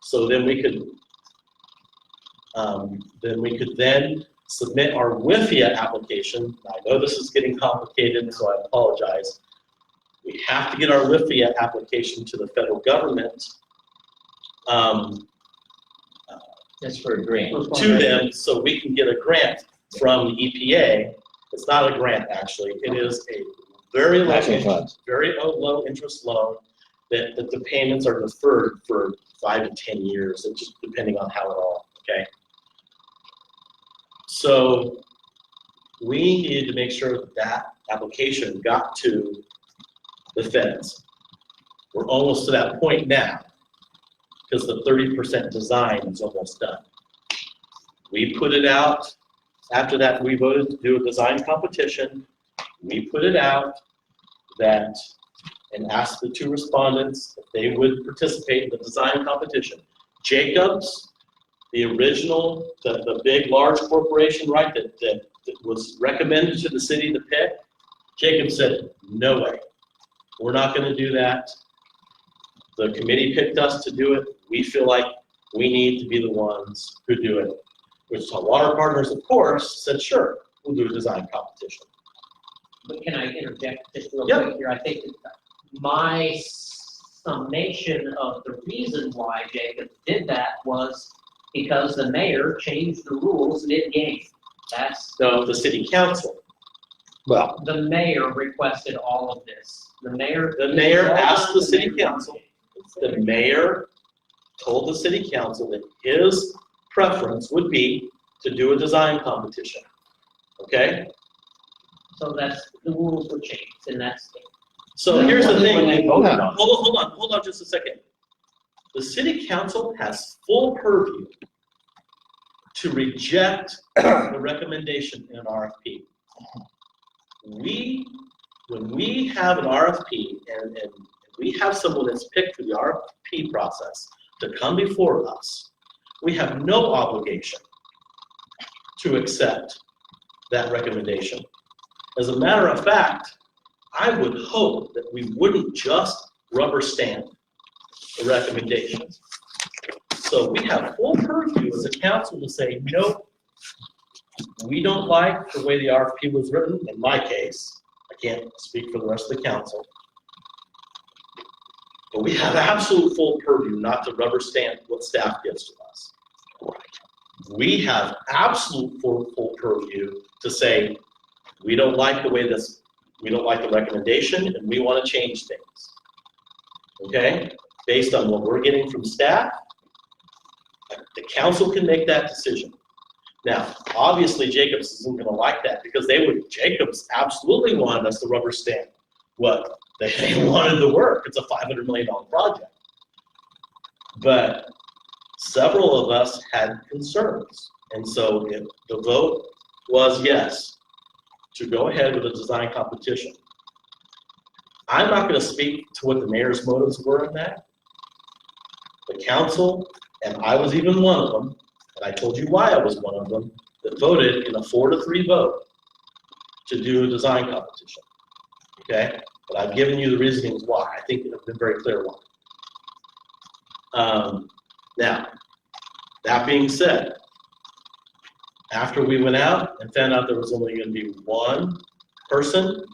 So then we could then submit our WIFIA application. I know this is getting complicated, so I apologize. We have to get our WIFIA application to the federal government. That's for a grant. To them, so we can get a grant from the EPA. It's not a grant, actually. It is a very low interest loan that the payments are deferred for 5 to 10 years, and just depending on how it all, okay? So we needed to make sure that application got to the feds. We're almost to that point now because the 30% design is almost done. We put it out. After that, we voted to do a design competition. We put it out and asked the 2 respondents if they would participate in the design competition. Jacobs, the original, the big, large corporation, right, that was recommended to the city to pick, Jacob said, no way. We're not going to do that. The committee picked us to do it. We feel like we need to be the ones who do it. Wichita Water Partners, of course, said, sure, we'll do a design competition. But can I interject just real Yeah. quick here? I think that my summation of the reason why Jacob did that was because the mayor changed the rules mid-game. That's, No, the city council. Well, the mayor requested all of this. The mayor. The mayor asked the city council. The mayor told the city council that his preference would be to do a design competition. Okay? So that's, the rules were changed and that's. So here's the thing. When they voted on it. Hold on just a second. The city council has full purview to reject the recommendation in an RFP. When we have an RFP and we have someone that's picked for the RFP process to come before us, we have no obligation to accept that recommendation. As a matter of fact, I would hope that we wouldn't just rubber stamp the recommendation. So we have full purview as a council to say, nope, we don't like the way the RFP was written. In my case, I can't speak for the rest of the council. But we have absolute full purview not to rubber stamp what staff gives to us. We have absolute full purview to say, we don't like the way this, we don't like the recommendation, and we want to change things. Okay? Based on what we're getting from staff, the council can make that decision. Now, obviously, Jacobs isn't going to like that because Jacobs absolutely wanted us to rubber stamp what they wanted the work. It's a $500 million project. But several of us had concerns. And so the vote was yes, to go ahead with a design competition. I'm not going to speak to what the mayor's motives were in that. The council, and I was even one of them, and I told you why I was one of them, that voted in a 4-3 vote to do a design competition. Okay? But I've given you the reasonings why. I think I've been very clear why. Now, that being said, after we went out and found out there was only going to be one person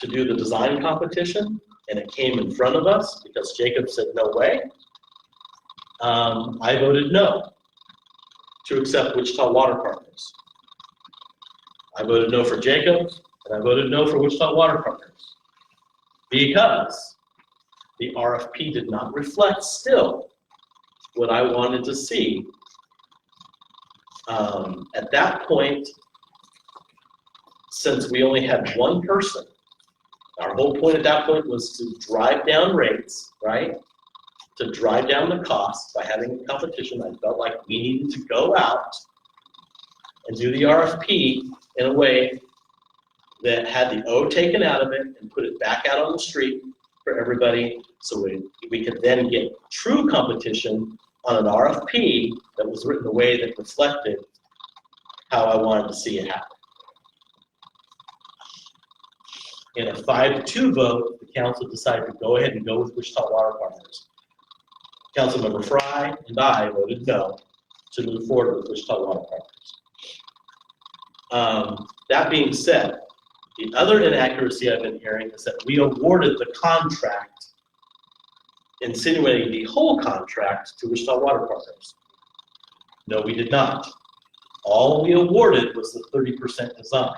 to do the design competition, and it came in front of us because Jacob said no way, I voted no to accept Wichita Water Partners. I voted no for Jacob, and I voted no for Wichita Water Partners because the RFP did not reflect still what I wanted to see. At that point, since we only had one person, our whole point at that point was to drive down rates, right? To drive down the costs by having a competition. I felt like we needed to go out and do the RFP in a way that had the O taken out of it and put it back out on the street for everybody, so we could then get true competition on an RFP that was written the way that reflected how I wanted to see it happen. In a 5-2 vote, the council decided to go ahead and go with Wichita Water Partners. Councilmember Fry and I voted no to move forward with Wichita Water Partners. That being said, the other inaccuracy I've been hearing is that we awarded the contract, insinuating the whole contract to Wichita Water Partners. No, we did not. All we awarded was the 30% design.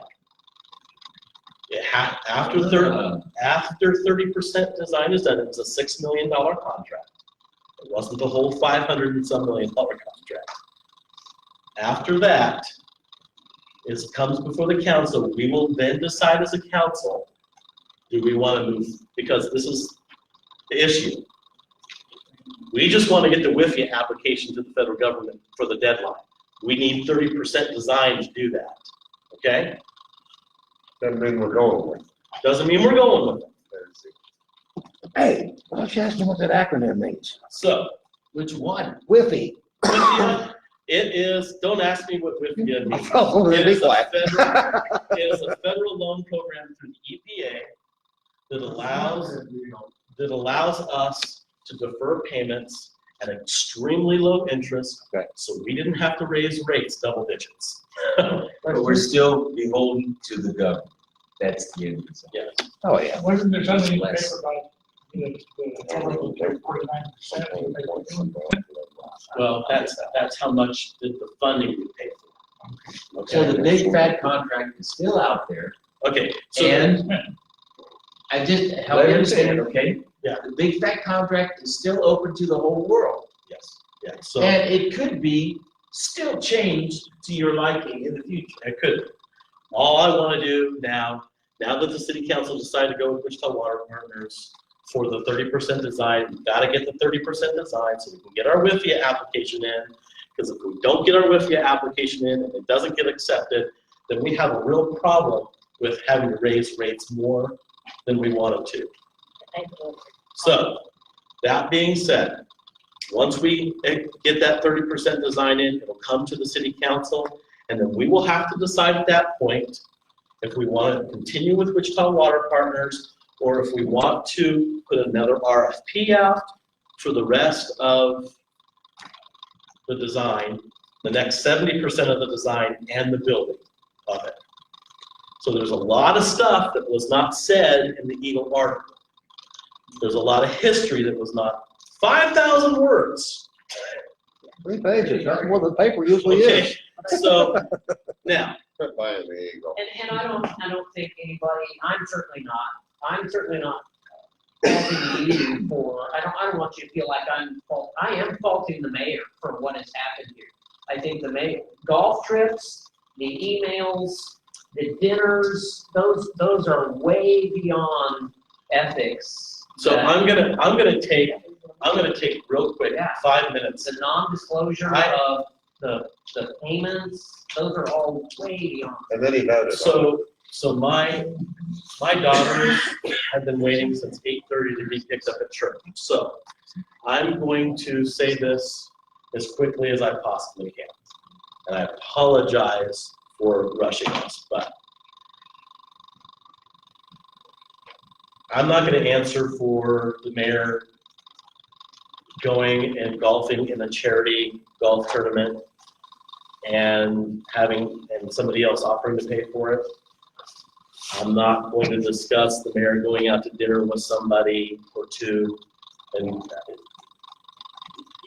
After 30% design is done, it was a $6 million contract. It wasn't the whole $500 and some million contract. After that, it comes before the council. We will then decide as a council, do we want to move, because this is the issue. We just want to get the WIFIA application to the federal government for the deadline. We need 30% design to do that, okay? Doesn't mean we're going with it. Doesn't mean we're going with it. hey, why don't you ask him what that acronym means? So, Which one? WIFI. WIFIA, it is, don't ask me what WIFIA means. Oh, It be is a quiet. it is a federal loan program through the EPA that allows that allows us to defer payments at extremely low interest. Okay. So we didn't have to raise rates double digits. But we're still beholden to the government. That's the end result. Yes. Oh, yeah. Wasn't there something in the Less. paper about the 49%? Well, that's how much did the funding we paid for. So Okay. the big fat contract is still out there, Okay, so. and I just help you understand, okay? Yeah. The big fat contract is still open to the whole world, Yes, yeah, so. and it could be still changed to your liking in the future. I could. All I want to do now that the city council decided to go with Wichita Water Partners for the 30% design, we've got to get the 30% design so we can get our WIFIA application in. Because if we don't get our WIFIA application in and it doesn't get accepted, then we have a real problem with having to raise rates more than we wanted to. So, that being said, once we get that 30% design in, it'll come to the city council, and then we will have to decide at that point if we want to continue with Wichita Water Partners, or if we want to put another RFP out for the rest of the design, the next 70% of the design and the building of it. So there's a lot of stuff that was not said in the Eagle article. There's a lot of history that was not, 5,000 words. 3 pages, that's more than paper usually Okay, is. so now, By the Eagle. And I don't think anybody, I'm certainly not faulting you for, I don't want you to feel like I am faulting the mayor for what has happened here. I think the mayor, golf trips, the emails, the dinners, those are way beyond ethics. so I'm gonna take real quick, 5 minutes. The non-disclosure of the payments, those are all way beyond. And then he voted. So my daughters have been waiting since 8:30 to be picked up at church. So I'm going to say this as quickly as I possibly can. And I apologize for rushing us, but I'm not going to answer for the mayor going and golfing in a charity golf tournament and somebody else offering to pay for it. I'm not going to discuss the mayor going out to dinner with somebody or two, and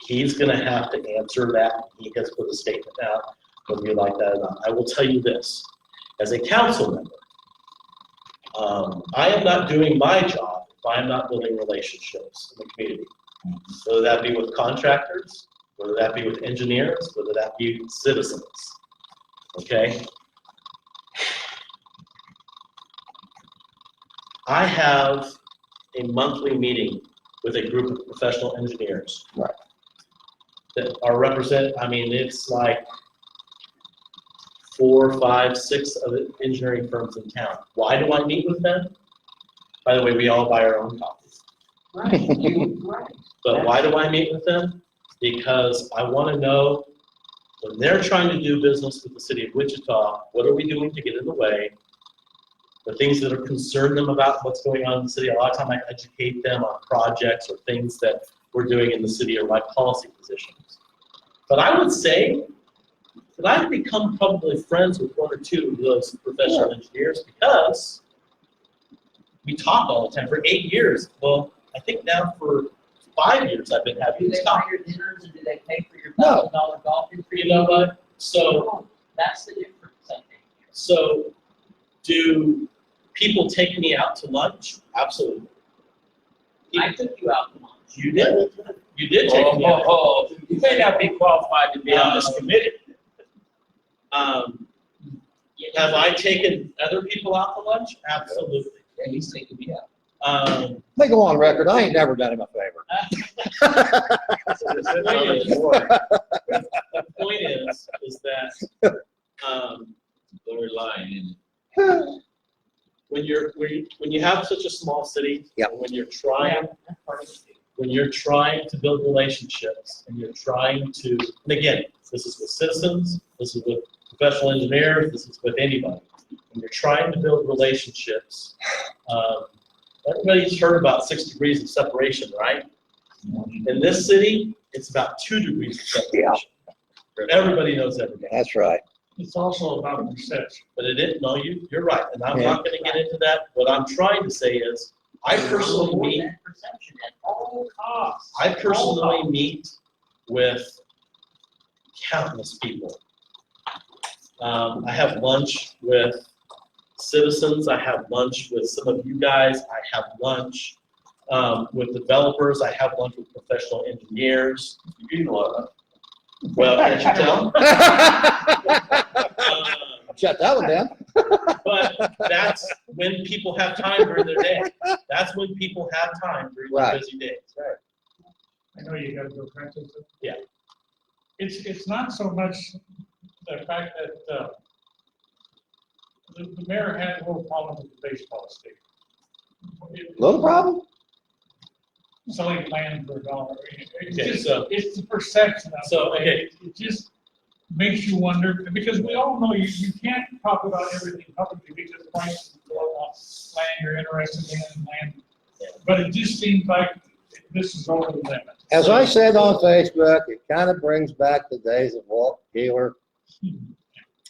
he's gonna have to answer that. He has put a statement out, whether you like that or not. I will tell you this, as a council member, I am not doing my job if I am not building relationships in the community. Whether that be with contractors, whether that be with engineers, whether that be citizens, okay? I have a monthly meeting with a group of professional engineers. Right. That are it's like 4, 5, 6 of the engineering firms in town. Why do I meet with them? By the way, we all buy our own coffees. Right. But why do I meet with them? Because I want to know when they're trying to do business with the city of Wichita, what are we doing to get in the way? The things that are concerned them about what's going on in the city. A lot of time I educate them on projects or things that we're doing in the city or my policy positions. But I would say that I've become probably friends with 1 or 2 of those professional engineers because we talk all the time for 8 years. Well, I think now for 5 years I've been having Do this they buy talk. your dinners and do they pay for your No. $1,000 golfing for You know what? So, No, that's the difference, I think. so do people take me out to lunch? Absolutely. I took you out to lunch. You did. You did take me out. You may not be qualified to be on this committee. Have I taken other people out to lunch? Absolutely. Yeah, he's taking me out. They go on record, I ain't never done him a favor. The point is that, Lower line, and when you have such a small city, Yep. and when you're trying to build relationships, and you're trying to, and again, this is with citizens, this is with professional engineers, this is with anybody. When you're trying to build relationships, Everybody's heard about 6 degrees of separation, right? In this city, it's about 2 degrees of separation. Everybody knows everything. That's right. It's also about perception. But it didn't know you. You're right. And I'm not going to get into that. What I'm trying to say is, I personally meet, Perception at all costs. I personally meet with countless people. I have lunch with citizens. I have lunch with some of you guys. I have lunch with developers. I have lunch with professional engineers. You eat a lot of Well, can't you tell? Shut that one down. But that's when people have time during their day. That's when people have time during their Right. busy days. I know you gotta go, Francis. Yeah. It's not so much the fact that, the mayor had a little problem with the baseball stadium. Little problem? Selling land for $1. It's Okay, just, so- it's the perception of it. So, okay. It just makes you wonder, because we all know you can't talk about everything publicly because prices go up, land you're interested in, land. But it just seems like this is over the limit. As I said on Facebook, it kind of brings back the days of Walt Keeler.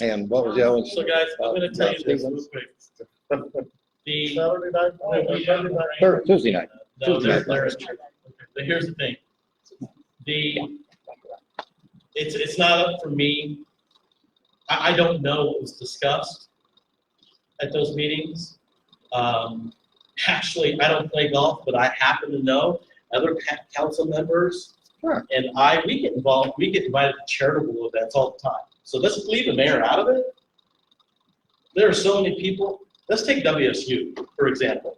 And what was the other one? So guys, I'm gonna tell you this real quick. The, Tuesday night. no, here's the thing. It's not up for me. I don't know what was discussed at those meetings. Actually, I don't play golf, but I happen to know other council members. Sure. And we get involved, we get invited to charitable events all the time. So let's leave the mayor out of it. There are so many people. Let's take WSU, for example.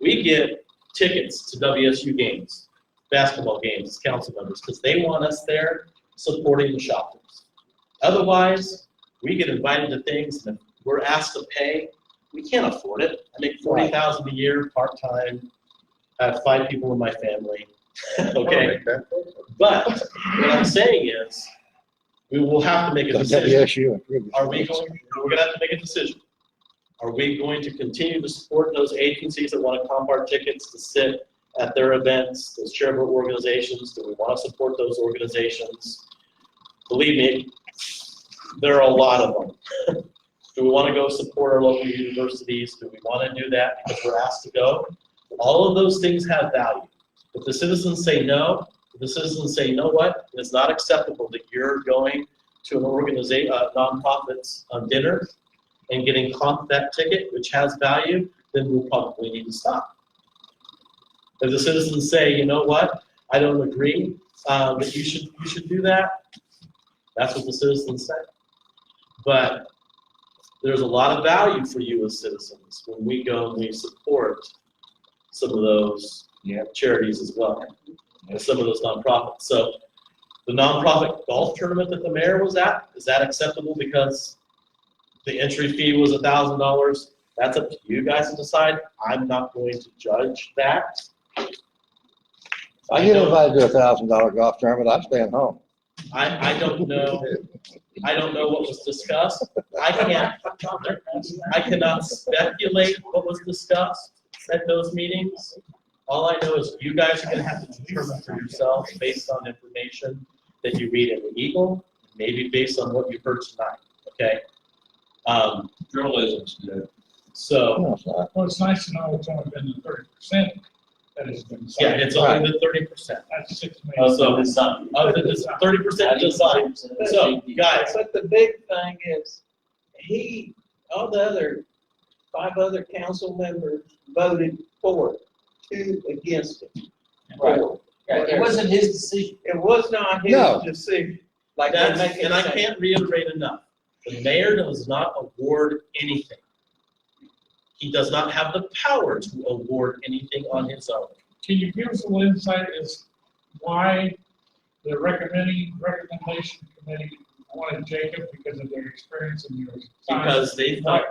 We get tickets to WSU games, basketball games, as council members, because they want us there supporting the shoppers. Otherwise, we get invited to things and we're asked to pay. We can't afford it. I make $40,000 a year, part-time. I have 5 people in my family. Okay. But what I'm saying is, we will have to make a decision. WSU. We're gonna have to make a decision. Are we going to continue to support those agencies that want to comp our tickets to sit at their events, those charitable organizations? Do we want to support those organizations? Believe me, there are a lot of them. Do we want to go support our local universities? Do we want to do that because we're asked to go? All of those things have value. If the citizens say no, if the citizens say, you know what, it's not acceptable that you're going to an organization, nonprofit's dinner and getting comped that ticket, which has value, then we'll probably need to stop. If the citizens say, you know what, I don't agree that you should do that, that's what the citizens say. But there's a lot of value for you as citizens when we go and we support some of those charities as well, and some of those nonprofits. So the nonprofit golf tournament that the mayor was at, is that acceptable because the entry fee was $1,000? That's up to you guys to decide. I'm not going to judge that. I get invited to $1,000 golf tournament, I'm staying home. I don't know. I don't know what was discussed. I cannot speculate what was discussed at those meetings. All I know is you guys are gonna have to determine for yourselves based on information that you read in the Eagle, maybe based on what you heard tonight, okay? Journalism's good. So, No, it's not. Well, it's nice to know it's only been the 30% that has been yeah, signed. it's only the 30%. That's 6 million. So, it's 30% design. So, guys, But the big thing is, all the other 5 other council members voted for it, 2 against it. Right. It wasn't his decision. It was not his No. decision, like they that's, make it and I say. can't reiterate enough. The mayor does not award anything. He does not have the power to award anything on his own. Can you give us a little insight as why the recommendation committee wanted Jacob because of their experience in your time? Because they felt,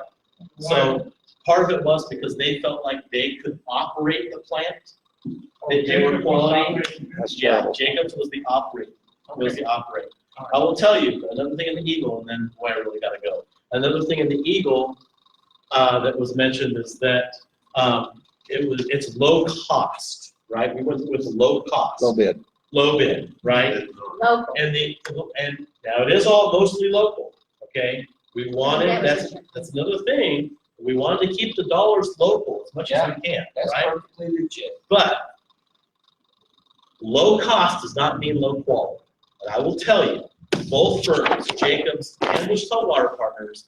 so part of it was because they felt like they could operate the plant. That they were quality. That's Yeah, terrible. Jacobs was the operator. I will tell you, another thing in the Eagle, and then boy, I really gotta go. Another thing in the Eagle that was mentioned is that it's low cost, right? We went with low cost. Low bid. Low bid, right? Local. And now it is all mostly local, okay? We wanted, that's another thing, we wanted to keep the dollars local as much as we can, That's right? perfectly legit. But low cost does not mean low quality. And I will tell you, both firms, Jacobs and Wichita Water Partners,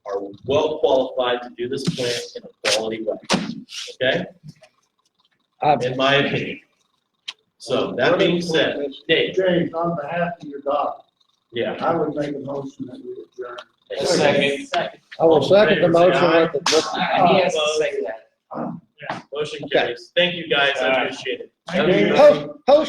are well qualified to do this plant in a quality way, okay? In my opinion. So that being said, Dave, James, on behalf of your daughter, yeah. I would make a motion that we adjourn. A second. I will second the motion with He has to say that. Motion carries. Thank you, guys. I appreciate it. Thank you. Post